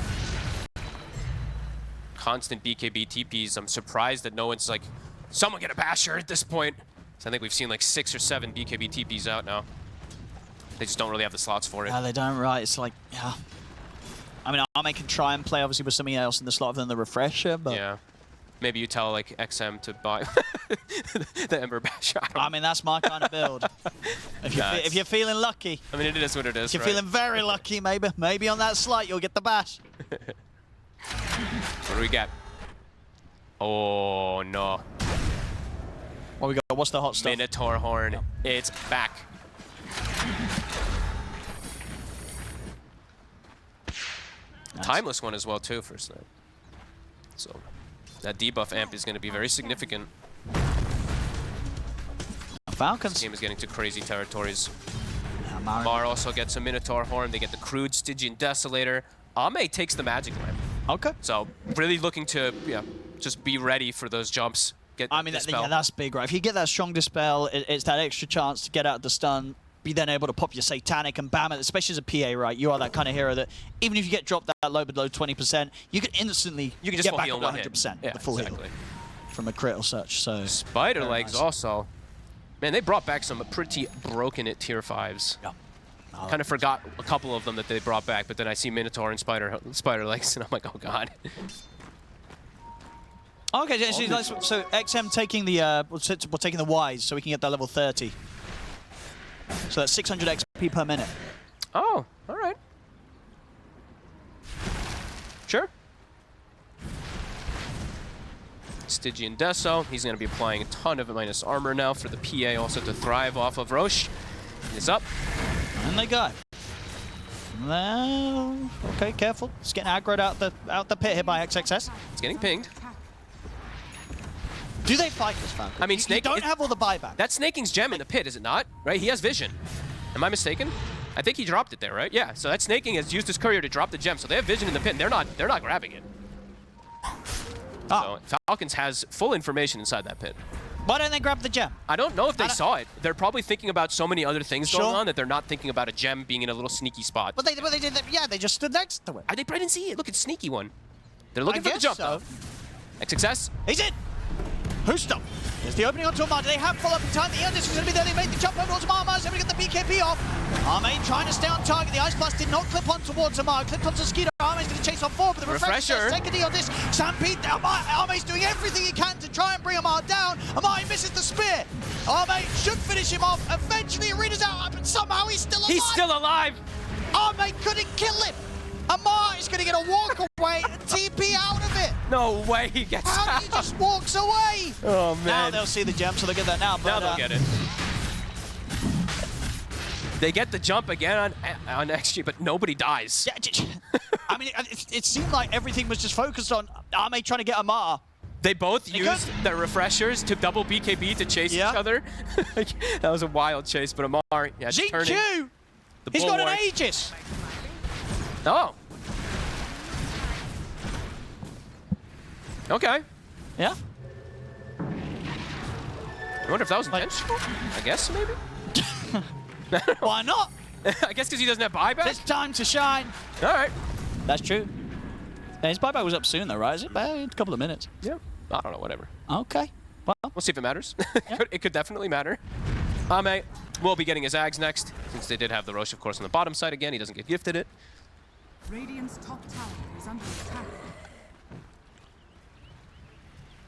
Constant BKB TPs. I'm surprised that no one's like, someone get a basher at this point. So I think we've seen like 6 or 7 BKB TPs out now. They just don't really have the slots for it. Yeah, they don't, right. It's like, yeah. I mean, Arme can try and play, obviously, with something else in the slot other than the refresher, but... Yeah. Maybe you tell, like, XM to buy the Ember Basher. I mean, that's my kind of build. If you're feeling lucky. I mean, it is what it is, If you're feeling very lucky, maybe on that slot you'll get the bash. What do we get? Oh, no. What we got? What's the hot stuff? Minotaur Horn. Yep. It's back. Nice. Timeless one as well, too, for Snap. So that debuff amp is going to be very significant. Falcons. This game is getting to crazy territories. Yeah, Mar also gets a Minotaur Horn. They get the crude Stygian Desolator. Ame takes the Magic Lamp. Okay. So really looking to just be ready for those jumps. I mean, that's big, right? If you get that strong Dispel, it's that extra chance to get out the stun, be then able to pop your Satanic and bam it, especially as a PA, right? You are that kind of hero that even if you get dropped that low below 20%, you can instantly get back up to 100% yeah, the full heal from a crit or such. So Spider Legs nice. Also. Man, they brought back some pretty broken at tier 5s. Yeah. Kind of forgot a couple of them that they brought back, but then I see Minotaur and Spider Legs, and I'm like, oh god. Okay, so XM taking the we're taking the Ys, so we can get that level 30. So that's 600 XP per minute. Oh, all right. Sure. Stygian Deso, he's going to be applying a ton of minus armor now for the PA also to thrive off of Roche. He's up. And they go. Well, okay, careful. It's getting aggroed out the pit here by XXS. It's getting pinged. Do they fight this Falcon? I mean, you don't have all the buyback. That's Snaking's gem in the pit, is it not? Right? He has vision. Am I mistaken? I think he dropped it there, right? Yeah. So that Snaking has used his courier to drop the gem, so they have vision in the pit. And they're not grabbing it. So Falcons has full information inside that pit. Why don't they grab the gem? I don't know if they saw it. They're probably thinking about so many other things going on that they're not thinking about a gem being in a little sneaky spot. But they did. Yeah, they just stood next to it. They probably didn't see it. Look, it's sneaky one. They're looking for the jump though. Success. He's in. Who's stopped? There's the opening onto Amar. Do they have follow-up in time? The Eldest is going to be there. They made the jump over towards Amar. Amar's able to get the BKB off. Arme trying to stay on target. The Ice Blast did not clip on towards Amar. Clipped onto Mosquito. Arme's going to chase on forward, but the Refresher taking the on this. Stampede. Arme's doing everything he can to try and bring Amar down. Amar misses the spear. Arme should finish him off. Eventually, Arena's out, but somehow he's still alive. He's still alive. Arme couldn't kill him. Amar is going to get a walk away and TP out of it. No way he gets out. How he just walks away? Oh, man. Now they'll see the gem, so they'll get that now. But, now they'll get it. They get the jump again on XG, but nobody dies. Yeah, I mean, it seemed like everything was just focused on Arme trying to get Amar. They both used their refreshers to double BKB to chase each other. That was a wild chase, but Amar, yeah, GQ! He's got an Aegis! Oh. Okay. Yeah. I wonder if that was intentional. I guess maybe. Why not? I guess because he doesn't have buyback. It's time to shine. All right. That's true. Yeah, his buyback was up soon though, right? Is it? A couple of minutes. Yeah. I don't know. Whatever. Okay. Well, we'll see if it matters. Yeah. It could definitely matter. Ame will be getting his Ags next, since they did have the Roche, of course, on the bottom side again. He doesn't get gifted it. Radiant's top tower is under attack.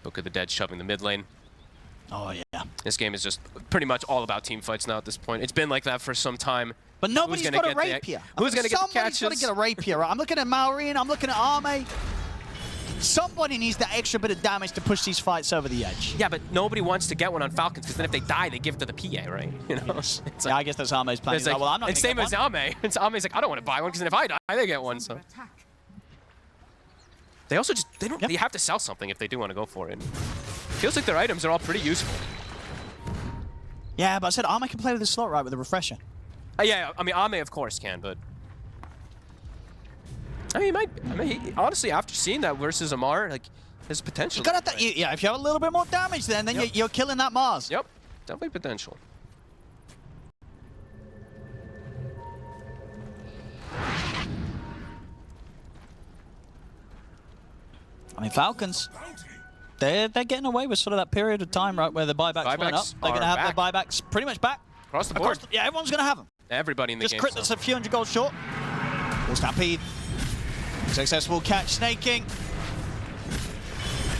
Book of the Dead shoving the mid lane. oh yeah. This game is just pretty much all about team fights now at this point. It's been like that for some time. But nobody's got a rapier. Who's going to get the catches? Somebody's got to get a rapier. I'm looking at Maureen, I'm looking at Arme. Somebody needs that extra bit of damage to push these fights over the edge. Yeah, but nobody wants to get one on Falcons, because then if they die, they give it to the PA, right? You know? It's like, yeah, I guess that's Arme's plan. Like, well, I'm not and same as Ame. It's Ame's like, I don't want to buy one, because then if I die, they get one. So they also just they have to sell something if they do want to go for it. Feels like their items are all pretty useful. Yeah, but I said Arme can play with the slot right with the refresher. Yeah, I mean Ame of course can, but I mean, honestly, after seeing that versus Amar, like, there's potential. Yeah, if you have a little bit more damage, then you're killing that Mars. Yep, definitely potential. I mean, Falcons, they're getting away with sort of that period of time, right, where the buybacks went up. They're going to have their buybacks pretty much back. Across the board. Yeah, everyone's going to have them. Everybody in the game. Just crit that's a few hundred gold short. Full Stampede. Successful catch snaking.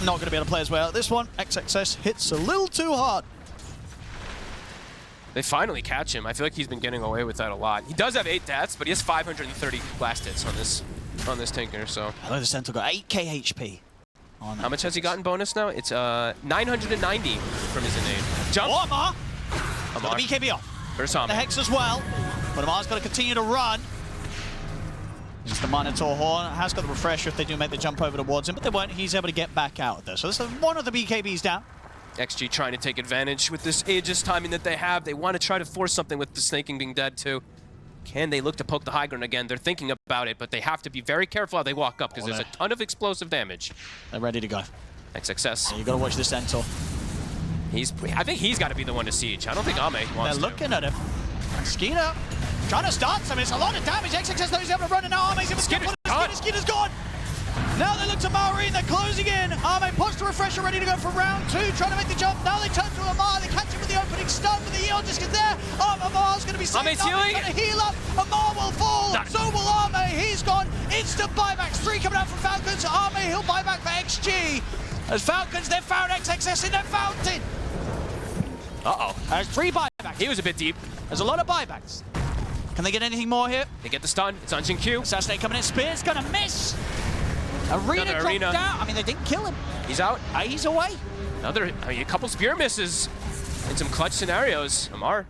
Not going to be able to play as well at this one. XXS hits a little too hard. They finally catch him. I feel like he's been getting away with that a lot. He does have 8 deaths, but he has 530 blast hits on this Tinker, so. I know the Sentinel got 8k HP. How much has he gotten bonus now? It's 990 from his innate. Jump! Oh, Amar! Got the BKB off. First the Hex as well. But Amar's got to continue to run. It's the Minotaur Horn. Has got the refresher if they do make the jump over towards him, but they won't. He's able to get back out of there. So this is one of the BKBs down. XG trying to take advantage with this Aegis timing that they have. They want to try to force something with the Snaking being dead too. Can they look to poke the high ground again? They're thinking about it, but they have to be very careful how they walk up because there's a ton of explosive damage. They're ready to go. XXS. Yeah, you got to watch this Centaur. I think he's got to be the one to siege. I don't think Ame wants to. They're looking at him. Skeeter trying to start some. It's a lot of damage. XXS knows he's able to run, and now Ame's able to get one. Skeeter's gone. Now they look to Marine, they're closing in. Arme puts the refresher, ready to go for round 2, trying to make the jump. Now they turn to Amar, they catch him with the opening stun, but the heal just gets there. Amar's going to be saved. Arme's healing. Going to heal up. Amar will fall. So will Arme. He's gone. Instant buybacks. 3 coming out from Falcons. Arme, he'll buy back for XG. As Falcons, they've found XXS in their fountain. Uh-oh. There's 3 buybacks. He was a bit deep. There's a lot of buybacks. Can they get anything more here? They get the stun. It's on Q. Assassinate coming in. Spear's going to miss. Arena Another dropped Arena. down. I mean, they didn't kill him. He's out. He's away. A couple spear misses in some clutch scenarios. Amar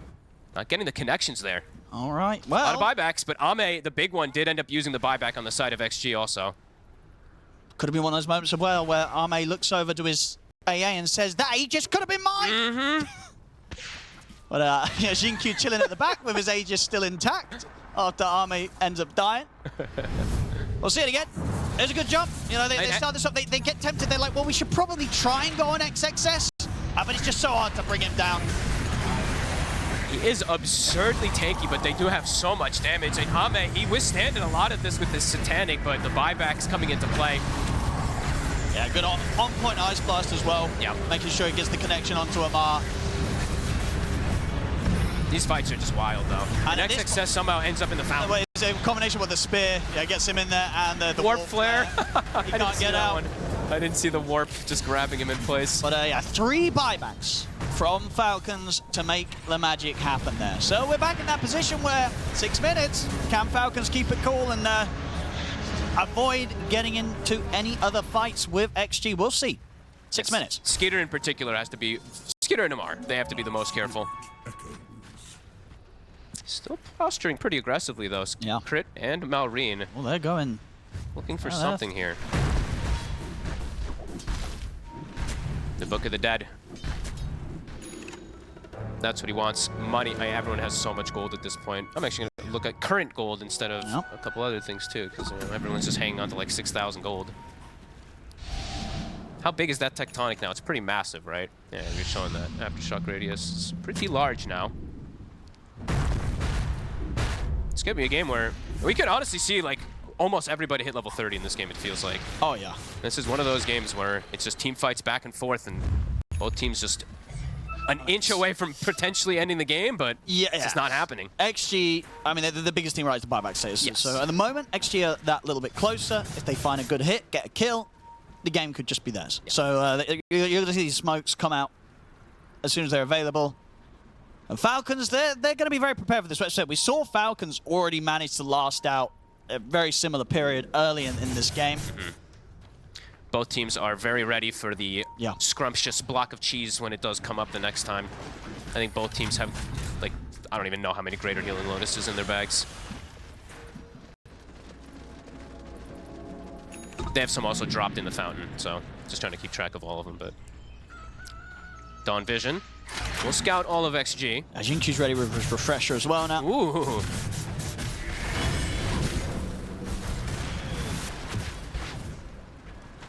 not getting the connections there. All right. Well, A lot of buybacks, but Ame, the big one, did end up using the buyback on the side of XG also. could have been one of those moments as well where Arme looks over to his AA and says, that he just could have been mine. Mm-hmm. But Xingqiu chilling at the back with his Aegis still intact after Arme ends up dying. We'll see it again. There's a good jump. You know, they start this up, they get tempted. They're like, well, we should probably try and go on XXS. But it's just so hard to bring him down. He is absurdly tanky, but they do have so much damage. And Ame, he withstanded a lot of this with his Satanic, but the buyback's coming into play. Yeah, good on-point Ice Blast as well. Yeah. Making sure he gets the connection onto Amar. These fights are just wild, though. And XXS somehow ends up in the fountain. Wait, it's a combination with the spear. Yeah, gets him in there, and the warp flare. He can't get out. I didn't see the warp just grabbing him in place. But yeah, 3 buybacks from Falcons to make the magic happen there. So we're back in that position where 6 minutes. Can Falcons keep it cool and avoid getting into any other fights with XG? We'll see. 6 minutes. Skeeter in particular has to be... Skeeter and Amar, they have to be the most careful. Still posturing pretty aggressively, though. Yeah. Crit and Malrine. Well, they're going... Looking for something here. The Book of the Dead. That's what he wants. Money. Everyone has so much gold at this point. I'm actually going to look at current gold instead of a couple other things, too, because everyone's just hanging on to like 6,000 gold. How big is that tectonic now? It's pretty massive, right? Yeah, you're showing that. Aftershock radius is pretty large now. It's going to be a game where we could honestly see, like, almost everybody hit level 30 in this game, it feels like. Oh, yeah. This is one of those games where it's just team fights back and forth, and both teams just an inch away from potentially ending the game, but it's just not happening. XG, I mean, they're the biggest team right to buyback status. Yes. So at the moment, XG are that little bit closer. If they find a good hit, get a kill, the game could just be theirs. Yeah. So you're going to see these smokes come out as soon as they're available. And Falcons, they're going to be very prepared for this. Like I said, we saw Falcons already manage to last out a very similar period early in this game. Mm-hmm. Both teams are very ready for the scrumptious block of cheese when it does come up the next time. I think both teams have, like, I don't even know how many Greater Healing Lotuses in their bags. They have some also dropped in the fountain, so just trying to keep track of all of them, but... Dawn Vision. We'll scout all of XG. Xingqiu's ready with his refresher as well now. Ooh.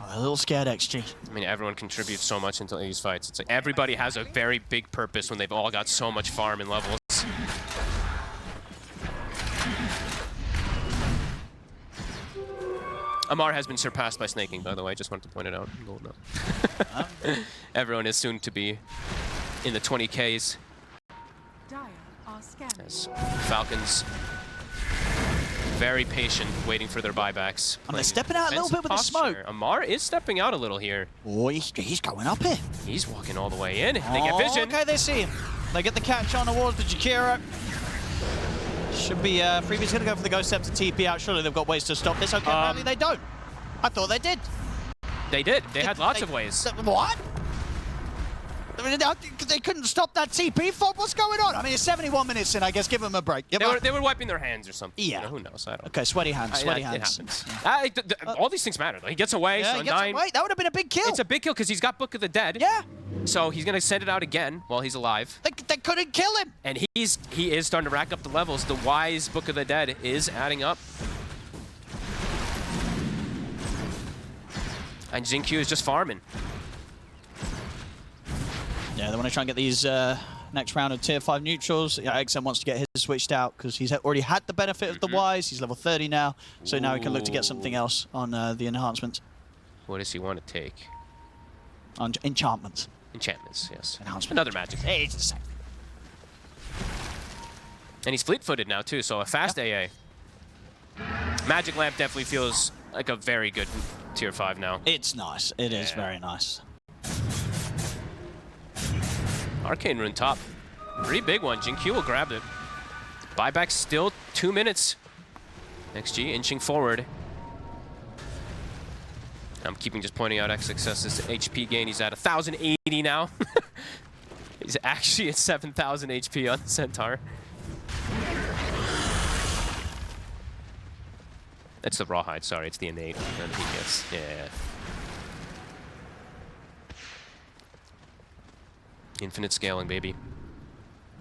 A little scared XG. I mean, everyone contributes so much into these fights. It's like everybody has a very big purpose when they've all got so much farm and levels. Amar has been surpassed by snaking, by the way. Just wanted to point it out. Everyone is soon to be in the 20Ks. As Falcons very patient, waiting for their buybacks. And they're stepping out a little bit with the smoke. Amar is stepping out a little here. Oh, he's going up here. He's walking all the way in. They get vision. Okay, they see him. They get the catch on towards the Jakiro. Should be Freebie's going to go for the Ghost Scepter TP out. Surely they've got ways to stop this. Okay, apparently they don't. I thought they did. They did. They had lots of ways. What? I mean, they couldn't stop that TP fob? What's going on? I mean, it's 71 minutes in. I guess give them a break. They were wiping their hands or something. Yeah. You know, who knows? I don't know. Okay, sweaty hands. Sweaty hands. It happens. All these things matter. He gets away. Yeah, so he gets away. That would have been a big kill. It's a big kill because he's got Book of the Dead. Yeah. So he's going to send it out again while he's alive. They couldn't kill him. And he is starting to rack up the levels. The wise Book of the Dead is adding up. And Xingqiu is just farming. Yeah, they want to try and get these next round of tier 5 neutrals. Yeah, XM wants to get his switched out because he's already had the benefit of the Wise. He's level 30 now, so now he can look to get something else on the enhancements. What does he want to take? On enchantments. Enchantments, yes. Enhancement. Another magic. Hey, it's the same. And he's fleet-footed now, too, so a fast AA. Magic Lamp definitely feels like a very good tier 5 now. It's nice. It is very nice. Arcane Rune top. Pretty big one. Jinq will grab it. Buyback still 2 minutes. XG inching forward. I'm keeping just pointing out XXS's HP gain. He's at 1,080 now. He's actually at 7,000 HP on the Centaur. That's the Rawhide, sorry. It's the innate that he gets. Yeah. Infinite scaling, baby.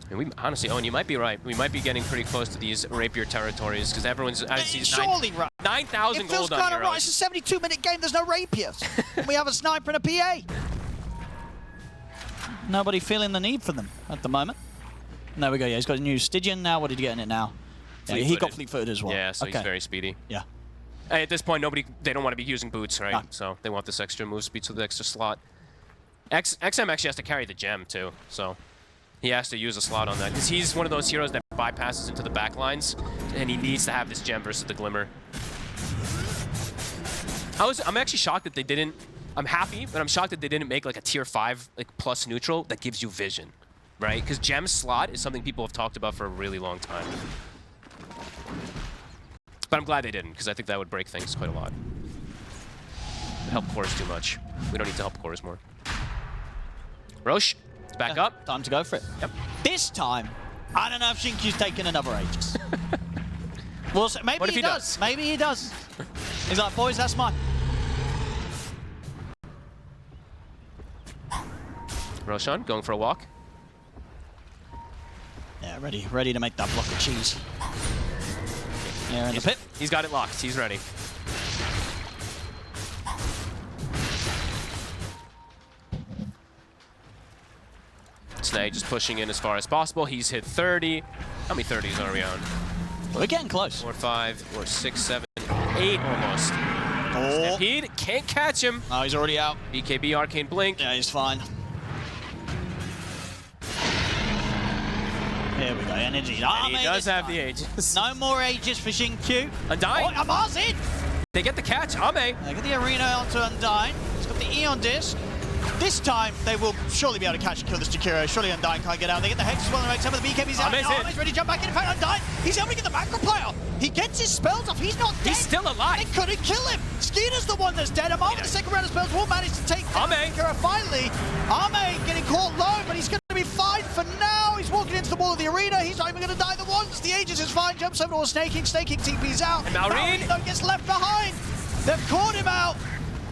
And we honestly, Owen, you might be right. We might be getting pretty close to these rapier territories because everyone's surely right. 9,000 gold on It feels kind of right. heroes. It's a 72-minute game. There's no rapiers. We have a sniper and a PA. Nobody feeling the need for them at the moment. There we go. Yeah, he's got a new Stygian now. What did he get in it now? Yeah, he got fleet-footed as well. Yeah, so he's very speedy. Yeah. At this point, they don't want to be using boots, right? No. So they want this extra move speed to the extra slot. XM actually has to carry the gem too, so he has to use a slot on that because he's one of those heroes that bypasses into the back lines, and he needs to have this gem versus the Glimmer. I'm actually shocked that they didn't. I'm happy, but I'm shocked that they didn't make like a tier 5 like plus neutral that gives you vision, right? Because gem slot is something people have talked about for a really long time. But I'm glad they didn't because I think that would break things quite a lot. It helped cores too much. We don't need to help cores more. Rosh, it's back up. Time to go for it. Yep. This time, I don't know if Xinqiu's taking another Aegis. Well, maybe what if he does. Maybe he does. He's like, boys, that's mine. Roshan going for a walk. Yeah, ready to make that block of cheese. Yeah, in the pit. He's got it locked. He's ready. Snag just pushing in as far as possible. He's hit 30. How many 30s are we on? We're getting close. 4, 5, or 6, 7, 8 almost. Oh. Stampede can't catch him. No, he's already out. BKB Arcane Blink. Yeah, he's fine. Here we go, energy. And he does have the Aegis. No more Aegis for Xinqiu. Undyne. Oh, Amar's in. They get the catch. Ame. They get the arena onto Undyne. He's got the Eon disc. This time, they will surely be able to catch and kill this Jakiro. Surely Undyne can't get out. They get the Hex as well. Some of the BKB's out. Ame's ready to jump back in. In fact, Undyne, he's helping get the macro player. He gets his spells off. He's not dead. He's still alive. They couldn't kill him. Skeeter's the one that's dead. Amar with the second round of spells will manage to take down Jakiro finally. Ame getting caught low, but he's going to be fine for now. He's walking into the wall of the arena. He's not even going to die the once. The Aegis is fine. Jumps over to Snaking. Snaking TP's out. And Maureen though gets left behind. They've caught him out.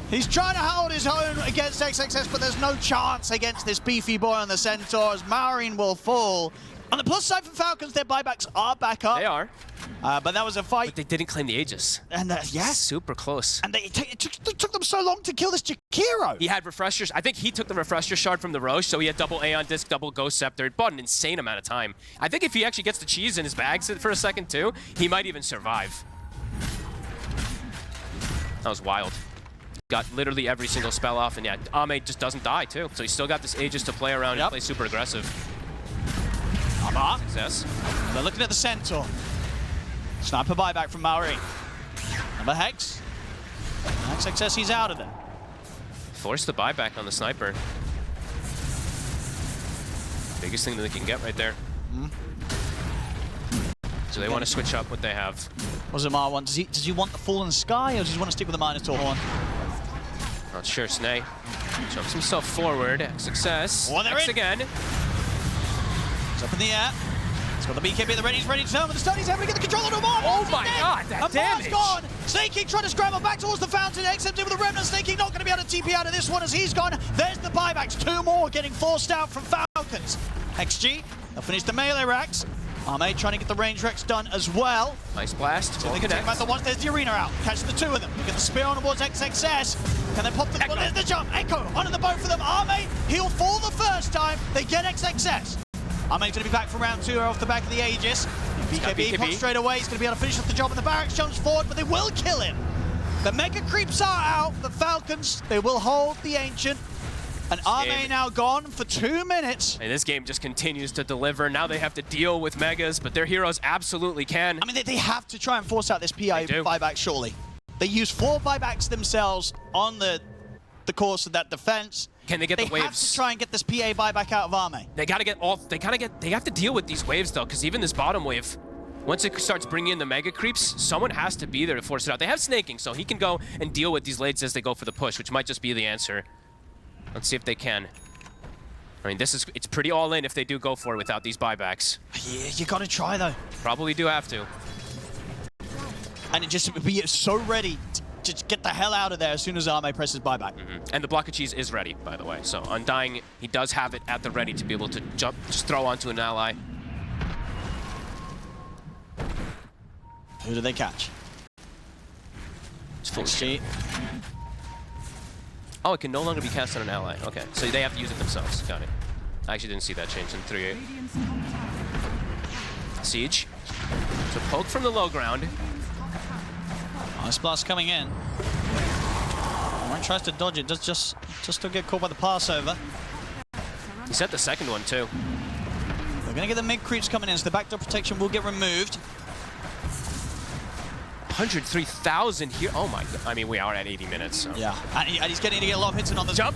He's trying to hold his own against XXS, but there's no chance against this beefy boy on the Centaurs. Maureen will fall. On the plus side for Falcons, their buybacks are back up. They are. But that was a fight. But they didn't claim the Aegis. And yes. Super close. And it took them so long to kill this Jakiro. He had refreshers. I think he took the refresher shard from the Roche, so he had double Aeon Disc, double Ghost Scepter. It bought an insane amount of time. I think if he actually gets the cheese in his bags for a second too, he might even survive. That was wild. Got literally every single spell off, and yeah, Ame just doesn't die too. So he's still got this Aegis to play around and play super aggressive. Amar. Success. They're looking at the Centaur. Sniper buyback from Maori. Another Hex. XXS, he's out of there. Force the buyback on the Sniper. Biggest thing that they can get right there. So they want to switch up what they have. What does Amar want? Does he want the Fallen Sky, or does he want to stick with the Minotaur Horn? Not sure, Snay. Jumps himself forward. Success. Oh, they're in. Again. It's up in the air. He's got the BKB at the ready. He's ready to turn with the stun. He's able to get the control on Amar. Oh my god, that damage! Amar's gone. Snaking trying to scramble back towards the fountain. XM's in with the Remnant. Snaking not going to be able to TP out of this one as he's gone. There's the buybacks. 2 more getting forced out from Falcons. XG, they'll finish the melee racks. Ame trying to get the range Rex done as well. Nice blast. So they can take back the ones. There's the arena out. Catch the 2 of them. They get the spear on towards XXS. Can they pop the... Well, there's the jump. Echo onto the boat for them. Ame, he'll fall the first time. They get XXS. Arme's going to be back for round 2 off the back of the Aegis. BKB pops straight away. He's going to be able to finish off the job, and the barracks jumps forward, but they will kill him. The Mega Creeps are out. The Falcons, they will hold the Ancient. And Arme now gone for 2 minutes. And this game just continues to deliver. Now they have to deal with Megas, but their heroes absolutely can. I mean, they have to try and force out this PI buyback, surely. They use 4 buybacks themselves on the course of that defense. Can they get the waves? They have to try and get this PA buyback out of Arme. They gotta get all. They have to deal with these waves though, because even this bottom wave, once it starts bringing in the Mega Creeps, someone has to be there to force it out. They have snaking, so he can go and deal with these lates as they go for the push, which might just be the answer. Let's see if they can. I mean, it's pretty all in if they do go for it without these buybacks. Yeah, you gotta try though. Probably do have to. And it just be so ready to get the hell out of there as soon as Arme presses buyback. And the block of cheese is ready, by the way. So Undying, he does have it at the ready to be able to jump, just throw onto an ally. Who do they catch? It's full cheat. Oh, it can no longer be cast on an ally. Okay, so they have to use it themselves. Got it. I actually didn't see that change in 3-8. Siege. So poke from the low ground. Ice Blast coming in. Warren tries to dodge it, does just still get caught by the passover. He set the second one too. They're going to get the mid creeps coming in, so the backdoor protection will get removed. 103,000 here. Oh my god. I mean, we are at 80 minutes. So. Yeah, and he's getting to get a lot of hits in on the jump.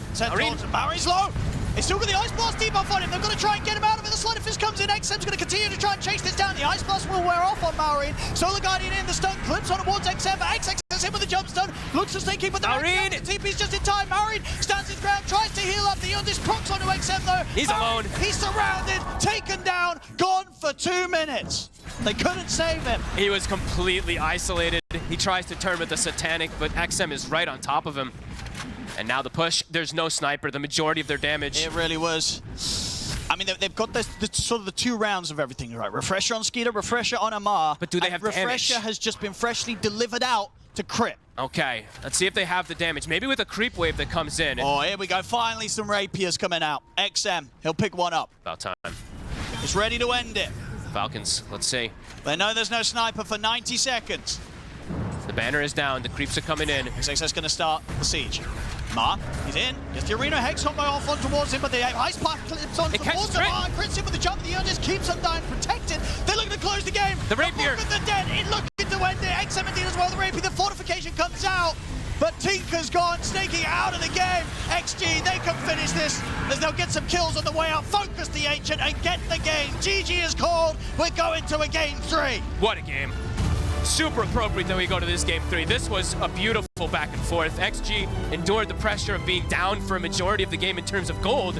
Marie's low. It's still got the Ice Blast debuff on him. They've got to try and get him out of it. The Sleight of Fist comes in. XM's going to continue to try and chase this down. The Ice Blast will wear off on Maureen. Solar Guardian in. The stun clips on towards XM, but XX is hit with the jump stun. Looks to stay keep with the Maureen. The TP's just in time. Maureen stands his ground, tries to heal up. The Yundis procs onto XM though. He's alone. He's surrounded, taken down, gone for 2 minutes. They couldn't save him. He was completely isolated. He tries to turn with the Satanic, but XM is right on top of him. And now the push, there's no sniper, the majority of their damage. It really was. I mean, they've got this sort of the 2 rounds of everything, right? Refresher on Skeeter, Refresher on Amar. But do they have Refresher damage? has just been freshly delivered out to crit. Okay, let's see if they have the damage. Maybe with a creep wave that comes in. Oh, here we go. Finally, some rapiers coming out. XM, he'll pick one up. About time. It's ready to end it. Falcons, let's see. They know there's no sniper for 90 seconds. The banner is down, the creeps are coming in. XX's going to start the siege. Ma, he's in. Gets the arena hex combo off on towards him, but the ice pipe clips on towards him. Crits him with the jump. The Yundis keeps Undying protected. They're looking to close the game. The rapier. Look at the dead. It looking to end it. X17 as well. The rapier. The fortification comes out. But Tinker's gone, snaking out of the game. XG, they can finish this as they'll get some kills on the way out. Focus the Ancient and get the game. GG is called. We're going to a game 3. What a game. Super appropriate that we go to this game 3. This was a beautiful back and forth. XG endured the pressure of being down for a majority of the game in terms of gold,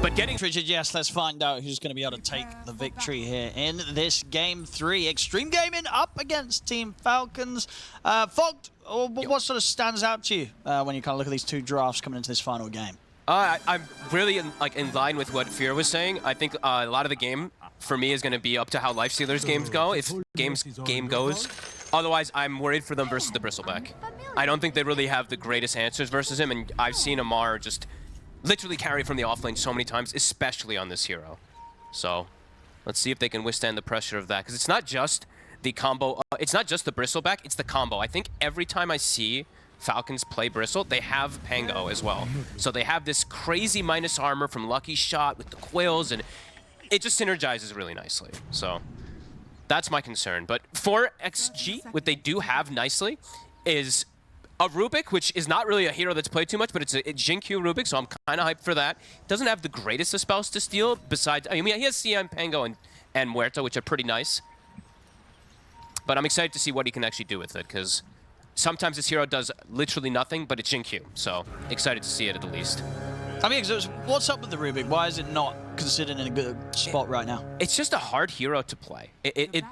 but getting... Richard, yes, let's find out who's going to be able to take the victory here in this game 3. Xtreme Gaming up against Team Falcons. Fogged, what sort of stands out to you when you kind of look at these 2 drafts coming into this final game? I'm really in line with what Fear was saying. I think a lot of the game for me is going to be up to how Lifestealer's games go, if game goes. Otherwise, I'm worried for them versus the Bristleback. I don't think they really have the greatest answers versus him, and I've seen Amar just literally carry from the offlane so many times, especially on this hero. So let's see if they can withstand the pressure of that, because it's not just the combo, it's not just the Bristleback, it's the combo. I think every time I see Falcons play Bristle, they have Pango as well. So they have this crazy minus armor from Lucky Shot with the quails, and it just synergizes really nicely. So that's my concern. But for XG, what they do have nicely is a Rubik, which is not really a hero that's played too much, but it's a Jin-Q Rubik, so I'm kind of hyped for that. Doesn't have the greatest of spells to steal, besides, I mean, he has CM, Pango, and Muerto, which are pretty nice. But I'm excited to see what he can actually do with it, because sometimes this hero does literally nothing, but it's Jin-Q, so excited to see it at the least. I mean, what's up with the Rubik? Why is it not considered in a good spot right now? It's just a hard hero to play.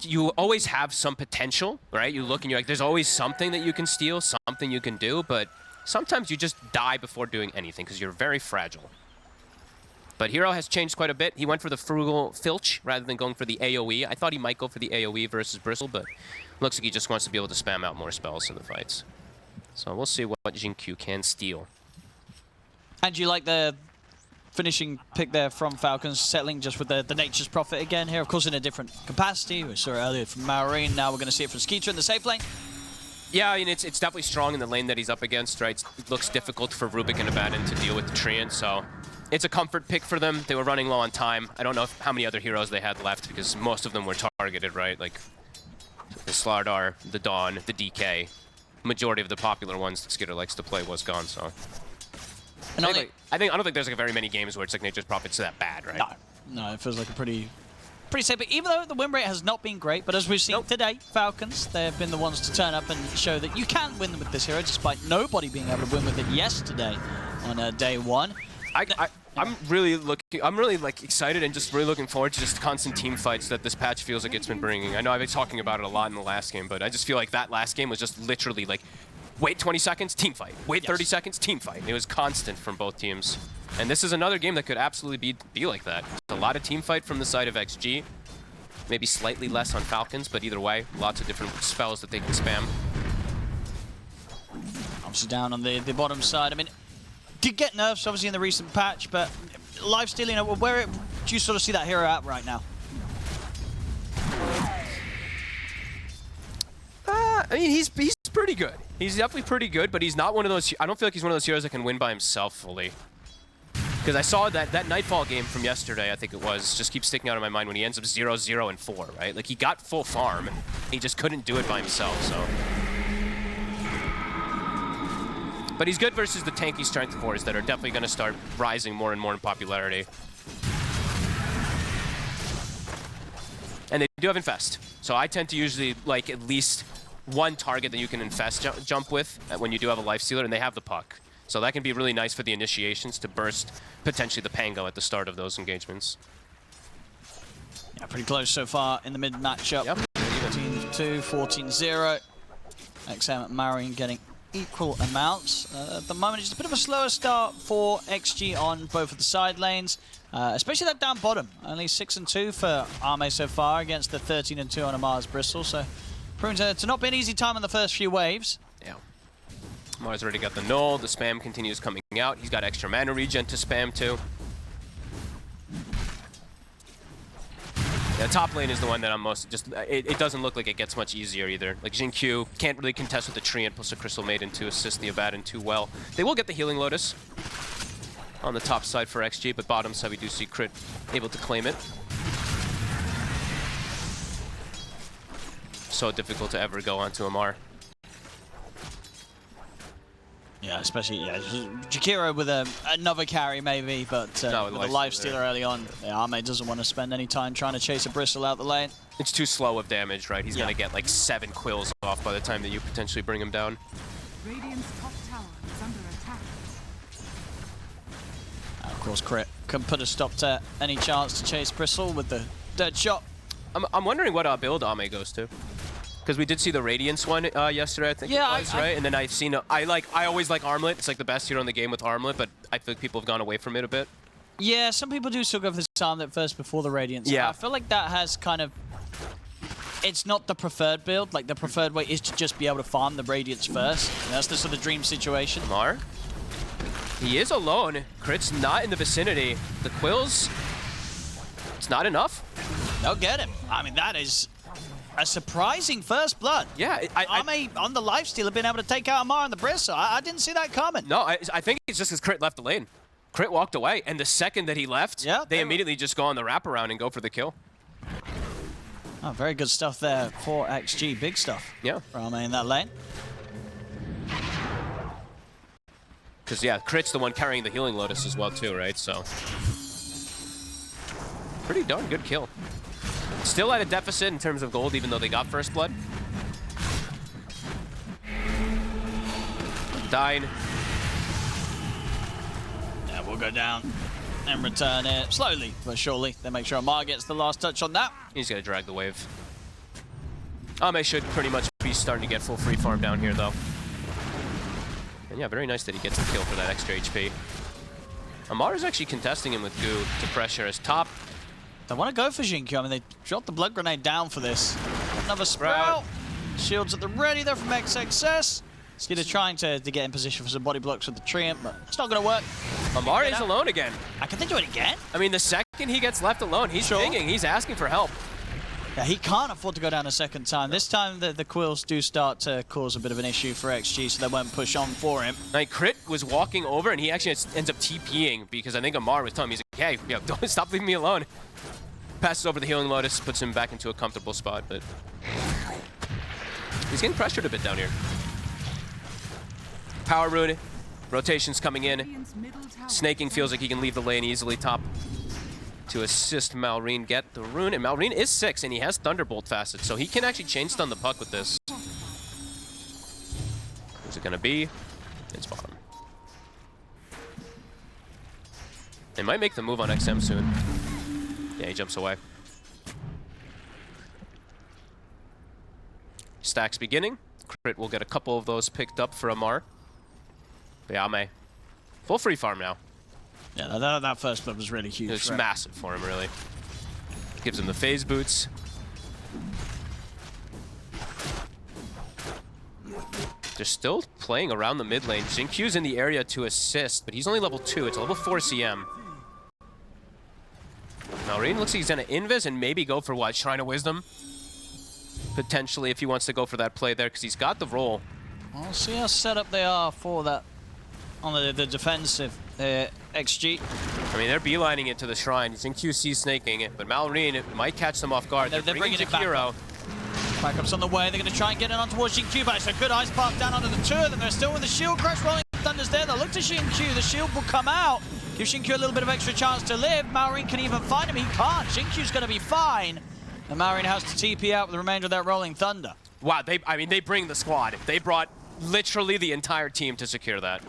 You always have some potential, right? You look and you're like, there's always something that you can steal, something you can do, but sometimes you just die before doing anything because you're very fragile. But hero has changed quite a bit. He went for the Frugal Filch rather than going for the AoE. I thought he might go for the AoE versus Bristle, but looks like he just wants to be able to spam out more spells in the fights. So we'll see what Jin-Q can steal. And do you like the finishing pick there from Falcons, settling just with the Nature's Prophet again here, of course in a different capacity. We saw it earlier from Marine, now we're going to see it from Skeeter in the safe lane. Yeah, I mean, it's definitely strong in the lane that he's up against, right? It looks difficult for Rubik and Abaddon to deal with the Treant, so it's a comfort pick for them. They were running low on time. I don't know how many other heroes they had left because most of them were targeted, right? Like the Slardar, the Dawn, the DK. Majority of the popular ones that Skitter likes to play was gone, so. And I don't think there's like very many games where it's like Nature's Prophet's that bad, right? No, it feels like a pretty safe. But even though the win rate has not been great, but as we've seen today, Falcons, they have been the ones to turn up and show that you can win with this hero, despite nobody being able to win with it yesterday on day one. I'm really like excited and just really looking forward to just constant team fights that this patch feels like it's been bringing. I know I've been talking about it a lot in the last game, but I just feel like that last game was just literally like, wait 20 seconds, team fight. Wait 30 seconds, team fight. It was constant from both teams. And this is another game that could absolutely be like that. A lot of team fight from the side of XG. Maybe slightly less on Falcons, but either way, lots of different spells that they can spam. Obviously down on the bottom side. I mean, did get nerfs obviously in the recent patch, but lifestealing, where do you sort of see that hero at right now? I mean, he's pretty good. He's definitely pretty good, but he's not one of those. I don't feel like he's one of those heroes that can win by himself fully. Because I saw that Nightfall game from yesterday, I think it was, just keeps sticking out of my mind when he ends up 0-0 and 4, right? Like he got full farm, he just couldn't do it by himself. So, but he's good versus the tanky strength cores that are definitely going to start rising more and more in popularity. And they do have infest, so I tend to usually like at least one target that you can infest jump with when you do have a life stealer, and they have the puck. So that can be really nice for the initiations to burst potentially the Pango at the start of those engagements. Yeah, pretty close so far in the mid matchup. Yep. 14-2, 14-0. XM and Marion getting equal amounts. At the moment, it's a bit of a slower start for XG on both of the side lanes, especially that down bottom. Only 6-2 for Arme so far against the 13-2 on Amar's Bristol. So proving to not be an easy time in the first few waves. Yeah. Amar's already got the null. The spam continues coming out. He's got extra mana regen to spam too. Yeah, top lane is the one that I'm most just. It doesn't look like it gets much easier either. Like Jin Q can't really contest with the Treant plus the Crystal Maiden to assist the Abaddon too well. They will get the Healing Lotus on the top side for XG, but bottom side we do see Crit able to claim it. So difficult to ever go onto Amar. Yeah, especially Jakiro with another carry maybe, but with a life stealer early on, Arme doesn't want to spend any time trying to chase a Bristle out the lane. It's too slow of damage, right? He's gonna get like 7 quills off by the time that you potentially bring him down. Radiant's top tower is under attack. Of course, Crit can put a stop to any chance to chase Bristle with the dead shot. I'm wondering what build Ame goes to. Because we did see the Radiance one yesterday, I think it was, right? And then I've seen, I always like Armlet. It's like the best hero in the game with Armlet, but I feel like people have gone away from it a bit. Yeah, some people do still go for this Armlet first before the Radiance. Yeah. I feel like that has kind of, it's not the preferred build. Like the preferred way is to just be able to farm the Radiance first. And that's the sort of dream situation. Amar, he is alone. Crit's not in the vicinity. The Quills, it's not enough. They'll get him. I mean, that is a surprising first blood. Yeah, Arme on the lifesteal have been able to take out Amar on the Bristle. I didn't see that coming. No, I think it's just because Crit left the lane. Crit walked away, and the second that he left, they immediately just go on the wraparound and go for the kill. Oh, very good stuff there for XG. Big stuff. Yeah. For Arme in that lane. Because, yeah, Crit's the one carrying the Healing Lotus as well, too, right? So, pretty darn good kill. Still at a deficit in terms of gold, even though they got first blood. Dying. Yeah, we'll go down and return it slowly but surely. They make sure Amar gets the last touch on that. He's gonna drag the wave. Ame should pretty much be starting to get full free farm down here, though. And yeah, very nice that he gets the kill for that extra HP. Amar is actually contesting him with Goo to pressure his top. They want to go for Jinkyu. I mean, they dropped the blood grenade down for this. Another sprout. Shields at the ready there from XXS. Mosquito trying to get in position for some body blocks with the Treant, but it's not going to work. Amar is alone again. Can they do it again? I mean, the second he gets left alone, he's thinking, he's asking for help. Yeah, he can't afford to go down a second time. This time, the Quills do start to cause a bit of an issue for XG, so they won't push on for him. Like, Crit was walking over, and he actually ends up TPing because I think Amar was telling him, he's like, hey, don't stop leaving me alone. Passes over the Healing Lotus, puts him back into a comfortable spot, but he's getting pressured a bit down here. Power Rune, rotations coming in. Snaking feels like he can leave the lane easily top to assist Malrine get the rune. And Malrine is 6, and he has Thunderbolt facet, so he can actually chain stun the puck with this. Who's it going to be? It's bottom. They might make the move on XM soon. Yeah, he jumps away. Stacks beginning. Crit will get a couple of those picked up for Amar. Bayame. Full free farm now. Yeah, that first blood was really huge. It's massive for him, really. Gives him the phase boots. They're still playing around the mid lane. Xinqiu's in the area to assist, but he's only level 2. It's a level 4 CM. Malrine looks like he's going to invis and maybe go for what? Shrine of Wisdom? Potentially, if he wants to go for that play there, because he's got the roll. We'll see how set up they are for that on the defensive XG. I mean, they're beelining it to the shrine. Xinqiu sees snaking it, but Malrine might catch them off guard. They're bringing it back up. Backup's on the way. They're going to try and get it on towards Xinqiu, but it's a good ice path down onto the two of them. They're still with the shield crush rolling. Thunder's there. They'll look to Xinqiu. The shield will come out. Give Xinqiu a little bit of extra chance to live. Malrine can even find him. He can't. Xinqiu's going to be fine. And Malrine has to TP out with the remainder of that rolling Thunder. Wow, they bring the squad. They brought literally the entire team to secure that.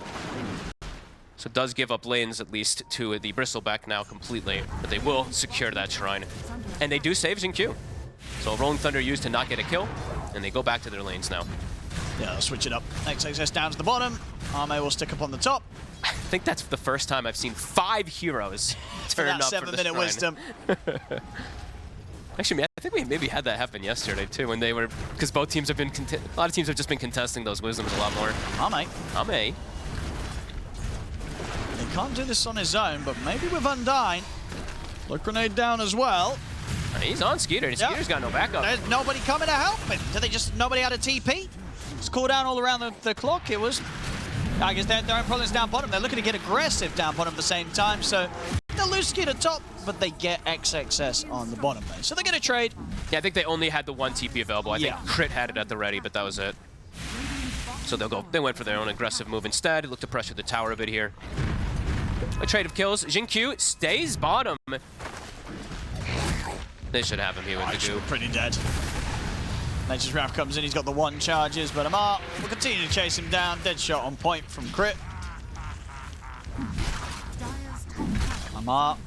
So it does give up lanes, at least, to the Bristleback now completely. But they will secure that shrine. And they do save Xinqiu. So Rolling Thunder used to not get a kill, and they go back to their lanes now. Yeah, they'll switch it up. XXS down to the bottom. Arme will stick up on the top. I think that's the first time I've seen 5 heroes turn up for the 7-minute wisdom. Actually, I think we maybe had that happen yesterday, too, when they were... Because both teams have been... A lot of teams have just been contesting those wisdoms a lot more. Arme. He can't do this on his own, but maybe with Undyne. Look, grenade down as well. He's on Skeeter. Skeeter's got no backup. There's nobody coming to help him. Nobody had a TP? It's cooled down all around the clock. It was... I guess they're in problems down bottom. They're looking to get aggressive down bottom at the same time, so they'll lose Skeeter top, but they get XXS on the bottom lane. So they're going to trade. Yeah, I think they only had the one TP available. I think Crit had it at the ready, but that was it. So they went for their own aggressive move instead. Look to pressure the tower a bit here. A trade of kills. Xinqiu stays bottom. They should have him here with the goo. Pretty dead. Nature's Wrath comes in. He's got the 1 charges, but Amar will continue to chase him down. Dead shot on point from Crit. Amar,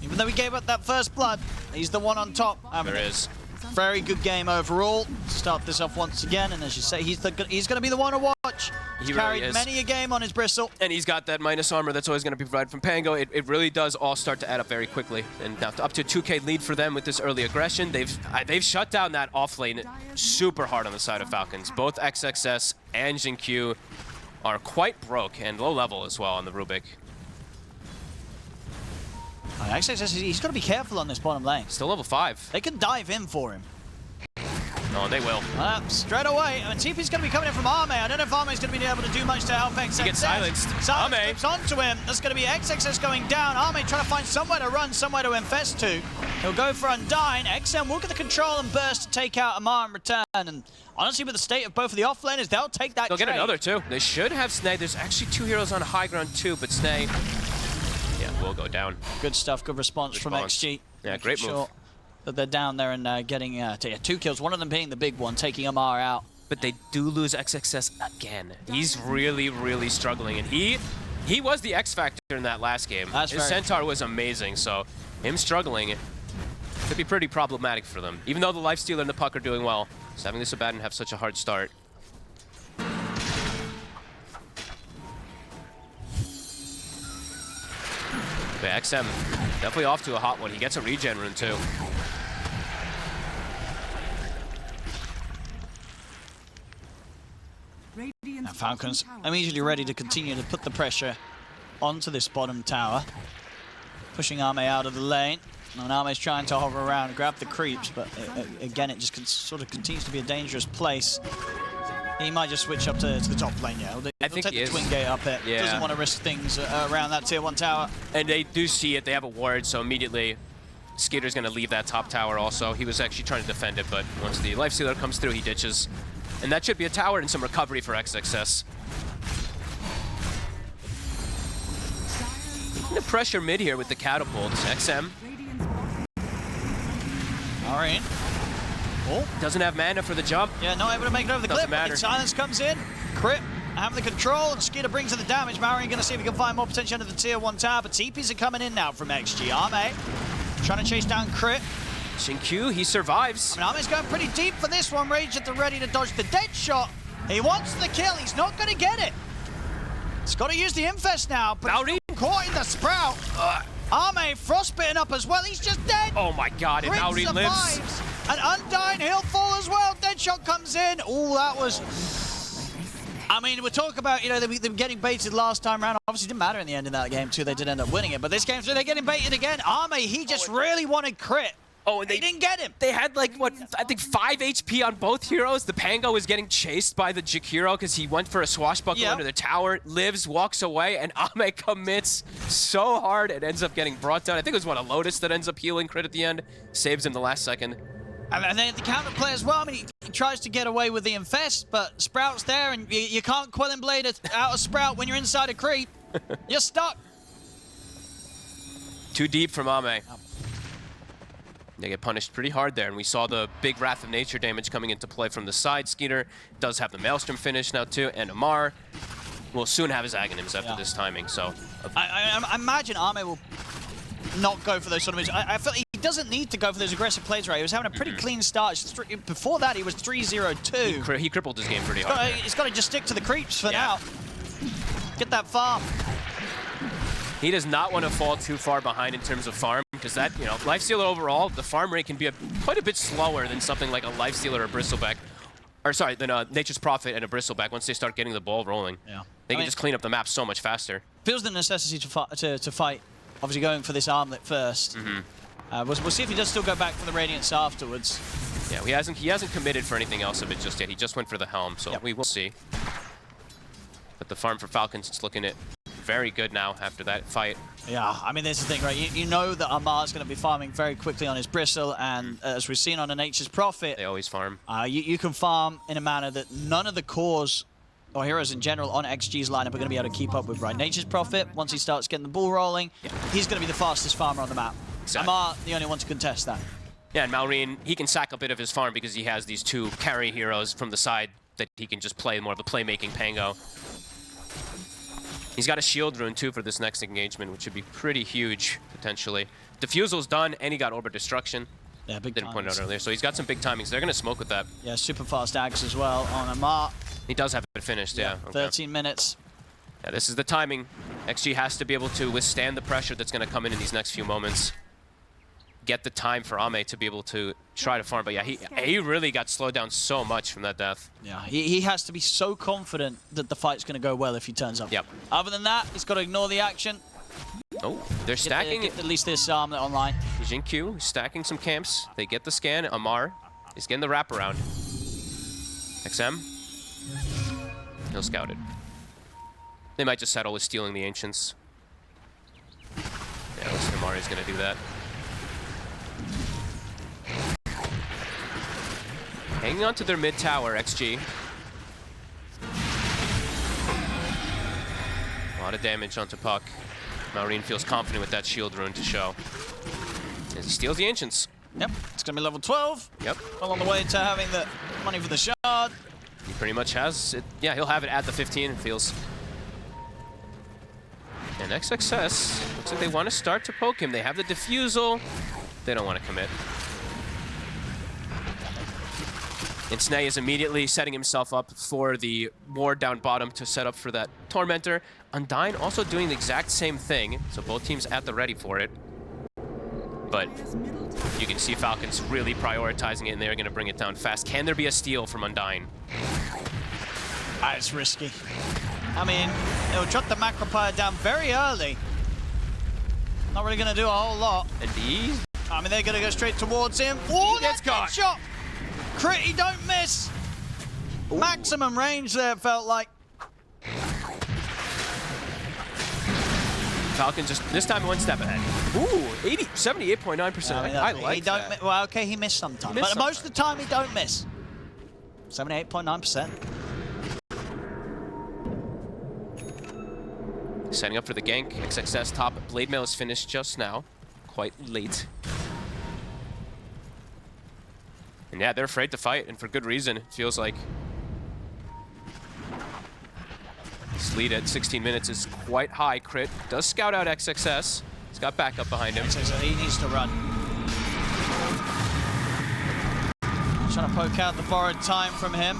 even though he gave up that first blood, he's the one on top. There is. Very good game overall. Start this off once again, and as you say, he's going to be the one to watch. He's carried many a game on his bristle. And he's got that minus armor that's always going to be provided from Pango. It really does all start to add up very quickly. And now up to a 2K lead for them with this early aggression. They've shut down that off lane super hard on the side of Falcons. Both XXS and Xinqiu are quite broke and low level as well on the Rubik. XXS, he's got to be careful on this bottom lane. Still level 5. They can dive in for him. No, they will. Straight away. And TP's going to be coming in from Arme. I don't know if Arme's going to be able to do much to help XXS. He gets silenced. Arme flips onto him. That's going to be XXS going down. Arme trying to find somewhere to run, somewhere to infest to. He'll go for Undyne. XM will get the control and burst to take out Amar in return. And honestly, with the state of both of the offlaners, they'll take that They'll trade. get another, too. They should have Snay. There's actually 2 heroes on high ground, too, but Snay... Yeah, will go down. Good stuff. Good response from XG. Yeah, great move. That they're down there and getting 2 kills, one of them being the big one, taking Amar out. But they do lose XXS again. He's really, really struggling, and he was the X factor in that last game. His Centaur was amazing, so him struggling could be pretty problematic for them. Even though the Lifestealer and the Puck are doing well, just having this Abaddon have such a hard start. But XM definitely off to a hot one. He gets a regen rune too. Now Falcons immediately ready to continue to put the pressure onto this bottom tower. Pushing Ame out of the lane. And Ame's trying to hover around and grab the creeps, but again, it just sort of continues to be a dangerous place. He might just switch up to the top lane, yeah. He'll take the twin gate up it. Yeah. Doesn't want to risk things around that tier 1 tower. And they do see it. They have a ward, so immediately Skater's going to leave that top tower also. He was actually trying to defend it, but once the life stealer comes through, he ditches. And that should be a tower and some recovery for XXS. The pressure mid here with the catapults. XM. Alright. Oh. Doesn't have mana for the jump. Yeah, not able to make it over the cliff. Matter. Silence comes in. Crit, having the control, and Skeeter brings in the damage. Marion going to see if he can find more potential under the tier 1 tower, but TPs are coming in now from XG. Ame trying to chase down Crit. Shinkyu, he survives. I mean, Ame's going pretty deep for this one. Rage at the ready to dodge the dead shot. He wants the kill. He's not going to get it. He's got to use the Infest now, but he's caught in the Sprout. Ame frostbitten up as well. He's just dead. Oh my god, and Nauri lives. And Undyne, he'll fall as well. Deadshot comes in. Oh, that was... I mean, we're talking about, you know, them getting baited last time around. Obviously, it didn't matter in the end of that game, too. They did end up winning it. But this game, so they're getting baited again. Ame, he just really wanted Crit. Oh, and they didn't get him. They had, like, what, I think 5 HP on both heroes. The Pango was getting chased by the Jakiro because he went for a swashbuckle under the tower, lives, walks away, and Ame commits so hard it ends up getting brought down. I think it was, what, a Lotus that ends up healing Crit at the end. Saves him the last second. And then the counterplay as well. I mean, he tries to get away with the Infest, but Sprout's there, and you can't Quelling Blade out of Sprout when you're inside a creep. You're stuck. Too deep from Ame. They get punished pretty hard there, and we saw the big Wrath of Nature damage coming into play from the side. Skeeter does have the Maelstrom finish now too, and Amar will soon have his Aghanims after this timing, so... I imagine Ame will not go for those sort of moves. I feel he doesn't need to go for those aggressive plays, right? He was having a pretty clean start. Before that, he was 3-0-2. He crippled his game pretty hard. He's got to just stick to the creeps for now. Get that farm. He does not want to fall too far behind in terms of farm, because that, you know, Lifestealer overall, the farm rate can be quite a bit slower than something like a Lifestealer or Bristleback. Or sorry, than Nature's Prophet and a Bristleback once they start getting the ball rolling. Yeah. They can just clean up the map so much faster. Feels the necessity to fight, obviously going for this armlet first. We'll see if he does still go back for the Radiance afterwards. Yeah, he hasn't committed for anything else of it just yet. He just went for the Helm, so we will see. But the farm for Falcons, it's looking at very good now after that fight. Yeah, I mean, there's the thing, right? You know that Amar's going to be farming very quickly on his Bristle, and as we've seen on a Nature's Prophet, they always farm. You can farm in a manner that none of the cores or heroes in general on XG's lineup are going to be able to keep up with, right? Nature's Prophet, once he starts getting the ball rolling, he's going to be the fastest farmer on the map. Exactly. Amar, the only one to contest that. Yeah, and Maureen, he can sack a bit of his farm because he has these 2 carry heroes from the side that he can just play more of a playmaking Pango. He's got a shield rune too for this next engagement, which should be pretty huge, potentially. Diffusal's done, and he got Orb of Destruction. Yeah, big Didn't point it out earlier, so he's got some big timings. They're going to smoke with that. Yeah, super fast Ags as well on Amar. He does have it finished, yeah. Okay. 13 minutes. Yeah, this is the timing. XG has to be able to withstand the pressure that's going to come in these next few moments. Get the time for Ame to be able to try to farm. But yeah, he really got slowed down so much from that death. Yeah, he has to be so confident that the fight's going to go well if he turns up. Yep. Other than that, he's got to ignore the action. Oh, they're stacking. Get at least this online. Jinkyu stacking some camps. They get the scan. Amar is getting the wraparound. XM. He'll scout it. They might just settle with stealing the Ancients. Yeah, looks like Amar is going to do that. Hanging on to their mid tower, XG. A lot of damage onto Puck. Maureen feels confident with that shield rune to show. As he steals the Ancients. Yep, it's going to be level 12. Yep. Well on the way to having the money for the shard. He pretty much has it. Yeah, he'll have it at the 15, it feels. And XXS, looks like they want to start to poke him. They have the Diffusal. They don't want to commit. And Snay is immediately setting himself up for the ward down bottom to set up for that Tormentor. Undyne also doing the exact same thing, so both teams at the ready for it. But you can see Falcons really prioritizing it, and they're going to bring it down fast. Can there be a steal from Undyne? It's risky. I mean, it'll drop the Macropire down very early. Not really going to do a whole lot. Indeed. I mean, they're going to go straight towards him. Oh, He gets caught. Shot. Critty, don't miss. Ooh. Maximum range there, it felt like. Falcons just this time one step ahead. Ooh, 78.9%. I like that. Well, okay, he missed sometimes. But most of the time, he don't miss. 78.9%. Setting up for the gank. XXS top. Blade Mail is finished just now. Quite late. And yeah, they're afraid to fight, and for good reason, it feels like. This lead at 16 minutes is quite high. Crit does scout out XXS. He's got backup behind him. He needs to run. Trying to poke out the borrowed time from him.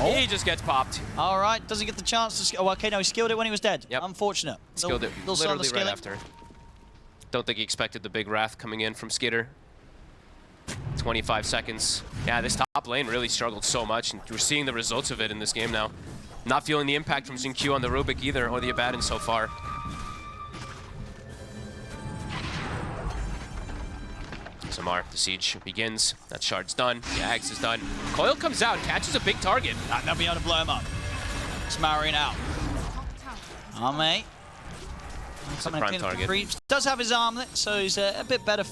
Oh. He just gets popped. All right, doesn't get the chance to. Oh, okay, no, he skilled it when he was dead. Yep. Unfortunate. Skilled it literally right after. Don't think he expected the big Wrath coming in from Skitter. 25 seconds. Yeah, this top lane really struggled so much, and we're seeing the results of it in this game now. Not feeling the impact from Xingqiu on the Rubik either, or the Abaddon so far. Samar, the siege begins. That shard's done. The Ags is done. Coil comes out, catches a big target. They'll be able to blow him up. Submarine out. Armate. It's a prime target. Creeps. Does have his armlet, so he's a bit better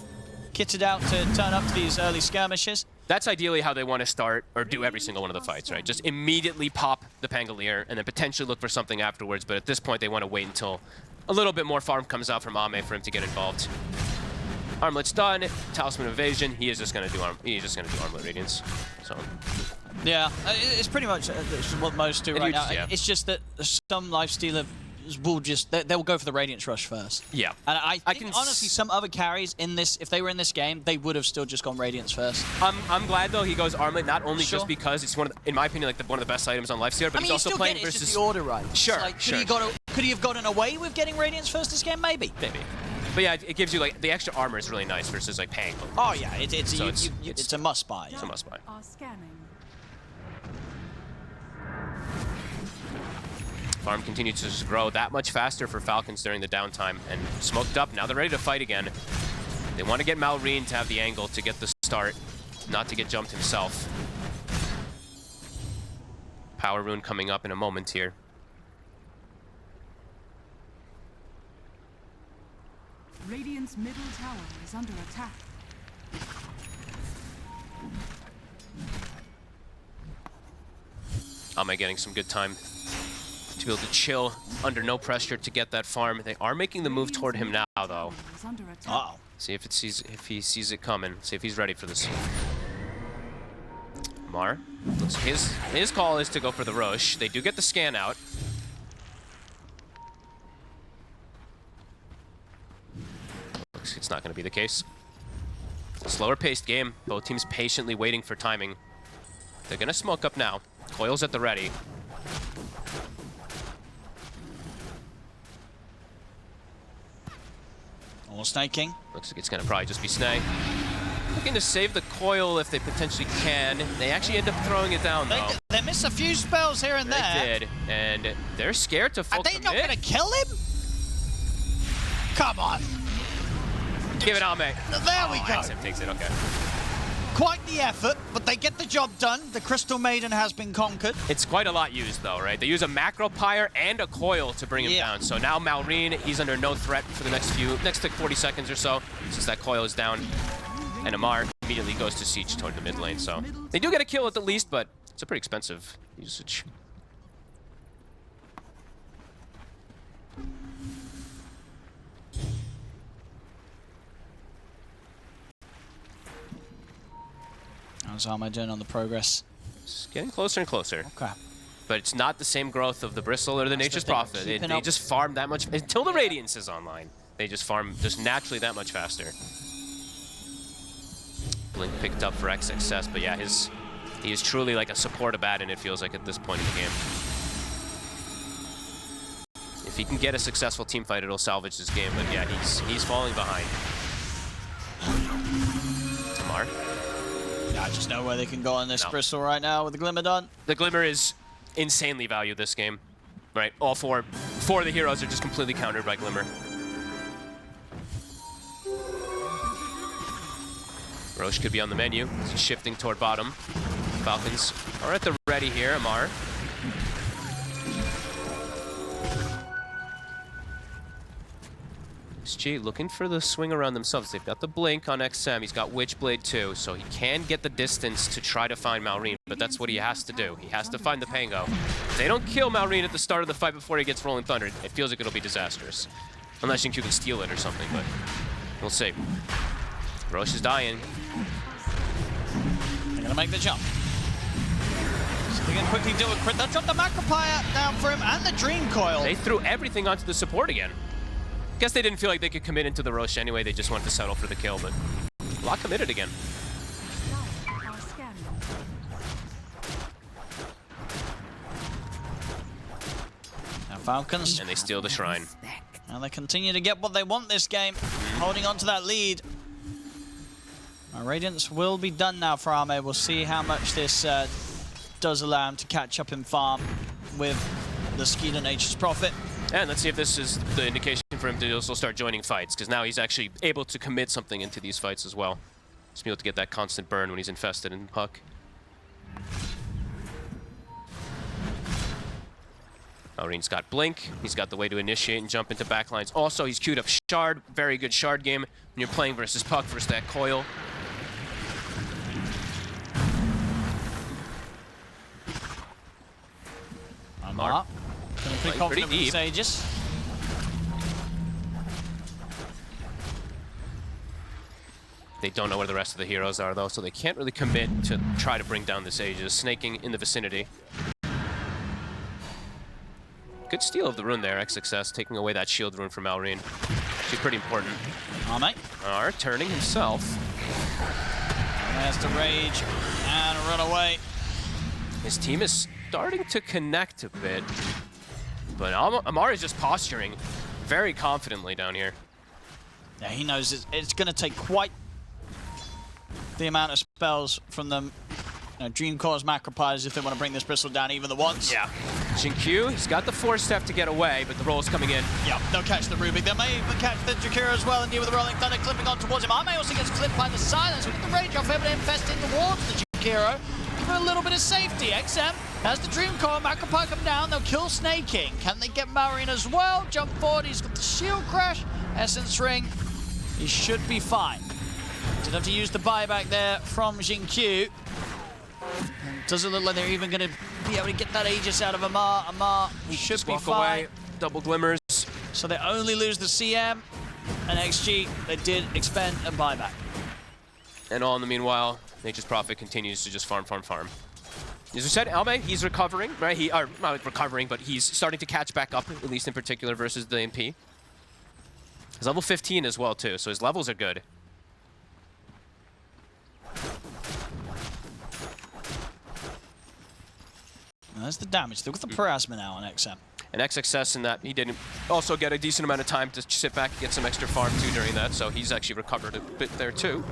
kitted out to turn up to these early skirmishes. That's ideally how they want to start or do every single one of the fights, right? Just immediately pop the Pangolier and then potentially look for something afterwards. But at this point, they want to wait until a little bit more farm comes out from Ame for him to get involved. Armlet's done. Talisman Evasion. He is just going to do Armlet Radiance. So. Yeah, it's pretty much what most do right now. Yeah. It's just that some lifestealer will just they'll go for the Radiance Rush first. Yeah, and I think honestly some other carries in this, if they were in this game, they would have still just gone Radiance first. I'm glad though he goes Armlet, not only just because it's one of the, in my opinion, like one of the best items on lifestealer, but he's also playing versus just the order right. Sure, like, sure. Could he have gotten away with getting Radiance first this game? Maybe. But yeah, it gives you like the extra armor is really nice versus like Pang. Oh yeah, it's a must buy. It's a must buy. Farm continues to just grow that much faster for Falcons during the downtime, and smoked up. Now they're ready to fight again. They want to get Malrine to have the angle to get the start, not to get jumped himself. Power Rune coming up in a moment here. Radiant's middle tower is under attack. Ame getting some good time to be able to chill under no pressure to get that farm. They are making the move toward him now, though. Uh-oh. See if he sees it coming. See if he's ready for this. Mar, his call is to go for the Rosh. They do get the scan out. Looks it's not going to be the case. Slower paced game. Both teams patiently waiting for timing. They're going to smoke up now. Coil's at the ready. All snaking. Looks like it's going to probably just be Snay. Looking to save the Coil if they potentially can. They actually end up throwing it down, though. They miss a few spells here and there. They did, and they're scared to full commit. Are they not going to kill him? Come on. Give it Ame. There we go. XM takes it, okay. Quite the effort, but they get the job done. The Crystal Maiden has been conquered. It's quite a lot used, though, right? They use a Macropire and a Coil to bring him down. So now Malrine, he's under no threat for the next 40 seconds or so, since that Coil is down. And Amar immediately goes to siege toward the mid lane. So they do get a kill at the least, but it's a pretty expensive usage. How's Arma doing on the progress? It's getting closer and closer. Okay. But it's not the same growth of the Bristle or the Nature's Prophet. They just farm that much until the Radiance is online. They just farm just naturally that much faster. Blink picked up for XXS, but yeah, he is truly like a support Abaddon, it feels like, at this point in the game. If he can get a successful team fight, it'll salvage this game, but yeah, he's falling behind. Tamar. I just know where they can go on this Bristle right now with the Glimmer done. The Glimmer is insanely value this game. Right, all four of the heroes are just completely countered by Glimmer. Roche could be on the menu. He's shifting toward bottom. Falcons are at the ready here. Amar. XG looking for the swing around themselves. They've got the blink on XM. He's got Witchblade too, so he can get the distance to try to find Malrine, but that's what he has to do. He has to find the Pango. If they don't kill Malrine at the start of the fight before he gets Rolling Thunder, it feels like it'll be disastrous. Unless Xingqiu can steal it or something, but we'll see. Roche is dying. They're gonna make the jump. So they're gonna quickly do a crit. They'll drop the Macropire down for him and the Dream Coil. They threw everything onto the support again. Guess they didn't feel like they could commit into the Roche anyway. They just wanted to settle for the kill, but a lot committed again. Now Falcons. And they steal the shrine. And they continue to get what they want this game, holding on to that lead. Radiance will be done now for Arme. We'll see how much this does allow him to catch up in farm with the Skeeter Nature's Prophet. And let's see if this is the indication for him to also start joining fights, because now he's actually able to commit something into these fights as well. Just be able to get that constant burn when he's infested in Puck. Malrine's got Blink. He's got the way to initiate and jump into backlines. Also, he's queued up Shard. Very good Shard game when you're playing versus Puck versus that Coil. Amar. Pretty confident with deep. Aegis. They don't know where the rest of the heroes are, though, so they can't really commit to try to bring down this Aegis. Snaking in the vicinity. Good steal of the rune there, XXS, taking away that shield rune from Malrine. Actually pretty important. Arme. Turning himself. Arme has to rage and run away. His team is starting to connect a bit. But Amar is just posturing very confidently down here. Yeah, he knows it's going to take quite the amount of spells from them. You know, Dream Core's Macropires if they want to bring this Bristle down even the once. Yeah. Xingqiu, he's got the 4-step to get away, but the roll's coming in. Yep, they'll catch the Rubik. They may even catch the Jakiro as well and deal with the Rolling Thunder clipping on towards him. Arme also gets clipped by the silence. We get the rage off able to infest in towards the Jakiro. Give him a little bit of safety. XM has the Dream Core. Macropire come down. They'll kill Snaking. Can they get Malrine as well? Jump forward. He's got the shield crash. Essence Ring. He should be fine. Did have to use the buyback there from Xingqiu. Doesn't look like they're even going to be able to get that Aegis out of Amar. Amar should be fine. Away. Double glimmers. So they only lose the CM and XG. They did expend a buyback. And all in the meanwhile, Nature's Prophet continues to just farm. As we said, Alme, he's recovering, right? Not recovering, but he's starting to catch back up, at least in particular versus the MP. He's level 15 as well, too, so his levels are good. That's the damage. Look at the Parasma now on XM. And XXS in that he didn't also get a decent amount of time to sit back and get some extra farm too during that, so he's actually recovered a bit there too.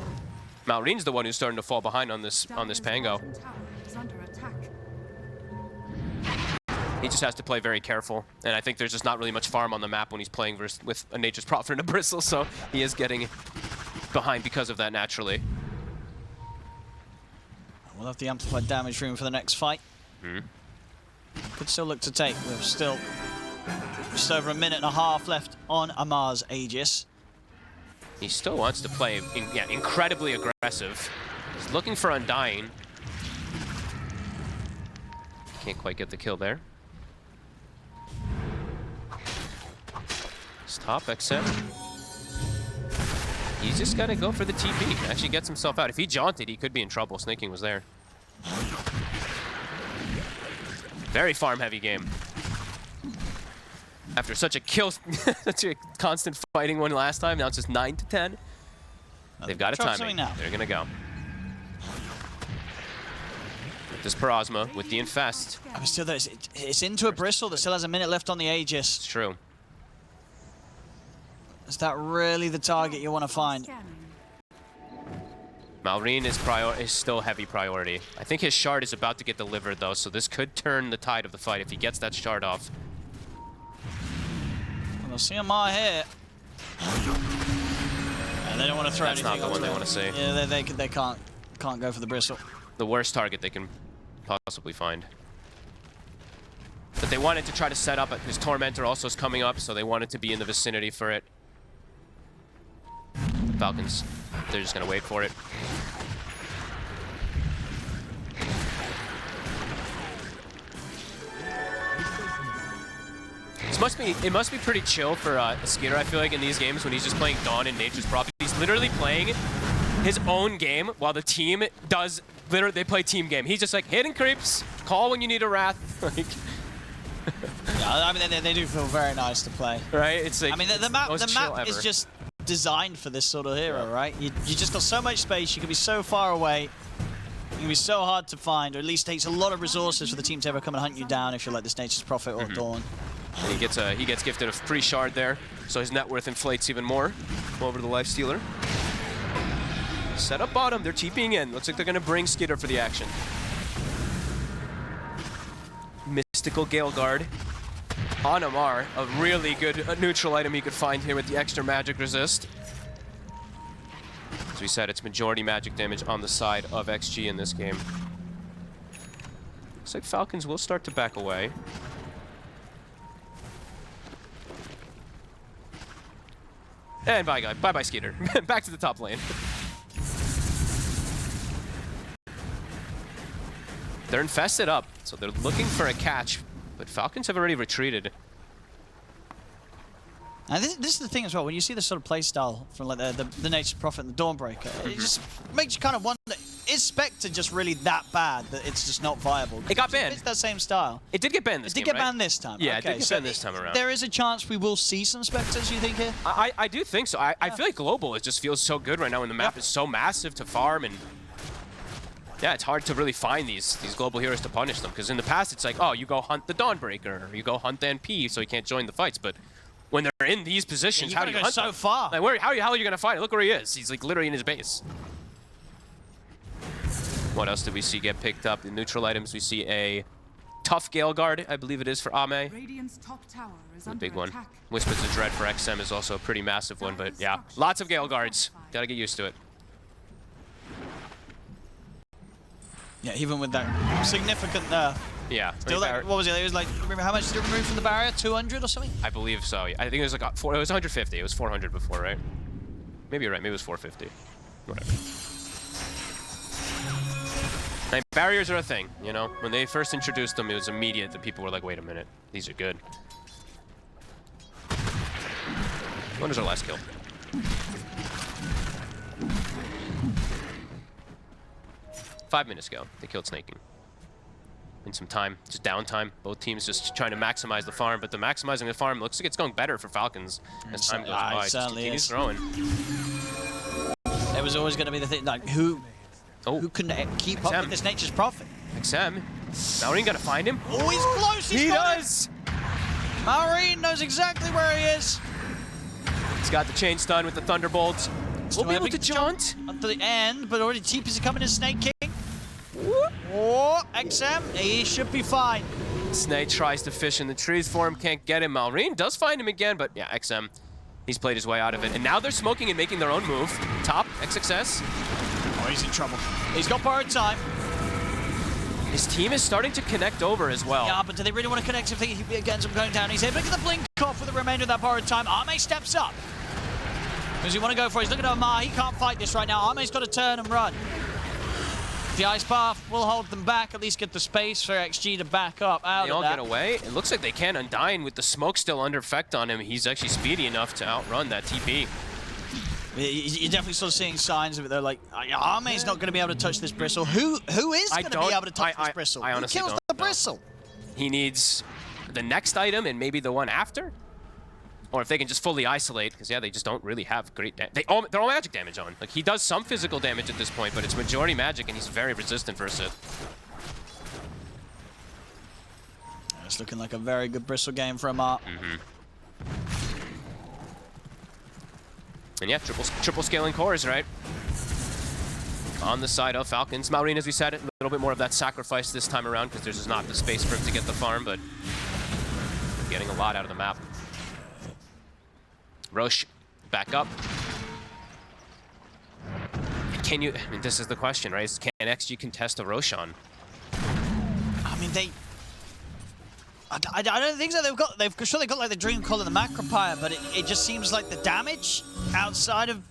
Malrine's the one who's starting to fall behind on this Pango. He just has to play very careful, and I think there's just not really much farm on the map when he's playing with a Nature's Prophet and a Bristle, so he is getting behind because of that naturally. We'll have the amplified damage room for the next fight. Could still look to take. We've still just over a minute and a half left on Amar's Aegis. He still wants to play incredibly aggressive. He's looking for Undying. Can't quite get the kill there. Stop XM. He's just got to go for the TP. Actually gets himself out. If he jaunted, he could be in trouble. Snaking was there. Very farm-heavy game. After such a such a constant fighting one last time, now it's just 9 to 10. They've got a timing. They're gonna go. This Parasma with the Infest. I'm still there. It's into a Bristle that still has a minute left on the Aegis. It's true. Is that really the target you want to find? Malrine is still heavy priority. I think his shard is about to get delivered though, so this could turn the tide of the fight if he gets that shard off. We'll see him here. And they don't want to throw That's anything. not the one they want to see. Yeah, they can't go for the bristle. The worst target they can possibly find. But they wanted to try to set up, his Tormentor also is coming up, so they wanted to be in the vicinity for it. Falcons, they're just going to wait for it. It must be pretty chill for Skitter, I feel like, in these games when he's just playing Dawn and Nature's Prophet. He's literally playing his own game while the team does, literally, they play team game. He's just like, hidden creeps, call when you need a Wrath. Like, yeah, I mean, they do feel very nice to play. right? It's like, I mean, the map is just designed for this sort of hero, right? You just got so much space, you can be so far away, you can be so hard to find, or at least takes a lot of resources for the team to ever come and hunt you down if you're like this Nature's Prophet or Dawn. And he gets gifted a free shard there, so his net worth inflates even more over the Lifestealer. Set up bottom, they're TPing in. Looks like they're gonna bring Skitter for the action. Mystical Gale Guard on Amar, a really good neutral item you could find here with the extra magic resist. As we said, it's majority magic damage on the side of XG in this game. Looks like Falcons will start to back away. And bye-bye Skeeter. Back to the top lane. They're infested up, so they're looking for a catch, but Falcons have already retreated. And this is the thing as well, when you see this sort of playstyle from like the Nature's Prophet and the Dawnbreaker, it just makes you kind of wonder, is Spectre just really that bad that it's just not viable? It got banned. It's that same style. It did get banned this time, It did get banned this time. Yeah, okay, it did get banned this time around. There is a chance we will see some Spectres, you think, here? I do think so. I feel like Global, it just feels so good right now when the map is so massive to farm, and yeah, it's hard to really find these global heroes to punish them, because in the past it's like, oh, you go hunt the Dawnbreaker, or you go hunt the NP so he can't join the fights, but when they're in these positions, how do you hunt so them? far? Like, how are you going to find it? Look where he is. He's like literally in his base. What else did we see get picked up? In neutral items, we see a tough Gale Guard, I believe it is, for Ame. Radiant's top tower is A under big one. attack. Whispers of Dread for XM is also a pretty massive one, but yeah, lots of Gale Guards. Gotta get used to it. Yeah, even with that significant nerf. Yeah. Still, like, what was it? It was like, remember how much did it remove from the barrier? 200 or something? I believe so. I think it was like it was 150. It was 400 before, right? Maybe you're right. Maybe it was 450. Whatever. Like, barriers are a thing, you know? When they first introduced them, it was immediate that people were like, wait a minute, these are good. When was our last kill? Five minutes ago, they killed Snaking. In some time, just downtime. Both teams just trying to maximize the farm, but the maximizing the farm looks like it's going better for Falcons as time goes by. It just continues throwing. It was always going to be the thing, like, who can keep up with this Nature's Prophet? XM. Malrine got to find him. Oh, he's close. He does. Malrine knows exactly where he is. He's got the chain stun with the Thunderbolts. We'll be able to jaunt at the end, but already TP's coming in Snake King. Oh, XM, he should be fine. Snake tries to fish in the trees for him, can't get him. Malrine does find him again, but yeah, XM, he's played his way out of it. And now they're smoking and making their own move. Top, XXS. Oh, he's in trouble. He's got borrowed time. His team is starting to connect over as well. Yeah, but do they really want to connect if he gets him going down? He's able to get the blink off with the remainder of that borrowed time. Ame steps up. Because he want to go for it. He's looking at Amar. He can't fight this right now. Ame's got to turn and run. The ice path will hold them back, at least get the space for XG to back up out they of all that. get away. It looks like they can. Undying with the smoke still under effect on him. He's actually speedy enough to outrun that TP. You're definitely sort of seeing signs of it. They're like, Ame's not going to be able to touch this bristle. Who is going to be able to touch this bristle? I honestly Who kills the bristle? He needs the next item and maybe the one after. Or if they can just fully isolate, because yeah, they just don't really have great damage. They're all magic damage on. Like, he does some physical damage at this point, but it's majority magic, and he's very resistant versus it. It's looking like a very good bristle game for Amar. And yeah, triple scaling cores, right? on the side of Falcons. Submarine, as we said, a little bit more of that sacrifice this time around because there's just not the space for him to get the farm, but getting a lot out of the map. Rosh back up. Can you, I mean, this is the question, right? Can XG contest a Roshan? I mean, I don't think so. They've got like the Dream Coil and the Macropire, but it just seems like the damage outside of,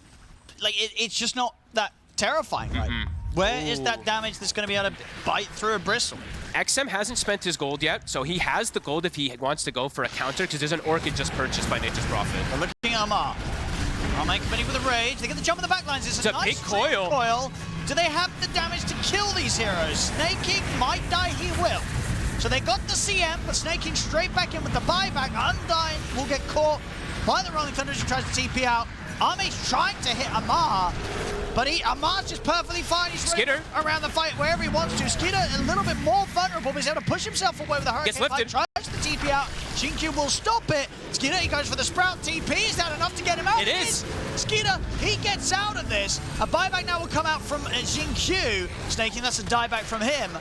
like, it's just not that terrifying, right? Where is that damage that's going to be able to bite through a bristle? XM hasn't spent his gold yet, so he has the gold if he wants to go for a counter, because there's an Orchid just purchased by Nature's Prophet. They're looking at Amar. Armay committing with a rage. They get the jump in the backlines. It's a nice big coil. Do they have the damage to kill these heroes? Snake King might die, he will. So they got the CM, but Snake King straight back in with the buyback. Undyne will get caught by the Rolling Thunder as he tries to TP out. Armay's trying to hit Amar, but Amar's just perfectly fine. He's ready around the fight wherever he wants to. Skidder a little bit more vulnerable, but he's able to push himself away with the Hurricane. Gets lifted. Tries to TP out. Shinju will stop it. Skidder, he goes for the Sprout TP. Is that enough to get him out? It is. Skidder, he gets out of this. A buyback now will come out from Xingqiu. Snaking, that's a dieback from him.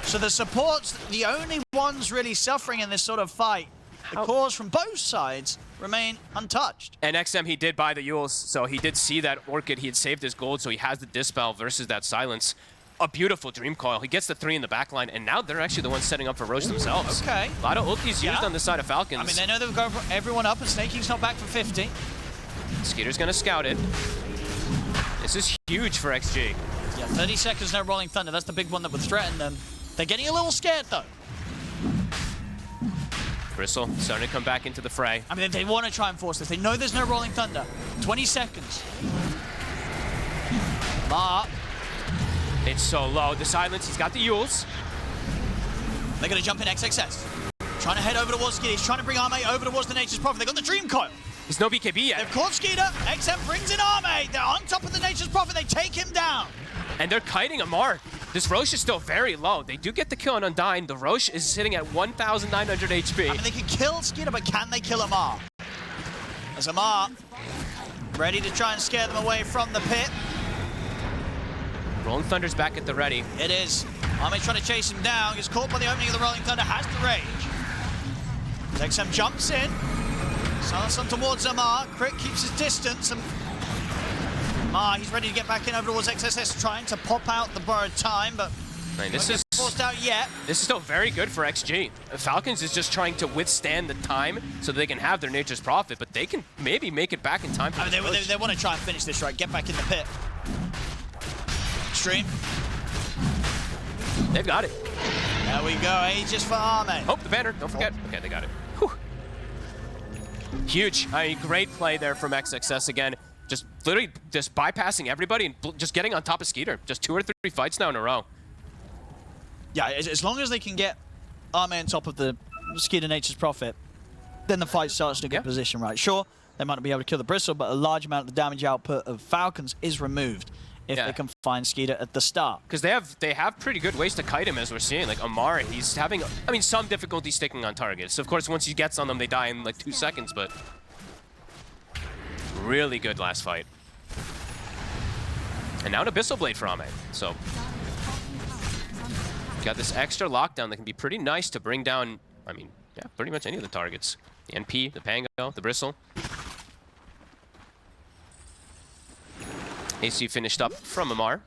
So the support's the only ones really suffering in this sort of fight. The cores from both sides remain untouched. And XM, he did buy the Yules, so he did see that Orchid. He had saved his gold, so he has the Dispel versus that Silence. A beautiful Dream Coil. He gets the 3 in the backline, and now they're actually the ones setting up for Roche themselves. Okay. A lot of ultis used on the side of Falcons. I mean, they know they've got everyone up, and Snaking's not back for 50. Skeeter's going to scout it. This is huge for XG. Yeah, 30 seconds, no Rolling Thunder. That's the big one that would threaten them. They're getting a little scared, though. Bristle starting to come back into the fray. I mean, they want to try and force this. They know there's no Rolling Thunder. 20 seconds. Mar. It's so low. The Silence, he's got the Yules. They're going to jump in XXS. Trying to head over towards Skidder. He's trying to bring Armay over towards the Nature's Prophet. They got the Dream Coil. There's no BKB yet. They've caught Skidder. XM brings in Armay. They're on top of the Nature's Prophet. They take him down. And they're kiting Amar. This Roche is still very low. They do get the kill on Undyne. The Roche is sitting at 1,900 HP. I mean, they can kill Skidder, but can they kill Amar? As Amar ready to try and scare them away from the pit. Rolling Thunder's back at the ready. It is. Armay trying to chase him down. Gets caught by the opening of the Rolling Thunder. Has the rage. XM jumps in. Silence on towards Amar. Crit keeps his distance. And he's ready to get back in over towards XSS, trying to pop out the borrowed time, but this is forced out yet. This is still very good for XG. Falcons is just trying to withstand the time so they can have their Nature's Prophet, but they can maybe make it back in time for they want to try and finish this right, get back in the pit. Xtreme. They've got it. There we go, Aegis for Armay. Oh, the banner, don't forget. Okay, they got it. Whew. Huge. I mean, great play there from XXS again. Just literally just bypassing everybody and just getting on top of Skeeter. Just 2 or 3 fights now in a row. Yeah, as long as they can get Armay on top of the Skeeter Nature's Prophet, then the fight starts in a good position, right? Sure, they might not be able to kill the Bristle, but a large amount of the damage output of Falcons is removed if they can find Skeeter at the start. Because they have pretty good ways to kite him, as we're seeing. Like Amar, he's having, I mean, some difficulty sticking on targets. So of course, once he gets on them, they die in like 2 seconds, but really good last fight. And now an Abyssal Blade for Ame. So got this extra lockdown that can be pretty nice to bring down, I mean, yeah, pretty much any of the targets. The NP, the Pango, the Bristle. AC finished up from Amar.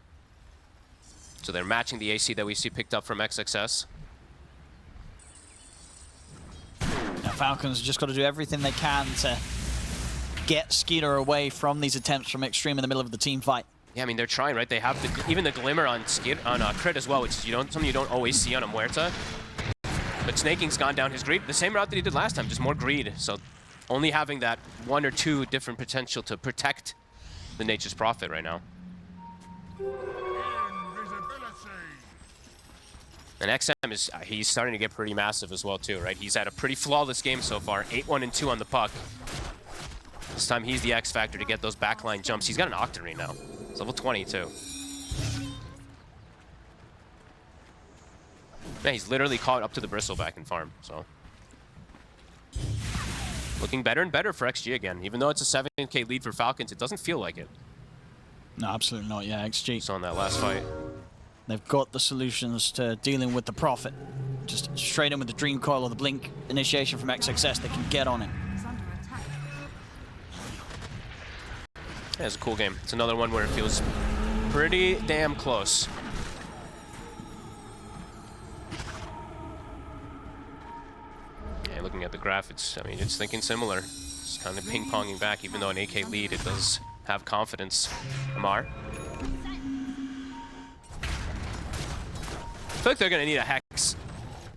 So they're matching the AC that we see picked up from XXS. Now Falcons just got to do everything they can to get Skeeter away from these attempts from Xtreme in the middle of the team fight. Yeah, I mean, they're trying, right? They have even the Glimmer on Crit as well, which is something you don't always see on a Muerta. But Snaking's gone down his greed, the same route that he did last time, just more greed. So only having that 1 or 2 different potential to protect the Nature's Prophet right now. And XM he's starting to get pretty massive as well too, right? He's had a pretty flawless game so far, 8-1 and 2 on the puck. This time he's the X factor to get those backline jumps. He's got an Octarine now. It's level 20 too. Man, he's literally caught up to the Bristle back in farm, so. Looking better and better for XG again. Even though it's a 7K lead for Falcons, it doesn't feel like it. No, absolutely not. Yeah, XG. Saw in that last fight. They've got the solutions to dealing with the Prophet. Just straight in with the Dream Coil or the Blink initiation from XXS, they can get on it. Is under attack. Yeah, it's a cool game. It's another one where it feels pretty damn close. Yeah, looking at the graph, it's thinking similar. It's kind of ping-ponging back, even though an AK lead, it does have confidence. Amar. I feel like they're going to need a Hex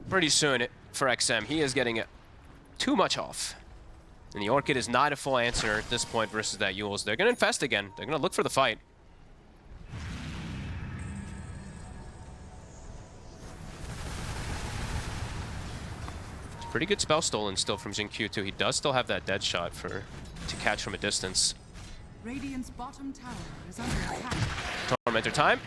pretty soon for XM. He is getting too much off. And the Orchid is not a full answer at this point versus that AVULUS. They're going to infest again. They're going to look for the fight. It's a pretty good spell stolen still from Jin Q too. He does still have that dead shot to catch from a distance. Radiant's bottom tower is under attack. Tormentor time.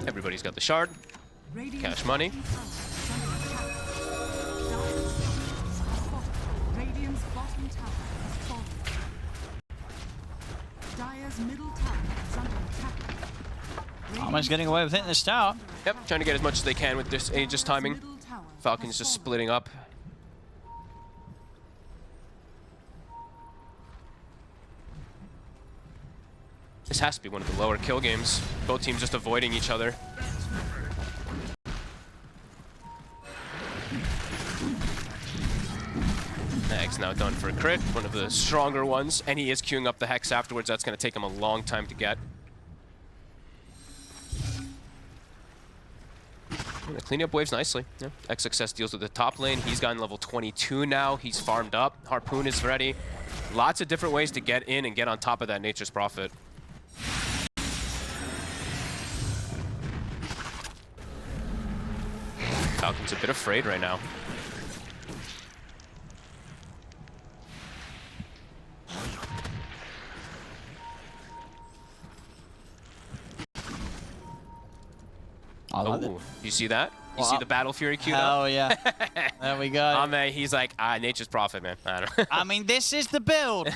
Everybody's got the shard. Radiant's Cash money. bottom tower is under attack. Radiant's bottom tower has fallen. Dire's middle tower is under attack. Almost getting away with hitting this tower. Yep, trying to get as much as they can with this Aegis timing. Middle tower Falcons has just fallen. splitting up. This has to be one of the lower kill games. Both teams just avoiding each other. Mag's now done for a crit, one of the stronger ones, and he is queuing up the Hex afterwards. That's going to take him a long time to get. Gonna clean up waves nicely. Yeah. XXS deals with the top lane. He's gotten level 22 now. He's farmed up. Harpoon is ready. Lots of different ways to get in and get on top of that Nature's Prophet. Falcon's a bit afraid right now. Oh, you see that? You see the Battle Fury queued up? Oh, yeah. There we go. He's like, Nature's Prophet, man. I don't know. I mean, this is the build. If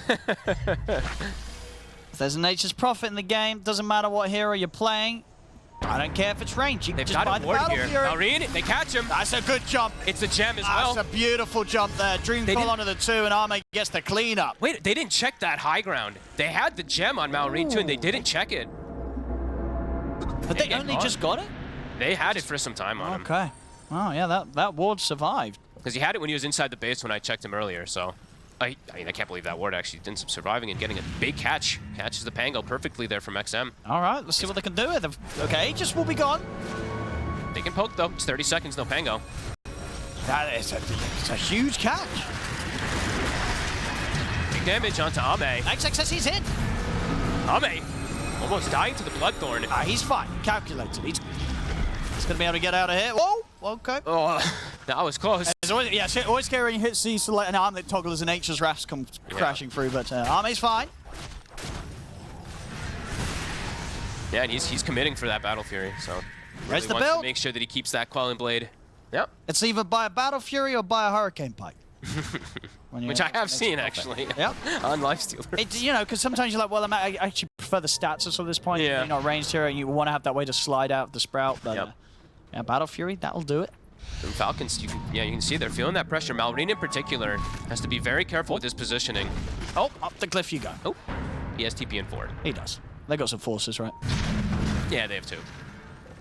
there's a Nature's Prophet in the game, doesn't matter what hero you're playing. I don't care if it's range. You can just buy the Battle Fury. Marine, they catch him. That's a good jump. It's a gem as well. That's a beautiful jump there. Dream full onto the 2, and Arme gets the cleanup. Wait, they didn't check that high ground. They had the gem on Marine too, and they didn't check it. But they only just got it? They had it for some time on him. Okay. Oh, yeah, that ward survived. Because he had it when he was inside the base when I checked him earlier, so... I mean, I can't believe that ward actually ends up surviving and getting a big catch. Catches the Pango perfectly there from XM. All right, let's see what they can do with it. Okay, Aegis will be gone. They can poke, though. It's 30 seconds, no Pango. That is it's a huge catch. Big damage onto Ame. XXS, he's in. Ame almost dying to the Bloodthorn. He's fine. Calculated. He's going to be able to get out of here. Whoa, okay. Oh, that was close. It's always, yeah, it's always scary when you hit C to let an arm that toggles and Nature's Wrath comes crashing through, but Arme's fine. Yeah, and he's committing for that Battle Fury, so Where's the wants build? to make sure that he keeps that Quelling Blade. Yep. It's either buy a Battle Fury or buy a Hurricane Pike. Which I have seen, actually. Yep. On Lifestealer. You know, because sometimes you're like, well, I actually prefer the stats at this point. Yeah. You're not ranged here, and you want to have that way to slide out of the Sprout. But yeah, Battle Fury, that'll do it. And Falcons, you can see they're feeling that pressure. Malrine in particular has to be very careful with his positioning. Oh, up the cliff you go. Oh, he has TP in forward. He does. They got some forces, right? Yeah, they have 2.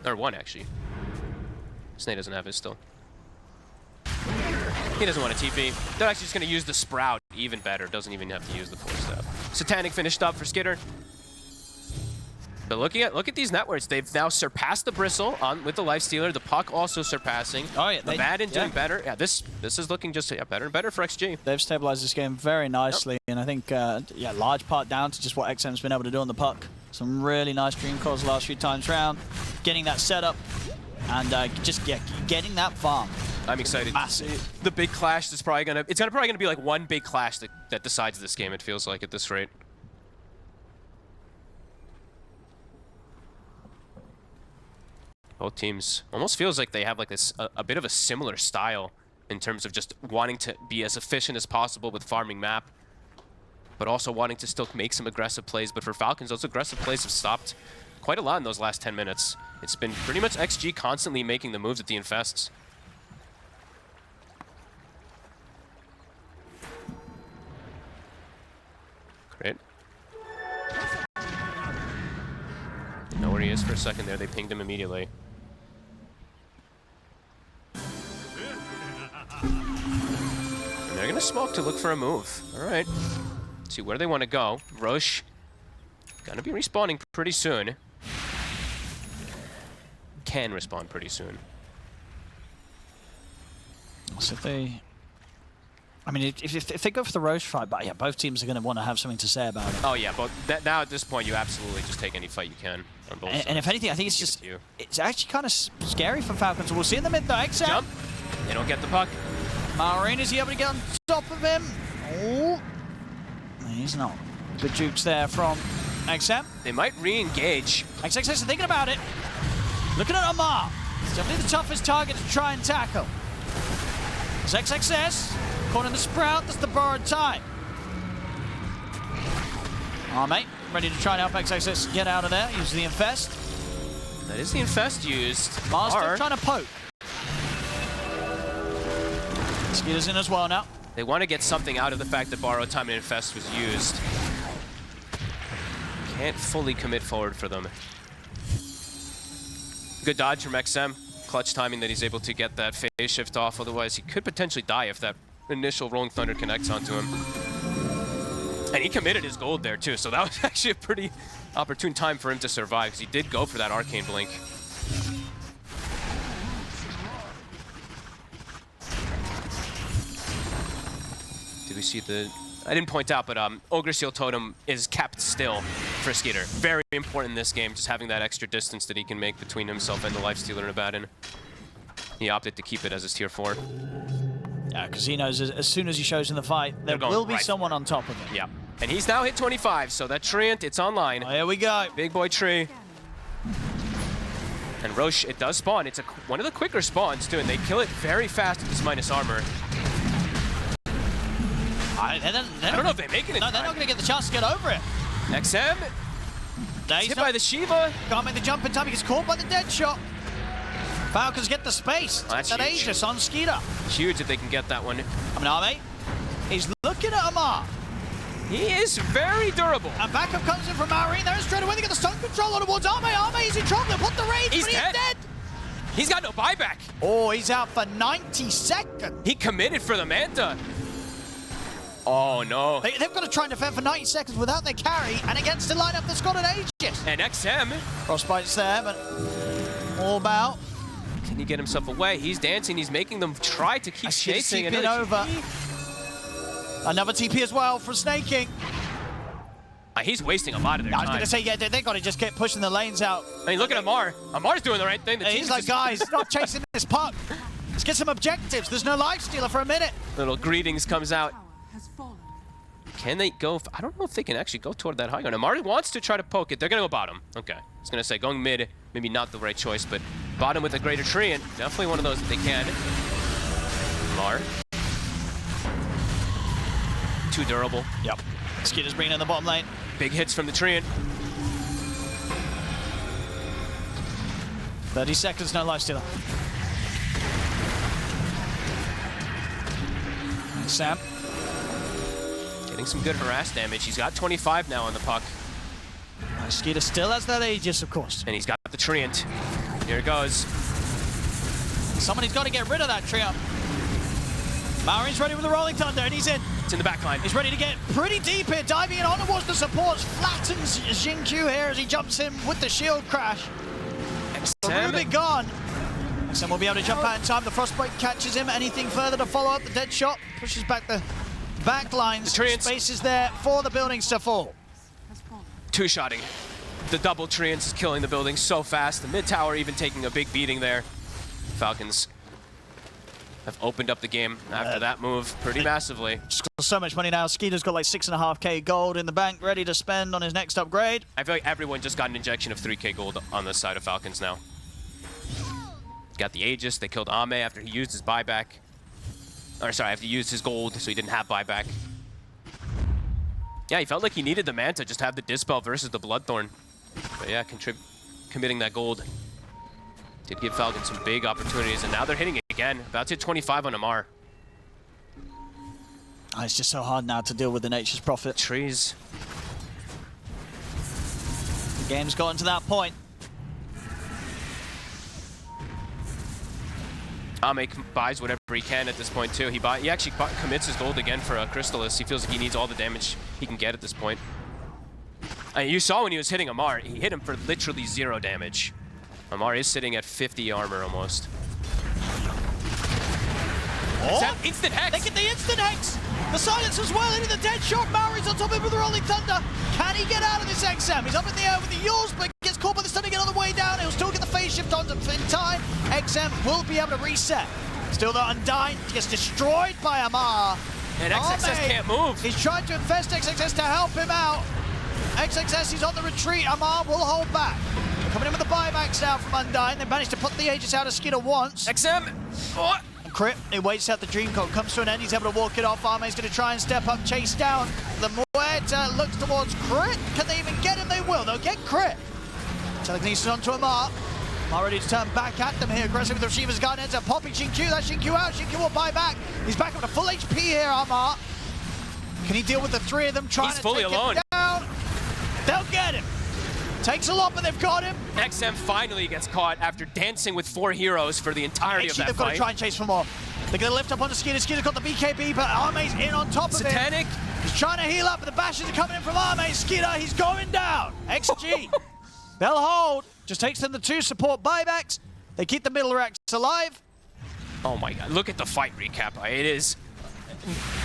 Or 1, actually. Snake doesn't have his still. He doesn't want a TP. They're actually just going to use the Sprout even better. Doesn't even have to use the full step. Satanic finished up for Skitter. But look at these networks. They've now surpassed the Bristle with the Lifestealer. The Puck also surpassing. Oh, yeah. The Madden doing better. Yeah, this is looking just better and better for XG. They've stabilized this game very nicely, and I think, large part down to just what XM's been able to do on the Puck. Some really nice dream calls the last few times round. Getting that setup, and getting that farm. I'm excited. Massive. The big clash is probably gonna be like one big clash that decides this game. It feels like at this rate. Both teams almost feels like they have like this a bit of a similar style in terms of just wanting to be as efficient as possible with farming map, but also wanting to still make some aggressive plays. But for Falcons, those aggressive plays have stopped quite a lot in those last 10 minutes. It's been pretty much XG constantly making the moves at the infests. Great. Didn't know where he is for a second there. They pinged him immediately. And they're going to smoke to look for a move. All right. Let's see where they want to go. Roche going to be respawning pretty soon. Can respawn pretty soon. So if they... I mean, if they go for the Roche fight, but yeah, both teams are going to want to have something to say about it. Oh yeah, but now at this point, you absolutely just take any fight you can on both sides. And if anything, I think it's just... It's actually kind of scary for Falcons. We'll see in the mid though. XM. Jump. They don't get the puck. Marine, is he able to get on top of him? Oh. He's not. Good jukes there from XM. They might re-engage. XXS is thinking about it. Looking at Amar. It's definitely the toughest target to try and tackle. It's XXS. Caught in the sprout. That's the borrowed time. Oh, mate. Ready to try and help XXS get out of there. Use the infest. That is the infest used. Mars still trying to poke. Skeeter's in as well now. They want to get something out of the fact that borrowed time and infest was used. Can't fully commit forward for them. Good dodge from XM. Clutch timing that he's able to get that phase shift off. Otherwise, he could potentially die if that initial Rolling Thunder connects onto him. And he committed his gold there, too. So that was actually a pretty opportune time for him to survive, because he did go for that Arcane Blink. Did we see the... I didn't point out, but Ogre Seal Totem is kept still for Skeeter. Very important in this game, just having that extra distance that he can make between himself and the Lifestealer in a Abaddon. He opted to keep it as his tier 4. Yeah, because he knows as soon as he shows in the fight, there will be someone on top of him. Yeah, and he's now hit 25, so that Treant, it's online. Oh, here we go. Big boy tree. And Roche, it does spawn. It's one of the quicker spawns, too, and they kill it very fast with this minus armor. I don't know if they make it in time. They're not going to get the chance to get over it. XM. He's hit by the Shiva. Can't make the jump in time. He gets caught by the dead shot. Falcons get the space. Oh, that's that huge. Aegis on Skeeter. Huge if they can get that one. I mean, are they? He's looking at Amar. He is very durable. And backup comes in from Marine. There straight away. They get the stun control on towards Arme. Arme's in trouble. Put the rage, he's but he's dead. He's got no buyback. Oh, he's out for 90 seconds. He committed for the Manta. Oh, no. They've got to try and defend for 90 seconds without their carry and against the lineup that's got an Aegis. And XM. Frostbite's there, but all about. Can he get himself away? He's dancing. He's making them try to keep chasing. TP over. Another TP as well for Snaking. He's wasting a lot of their time. I was going to say, yeah, they got to just get pushing the lanes out. I mean, look at Amar. Amar's doing the right thing. He's like, guys, stop chasing this puck. Let's get some objectives. There's no Lifestealer for a minute. Little greetings comes out. Can they go? I don't know if they can actually go toward that high ground. Amari wants to try to poke it. They're going to go bottom. Okay. I was going to say going mid, maybe not the right choice, but bottom with a greater tree, and definitely one of those that they can. Amar. Too durable. Yep. Skeeter's bringing in the bottom lane. Big hits from the Treant. 30 seconds, no Lifestealer. Sam. Getting some good harass damage. He's got 25 now on the puck. Skeeter still has that Aegis, of course. And he's got the Treant. Here it goes. Somebody's got to get rid of that Treant. Marine's ready with the Rolling Thunder, and he's in. It's in the back line. He's ready to get pretty deep here, diving in on towards the supports. Flattens Xingqiu here as he jumps in with the shield crash. Ruby gone. XM will be able to jump out in time. The Frostbite catches him. Anything further to follow up? The dead shot pushes back the back lines. Space is there for the buildings to fall. Two-shotting. The double Treants is killing the building so fast. The mid-tower even taking a big beating there. Falcons have opened up the game after that move pretty massively. So much money now. Skeeter's got like 6.5k gold in the bank, ready to spend on his next upgrade. I feel like everyone just got an injection of 3k gold on the side of Falcons now. Got the Aegis. They killed Ame after he used his buyback. Or sorry, I have to use his gold, so he didn't have buyback. Yeah, he felt like he needed the Manta just to have the Dispel versus the Bloodthorn. But yeah, committing that gold did give Falcons some big opportunities, and now they're hitting it again. About to hit 25 on Amar. Oh, it's just so hard now to deal with the Nature's Prophet. Trees. The game's gotten to that point. Ame buys whatever he can at this point too. He actually commits his gold again for a Crystallis. He feels like he needs all the damage he can get at this point. You saw when he was hitting Amar, he hit him for literally 0 damage. Amar is sitting at 50 armor almost. Oh! Instant Hex! They get the instant Hex! The silence as well into the dead shot. Maori's on top of him with the Rolling Thunder. Can he get out of this XM? He's up in the air with the Yules, but gets caught by the Thunder, get on the way down. He'll still get the phase shift on in time. XM will be able to reset. Still though, Undyne gets destroyed by Amar. And XXS can't move. He's trying to infest XXS to help him out. XXS is on the retreat. Amar will hold back. Coming in with the buybacks now from Undyne. They managed to put the Aegis out of Skidder once. XM! Oh. Crit, he waits out the Dream Coat, comes to an end, he's able to walk it off. Arme's going to try and step up, chase down. The Muerta looks towards Crit. Can they even get him? They will. They'll get Crit. Telekinesis onto Amar. Amar ready to turn back at them here. Aggressive with the Receiver's gun, ends up popping Xingqiu. That's Xingqiu out. Xingqiu will buy back. He's back up to full HP here, Amar. Can he deal with the 3 of them trying He's to fully take alone. him down? They'll get him. Takes a lot, but they've got him. XM finally gets caught after dancing with 4 heroes for the entirety of that they've fight. got to try and chase for more. They're going to lift up onto Skidder. Skidder's got the BKB, but Arme's in on top of him. Satanic. He's trying to heal up, but the bashes are coming in from Arme. Skidder, he's going down. XG. They'll hold. Just takes them the 2 support buybacks. They keep the middle racks alive. Oh my god, look at the fight recap. It is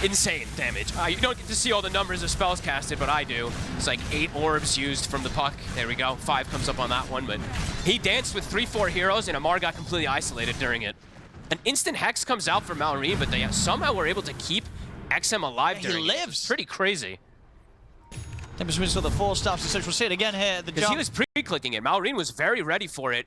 insane damage. You don't get to see all the numbers of spells casted, but I do. It's like 8 orbs used from the puck. There we go. 5 comes up on that one, but he danced with 3-4 heroes, and Amar got completely isolated during it. An instant Hex comes out for Malrine, but they somehow were able to keep XM alive during it. He lives. Pretty crazy. Tempest got the 4 stops, so we'll see it again here at the jump. He was pre-clicking it. Malrine was very ready for it.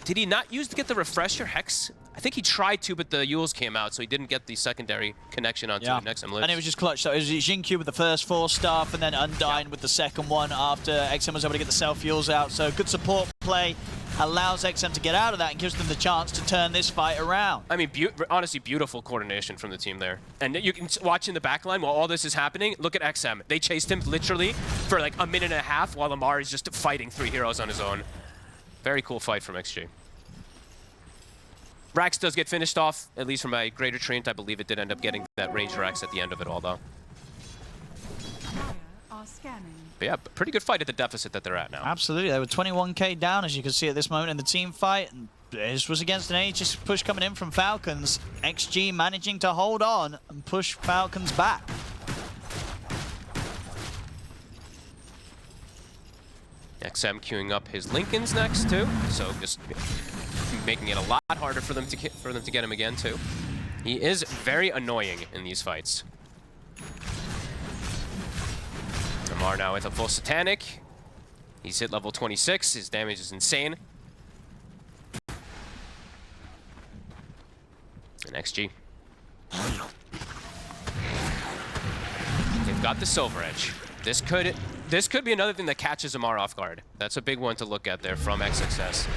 Did he not use to get the refresher Hex? I think he tried to, but the Yules came out, so he didn't get the secondary connection onto the next lives. And it was just clutch. So it was Xingqiu with the first 4 stuff, and then Undyne with the second one after XM was able to get the self-Yules out. So good support play allows XM to get out of that and gives them the chance to turn this fight around. I mean, honestly, beautiful coordination from the team there. And you can watch in the backline while all this is happening, look at XM. They chased him literally for like a minute and a half while Amar is just fighting 3 heroes on his own. Very cool fight from XG. Rax does get finished off, at least from my Greater Treant. I believe it did end up getting that ranged Rax at the end of it all, though. But yeah, pretty good fight at the deficit that they're at now. Absolutely. They were 21k down, as you can see at this moment in the team fight. And this was against an Aegis push coming in from Falcons. XG managing to hold on and push Falcons back. XM queuing up his Lincolns next, too. So just making it a lot harder for them to get him again, too. He is very annoying in these fights. Amar now with a full Satanic. He's hit level 26. His damage is insane. And XG. They've got the Silver Edge. This could be another thing that catches Amar off guard. That's a big one to look at there from XXS.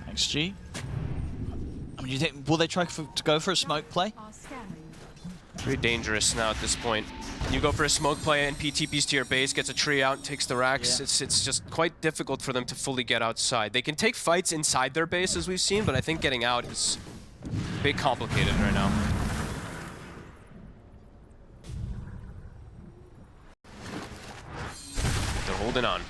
XG. I mean, you think, will they try to go for a smoke play? Pretty dangerous now at this point. You go for a smoke play and PTPs to your base, gets a tree out, takes the racks. Yeah. It's just quite difficult for them to fully get outside. They can take fights inside their base, as we've seen, but I think getting out is a bit complicated right now. They're holding on.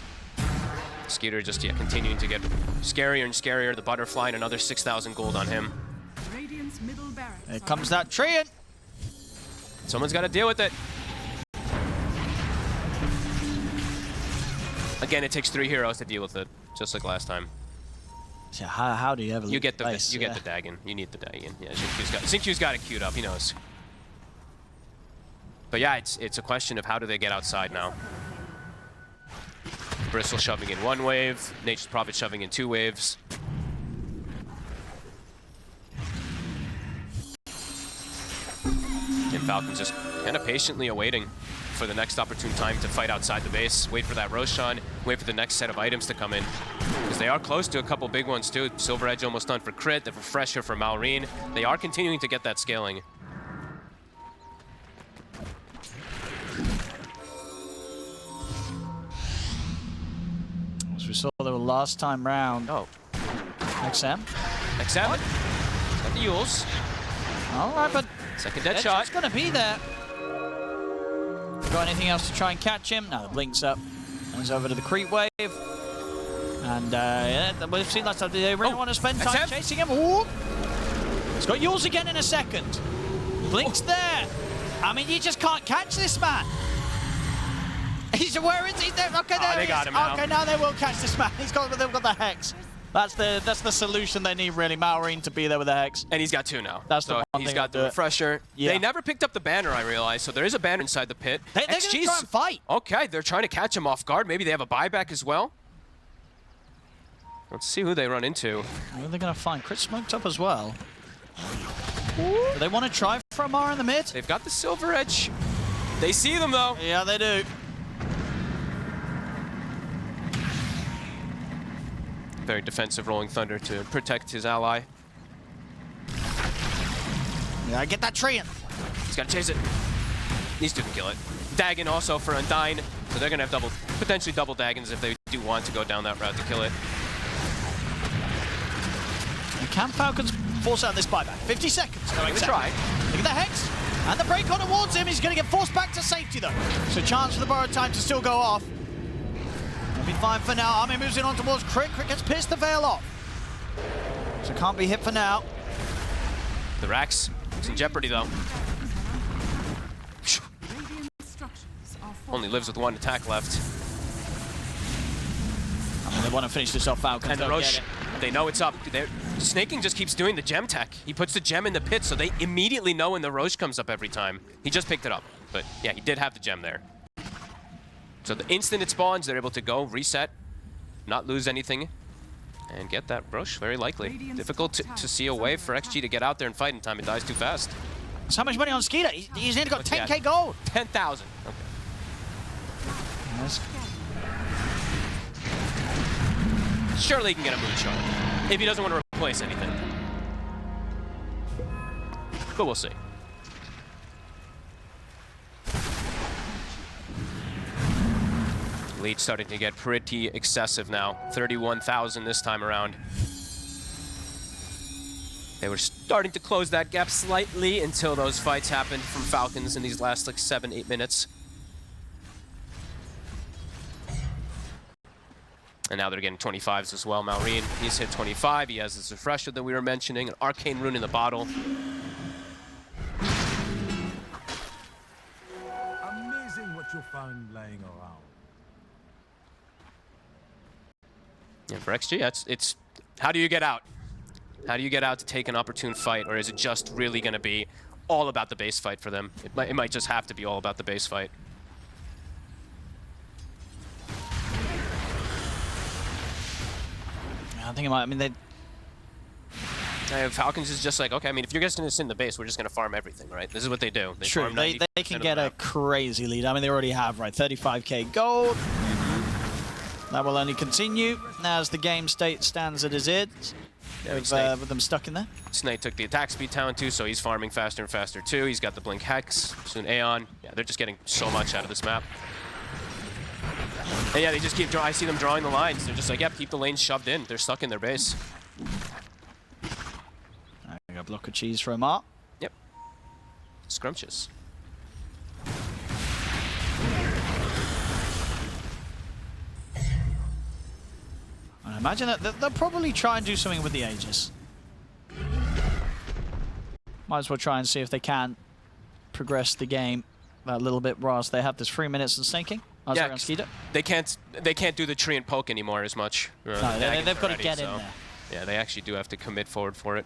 Skeeter just continuing to get scarier and scarier. The butterfly and another 6,000 gold on him. Here comes that Treant. Someone's got to deal with it. Again, it takes 3 heroes to deal with it, just like last time. So how do you ever? You get the get the Dagon. You need the Dagon. Yeah, Xingqiu's got it queued up. He knows. But yeah, it's a question of how do they get outside now. Bristle shoving in 1 wave, Nature's Prophet shoving in 2 waves. And Falcons just kind of patiently awaiting for the next opportune time to fight outside the base. Wait for that Roshan, wait for the next set of items to come in. Because they are close to a couple big ones too. Silver Edge almost done for crit, the refresher for Maureen. They are continuing to get that scaling. As we saw the last time round. Oh. XM. XM? Got the Yules. Alright, but second dead shot. It's gonna be there. Got anything else to try and catch him? No, the blink's up. He's over to the creep wave. And yeah, we've seen last time. They really want to spend time chasing him. Ooh. He's got Yules again in a second. Blink's there. I mean, you just can't catch this man. Where is he? There. Okay, there they got him now. Okay, now they will catch this man. They've got the Hex. That's the solution they need, really. Maureen to be there with the Hex. And he's got 2 now. That's the one he's thing got the refresher. Yeah. They never picked up the banner, I realize, so there is a banner inside the pit. They're going to try and fight. Okay, they're trying to catch him off guard. Maybe they have a buyback as well. Let's see who they run into. Who are they going to find? Crit smoked up as well. Do they want to try for Amara in the mid? They've got the Silver Edge. They see them, though. Yeah, they do. Very defensive Rolling Thunder to protect his ally. Yeah, get that tree in. He's got to chase it. Needs to kill it. Dagon also for Undyne. So they're going to have potentially double Dagons if they do want to go down that route to kill it. And can Falcons force out this buyback? 50 seconds. They're going to try. Look at the Hex. And the break on towards him. He's going to get forced back to safety, though. So chance for the borrowed time to still go off. Be fine for now. Army moves in on towards Crit. Crit gets pierced the veil off. So can't be hit for now. The Rax is in jeopardy, though. Only lives with 1 attack left. I mean, they want to finish this off. Falcons. And the Roche, they know it's up. Snaking just keeps doing the gem tech. He puts the gem in the pit, so they immediately know when the Roche comes up every time. He just picked it up. But yeah, he did have the gem there. So the instant it spawns, they're able to go, reset, not lose anything, and get that Roche, very likely. Difficult to see a way for XG to get out there and fight in time. It dies too fast. So how much money on Skeeter? He's nearly got 10k gold. 10,000. Okay. Yes. Surely he can get a moonshot if he doesn't want to replace anything. But we'll see. Lead starting to get pretty excessive now. 31,000 this time around. They were starting to close that gap slightly until those fights happened from Falcons in these last like 7-8 minutes. And now they're getting 25s as well. Maureen, he's hit 25. He has his refresher that we were mentioning, an arcane rune in the bottle. Amazing what you found laying around. Yeah, for XG, it's how do you get out? How do you get out to take an opportune fight, or is it just really going to be all about the base fight for them? It might just have to be all about the base fight. I think it might. I mean, they. Falcons is just like, okay. I mean, if you're just going to sit in the base, we're just going to farm everything, right? This is what they do. They True. Farm they can get a crazy lead. I mean, they already have, right? 35k gold. That will only continue as the game state stands as it is. With them stuck in there. Snake took the attack speed talent too, so he's farming faster and faster too. He's got the Blink Hex, soon Aeon. Yeah, they're just getting so much out of this map. And yeah, they just keep I see them drawing the lines. They're just like, yep, keep the lanes shoved in. They're stuck in their base. I got a block of cheese for Amar. Yep. Scrumptious. I imagine that they'll probably try and do something with the Aegis. Might as well try and see if they can progress the game a little bit whilst they have this 3 minutes and sinking. Oh, yeah, sorry, on Skeeter. They can't do the tree and poke anymore as much. No, they've got to get in there. Yeah, they actually do have to commit forward for it.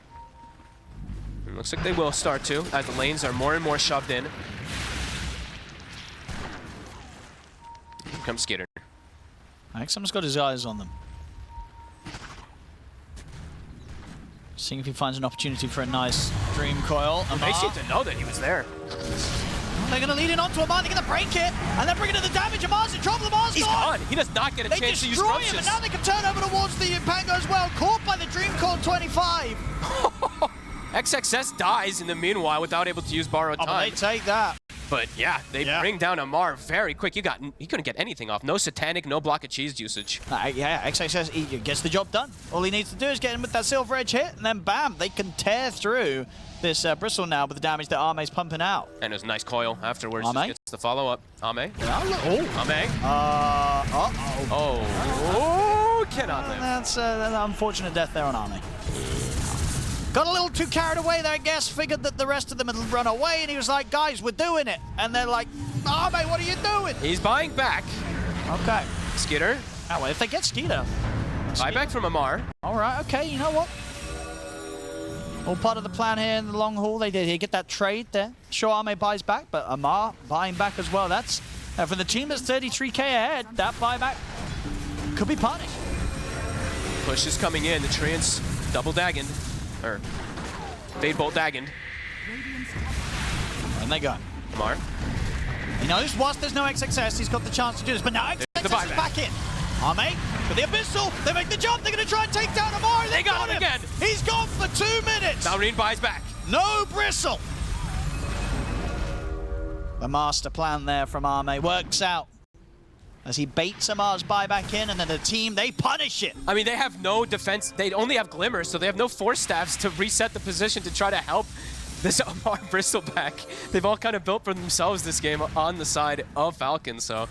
It looks like they will start to, as the lanes are more and more shoved in. Comes Skitter. I think someone's got his eyes on them. Seeing if he finds an opportunity for a nice dream coil. Well, they seem to know that he was there. They're going to lead in onto Amar. They're going to break it. And they're bringing in the damage. Amar's in trouble. Amar's He's gone. He does not get a chance to use destroy him, scrumptious. and now they can turn over towards the Pango as well. Caught by the Dream Coil 25. XXS dies in the meanwhile without able to use borrowed time. Oh, they take that. But yeah, they bring down Amar very quick. He couldn't get anything off. No satanic, no block of cheese usage. Yeah, XXS he gets the job done. All he needs to do is get in with that silver edge hit, and then bam, they can tear through this Bristle now with the damage that Ame's pumping out. And it was a nice coil afterwards. Ame? Just gets the follow-up. Ame? Oh. Ame? Uh-oh. Oh, cannot live. That's an unfortunate death there on Ame. Got a little too carried away there, I guess. Figured that the rest of them had run away, and he was like, guys, we're doing it. And they're like, Ame, what are you doing? He's buying back. Okay. Skitter. Oh, well, if they get Skeeter. Buy back from Amar. All right, okay, you know what? All part of the plan here in the long haul. They did here get that trade there. Sure, Ame buys back, but Amar buying back as well. That's for the team that's 33k ahead. That buyback could be punished. Push is coming in. The Treants double daggened. Or Fade Bolt daggened. And they go. Amar. He knows whilst there's no XXS, he's got the chance to do this. But now XXS is back in. Ame, with the Abyssal, they make the jump. They're going to try and take down Amar. They got him again. He's gone for 2 minutes. Malrine buys back. No Bristle. The master plan there from Ame works out as he baits Amar's buyback in, and then the team, they punish it. I mean, they have no defense. They only have Glimmer, so they have no force staffs to reset the position to try to help this Amar Bristle back. They've all kind of built for themselves this game on the side of Falcons, so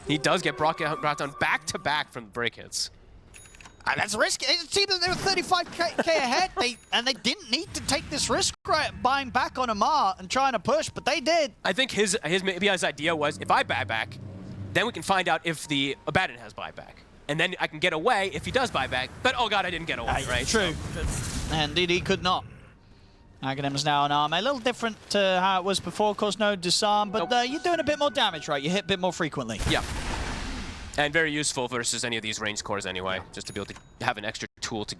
he does get brought down back-to-back from break hits. That's risky. It seemed that they were 35k ahead, and they didn't need to take this risk buying back on Amar and trying to push, but they did. I think maybe his idea was, if I buy back, then we can find out if the Abaddon has buyback. And then I can get away if he does buyback. But oh god, I didn't get away, right? True. So. Indeed, he could not. Aghanim's now on Ame. A little different to how it was before. Of course, no disarm, but you're doing a bit more damage, right? You hit a bit more frequently. Yeah. And very useful versus any of these range cores anyway, just to be able to have an extra tool to,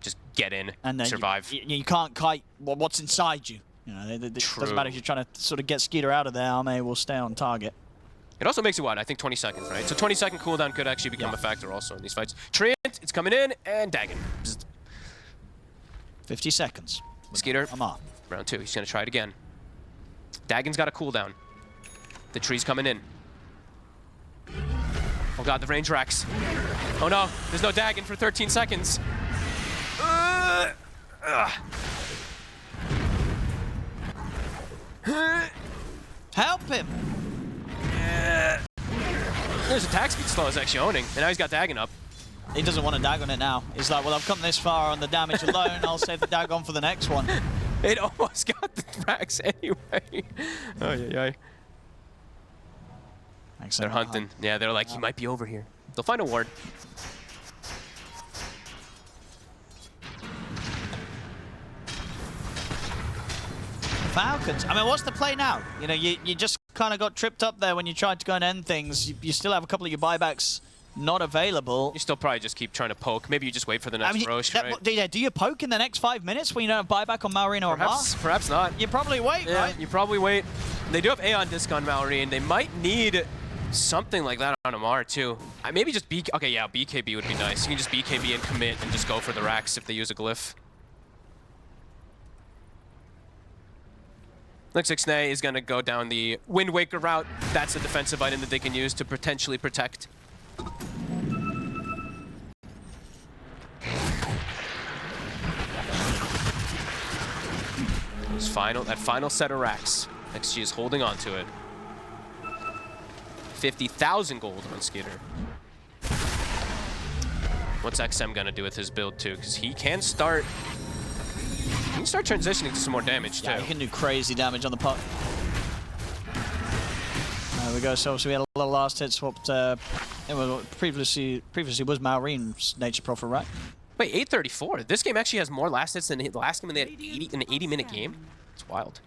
just get in and survive. You can't kite what's inside you. You know, it doesn't matter if you're trying to sort of get Skeeter out of there. Ame will stay on target. It also makes it, I think 20 seconds, right? So 20-second cooldown could actually become a factor also in these fights. Treant, it's coming in, and Dagon. 50 seconds. Skeeter, Amar. round 2, he's gonna try it again. Dagon's got a cooldown. The tree's coming in. Oh god, the range racks. Oh no, there's no Dagon for 13 seconds. Help him! There's attack speed slow is actually owning, and now he's got Dagon up. He doesn't want to Dagon it now. He's like, well, I've come this far on the damage alone. I'll save the Dagon for the next one. It almost got the racks anyway. Oh, yeah. They're hunting. Yeah, they're like, he might be over here. They'll find a ward. Falcons. I mean, what's the play now? You know, you just kind of got tripped up there when you tried to go and end things. You still have a couple of your buybacks not available. You still probably just keep trying to poke. Maybe you just wait for the next Rosh, right? Yeah, do you poke in the next 5 minutes when you don't have buyback on Malrine or Amar? Perhaps not. You probably wait, right? You probably wait. They do have Aeon disc on Malrine. They might need something like that on Amar too. Maybe just okay, yeah, BKB would be nice. You can just BKB and commit and just go for the racks if they use a glyph. Looks like Snay is going to go down the Wind Waker route. That's a defensive item that they can use to potentially protect. That final set of racks. XG is holding on to it. 50,000 gold on Skitter. What's XM going to do with his build too? Because he can start transitioning to some more damage too. Yeah, he can do crazy damage on the puck. There we go. So we had a little last hit swapped. Previously was Malrine's nature profile, right? Wait, 834. This game actually has more last hits than the last game, and they had an 80-minute game. It's wild.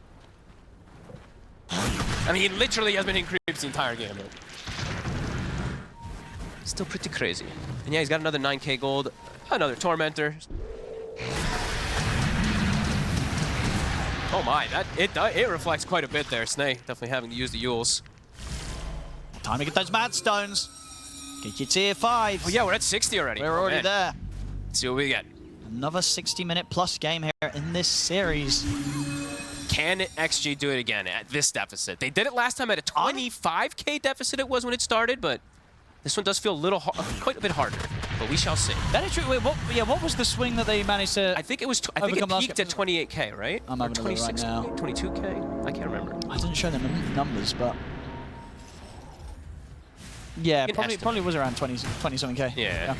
I mean, he literally has been in creeps the entire game. Still pretty crazy. And yeah, he's got another 9k gold, another Tormentor. Oh my, it reflects quite a bit there. Snay definitely having to use the Yules. Time to get those Mad Stones. Get your tier 5s. Oh yeah, we're at 60 already. We're already there. Let's see what we get. Another 60-minute plus game here in this series. Can XG do it again at this deficit? They did it last time at a 25k deficit it was when it started, but this one does feel a little quite a bit harder. But we shall see. That is true. Wait, what was the swing that they managed to? I think it was. I think it peaked at 28k, right? I'm having a look right now. 22k. I can't remember. I didn't show them the numbers, but yeah, probably was around 20 something k. Yeah.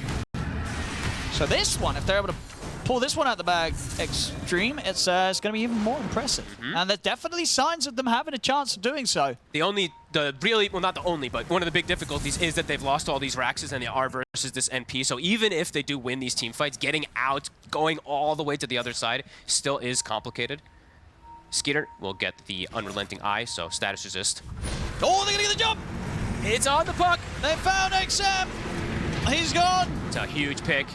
So this one, if they're able to pull this one out the bag, Xtreme, it's going to be even more impressive. And there's definitely signs of them having a chance of doing so. Well, not the only, but one of the big difficulties is that they've lost all these Raxes and they are versus this NP. So even if they do win these team fights, getting out, going all the way to the other side still is complicated. Skeeter will get the Unrelenting Eye, so status resist. Oh, they're going to get the jump! It's on the puck! They found XM! He's gone! It's a huge pick.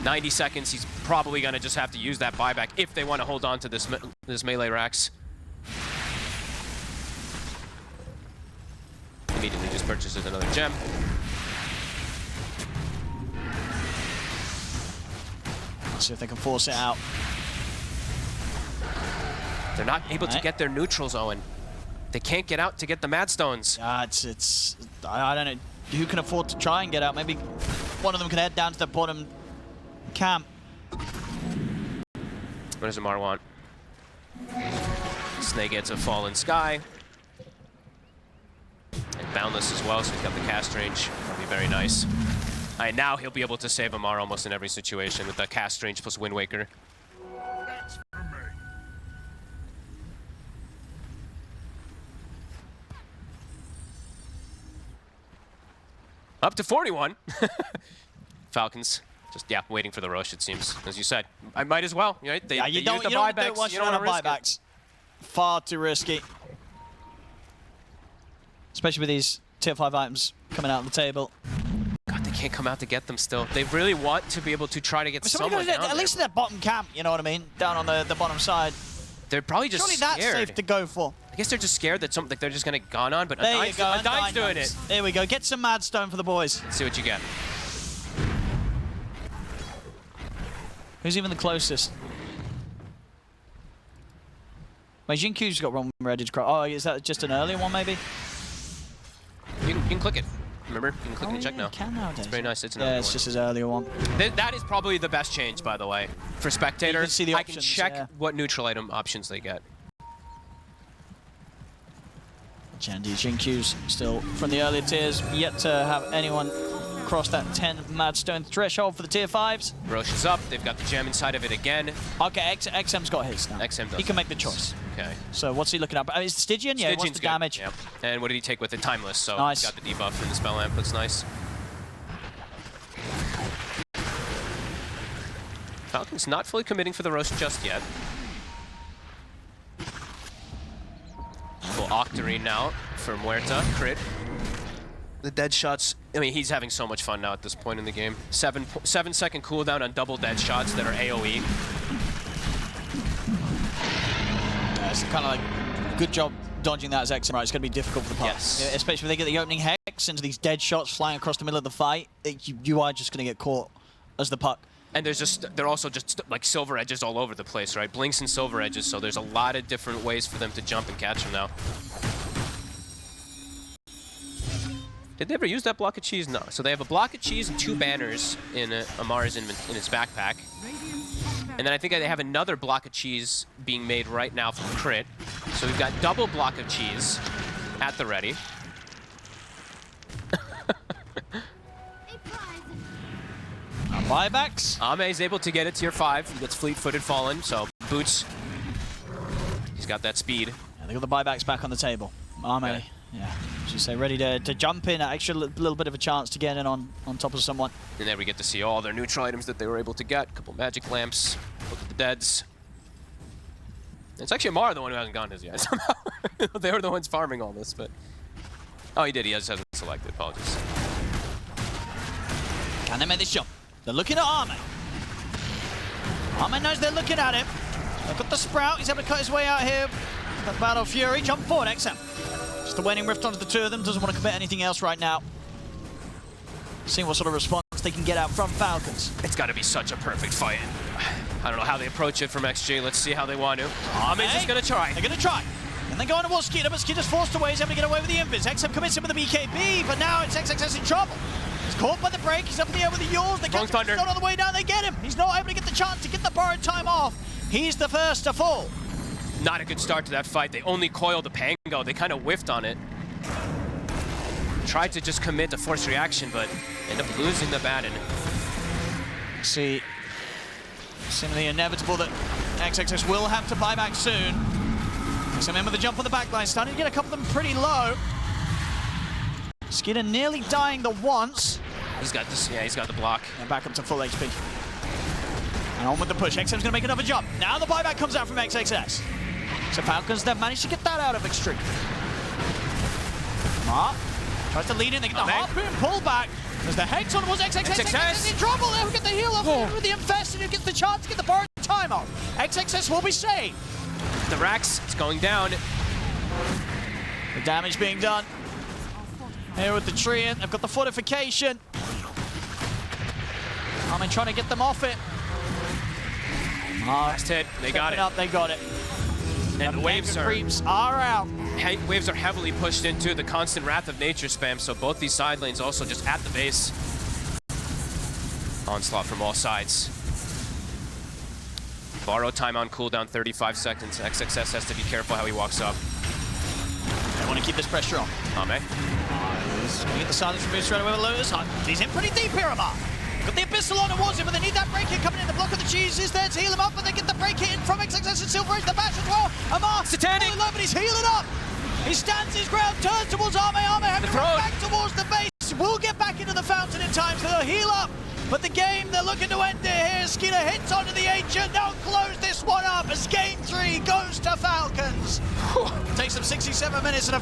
90 seconds, he's probably going to just have to use that buyback if they want to hold on to this melee Rax. Immediately just purchases another gem. Let's see if they can force it out. They're not able to get their neutrals, Owen. They can't get out to get the Mad Stones. I don't know who can afford to try and get out. Maybe one of them can head down to the bottom camp. What does Amar want? Snake gets a Fallen Sky. And Boundless as well, so he's got the cast range. That'll be very nice. Alright, now he'll be able to save Amar almost in every situation with the cast range plus Wind Waker. Up to 41. Falcons. Just, yeah, waiting for the rush, it seems. As you said, I might as well. Right? They use the buybacks. You don't want buybacks. Far too risky. Especially with these tier 5 items coming out on the table. God, they can't come out to get them still. They really want to be able to try to get someone down at least in that bottom camp, you know what I mean? Down on the bottom side. They're probably just scared. That's safe to go for. I guess they're just scared that they're just going to gone on, but there you go. Undyne's doing it. There we go. Get some Mad Stone for the boys. Let's see what you get. Who's even the closest? Wait, Jinkyu's got one ready to cry. Oh, is that just an earlier one, maybe? You can click it. Remember? You can click it and check now. You can nowadays. It's very nice. It's it's just his earlier one. That is probably the best change, by the way. For spectators, you can see the options, I can check what neutral item options they get. Jinkyu's still from the earlier tiers, yet to have anyone cross that 10 Mad Stone threshold for the tier 5s. Rosh is up. They've got the gem inside of it again. Okay, XM's got his now. XM does. He can make the choice. Okay. So what's he looking at? Is it Stygian? Yeah, what's the damage? Yeah. And what did he take with it? Timeless. So nice. He's got the debuff in the spell amp. That's nice. Falcons not fully committing for the roast just yet. Full Octarine now for Muerta. Crit. The dead shots, I mean, he's having so much fun now at this point in the game. 7-second cooldown on double dead shots that are AoE. Yeah, it's kind of like, good job dodging that as XM. Right, it's going to be difficult for the puck. Yes. Yeah, especially when they get the opening hex into these dead shots flying across the middle of the fight. You are just going to get caught as the puck. And they're also just like silver edges all over the place, right? Blinks and silver edges, so there's a lot of different ways for them to jump and catch them now. Did they ever use that block of cheese? No. So they have a block of cheese and 2 banners in Amar's in his backpack. And then I think they have another block of cheese being made right now from Crit. So we've got double block of cheese at the ready. Buybacks. Ame is able to get it tier 5. He gets fleet-footed Fallen, so Boots. He's got that speed. Yeah, they got the buybacks back on the table. Ame. Okay. Yeah, as you say, ready to jump in, extra little bit of a chance to get in on top of someone. And there we get to see all their neutral items that they were able to get. A couple magic lamps, look at the deads. It's actually Amar the one who hasn't gotten his yet somehow. They were the ones farming all this, but Oh, he did. He just hasn't selected. Apologies. Can they make this jump? They're looking at Arme. Arme knows they're looking at him. They've got the Sprout. He's able to cut his way out here. The Battle Fury. Jump forward, XM. Just the waning rift onto the two of them. Doesn't want to commit anything else right now. Seeing what sort of response they can get out from Falcons. It's got to be such a perfect fight. I don't know how they approach it from XG. Let's see how they want to. Arme's just going to try. They're going to try. And they go on to Mosquito. Mosquito's forced away. He's able to get away with the invis. XM commits him with the BKB, but now it's XXS in trouble. He's caught by the break. He's up in the air with the Yules. They can't Thunder. on the way down. They get him. He's not able to get the chance to get the borrowed time off. He's the first to fall. Not a good start to that fight. They only coiled the Pango. They kind of whiffed on it. Tried to just commit the force reaction, but ended up losing the Batten. See, seemingly inevitable that XXS will have to buy back soon. Some in with the jump on the backline, starting to get a couple of them pretty low. Skinner nearly dying the once. He's got this, yeah, he's got the block. And back up to full HP. And on with the push. XM's gonna make another jump. Now the buyback comes out from XXS. So Falcons then managed to get that out of Xtreme. Mark tries to lead in, they get the harpoon pull back. As the hex on was XXS in trouble. They'll get the heal off with the infested who gets the chance to get the borrowed time off. XXS will be saved. The Rax, it's going down. The damage being done. Here with the Treant, they've got the fortification. I'm trying to get them off it. Last hit, they got it. Up, they got it. And the waves are out. Waves are heavily pushed into the constant Wrath of Nature spam, so both these side lanes also just at the base. Onslaught from all sides. Borrow time on cooldown, 35 seconds. XXS has to be careful how he walks up. They want to keep this pressure on. Ame. He's going to get the silence removed straight away with Lotus. He's in pretty deep here, Amar. Got the Abyssal on towards him, but they need that break hit coming in. The block of the cheese is there to heal him up, but they get the break hit in from XXS and Silver Age, the bash as well. Amar, Satanic. Low, but he's healing up. He stands his ground, turns towards Arme. Arme having to run back towards the base. Will get back into the fountain in time, so they'll heal up. But the game, they're looking to end it here. Skinner hits onto the Ancient. Now close this one up as Game 3 goes to Falcons. Takes them 67 minutes and a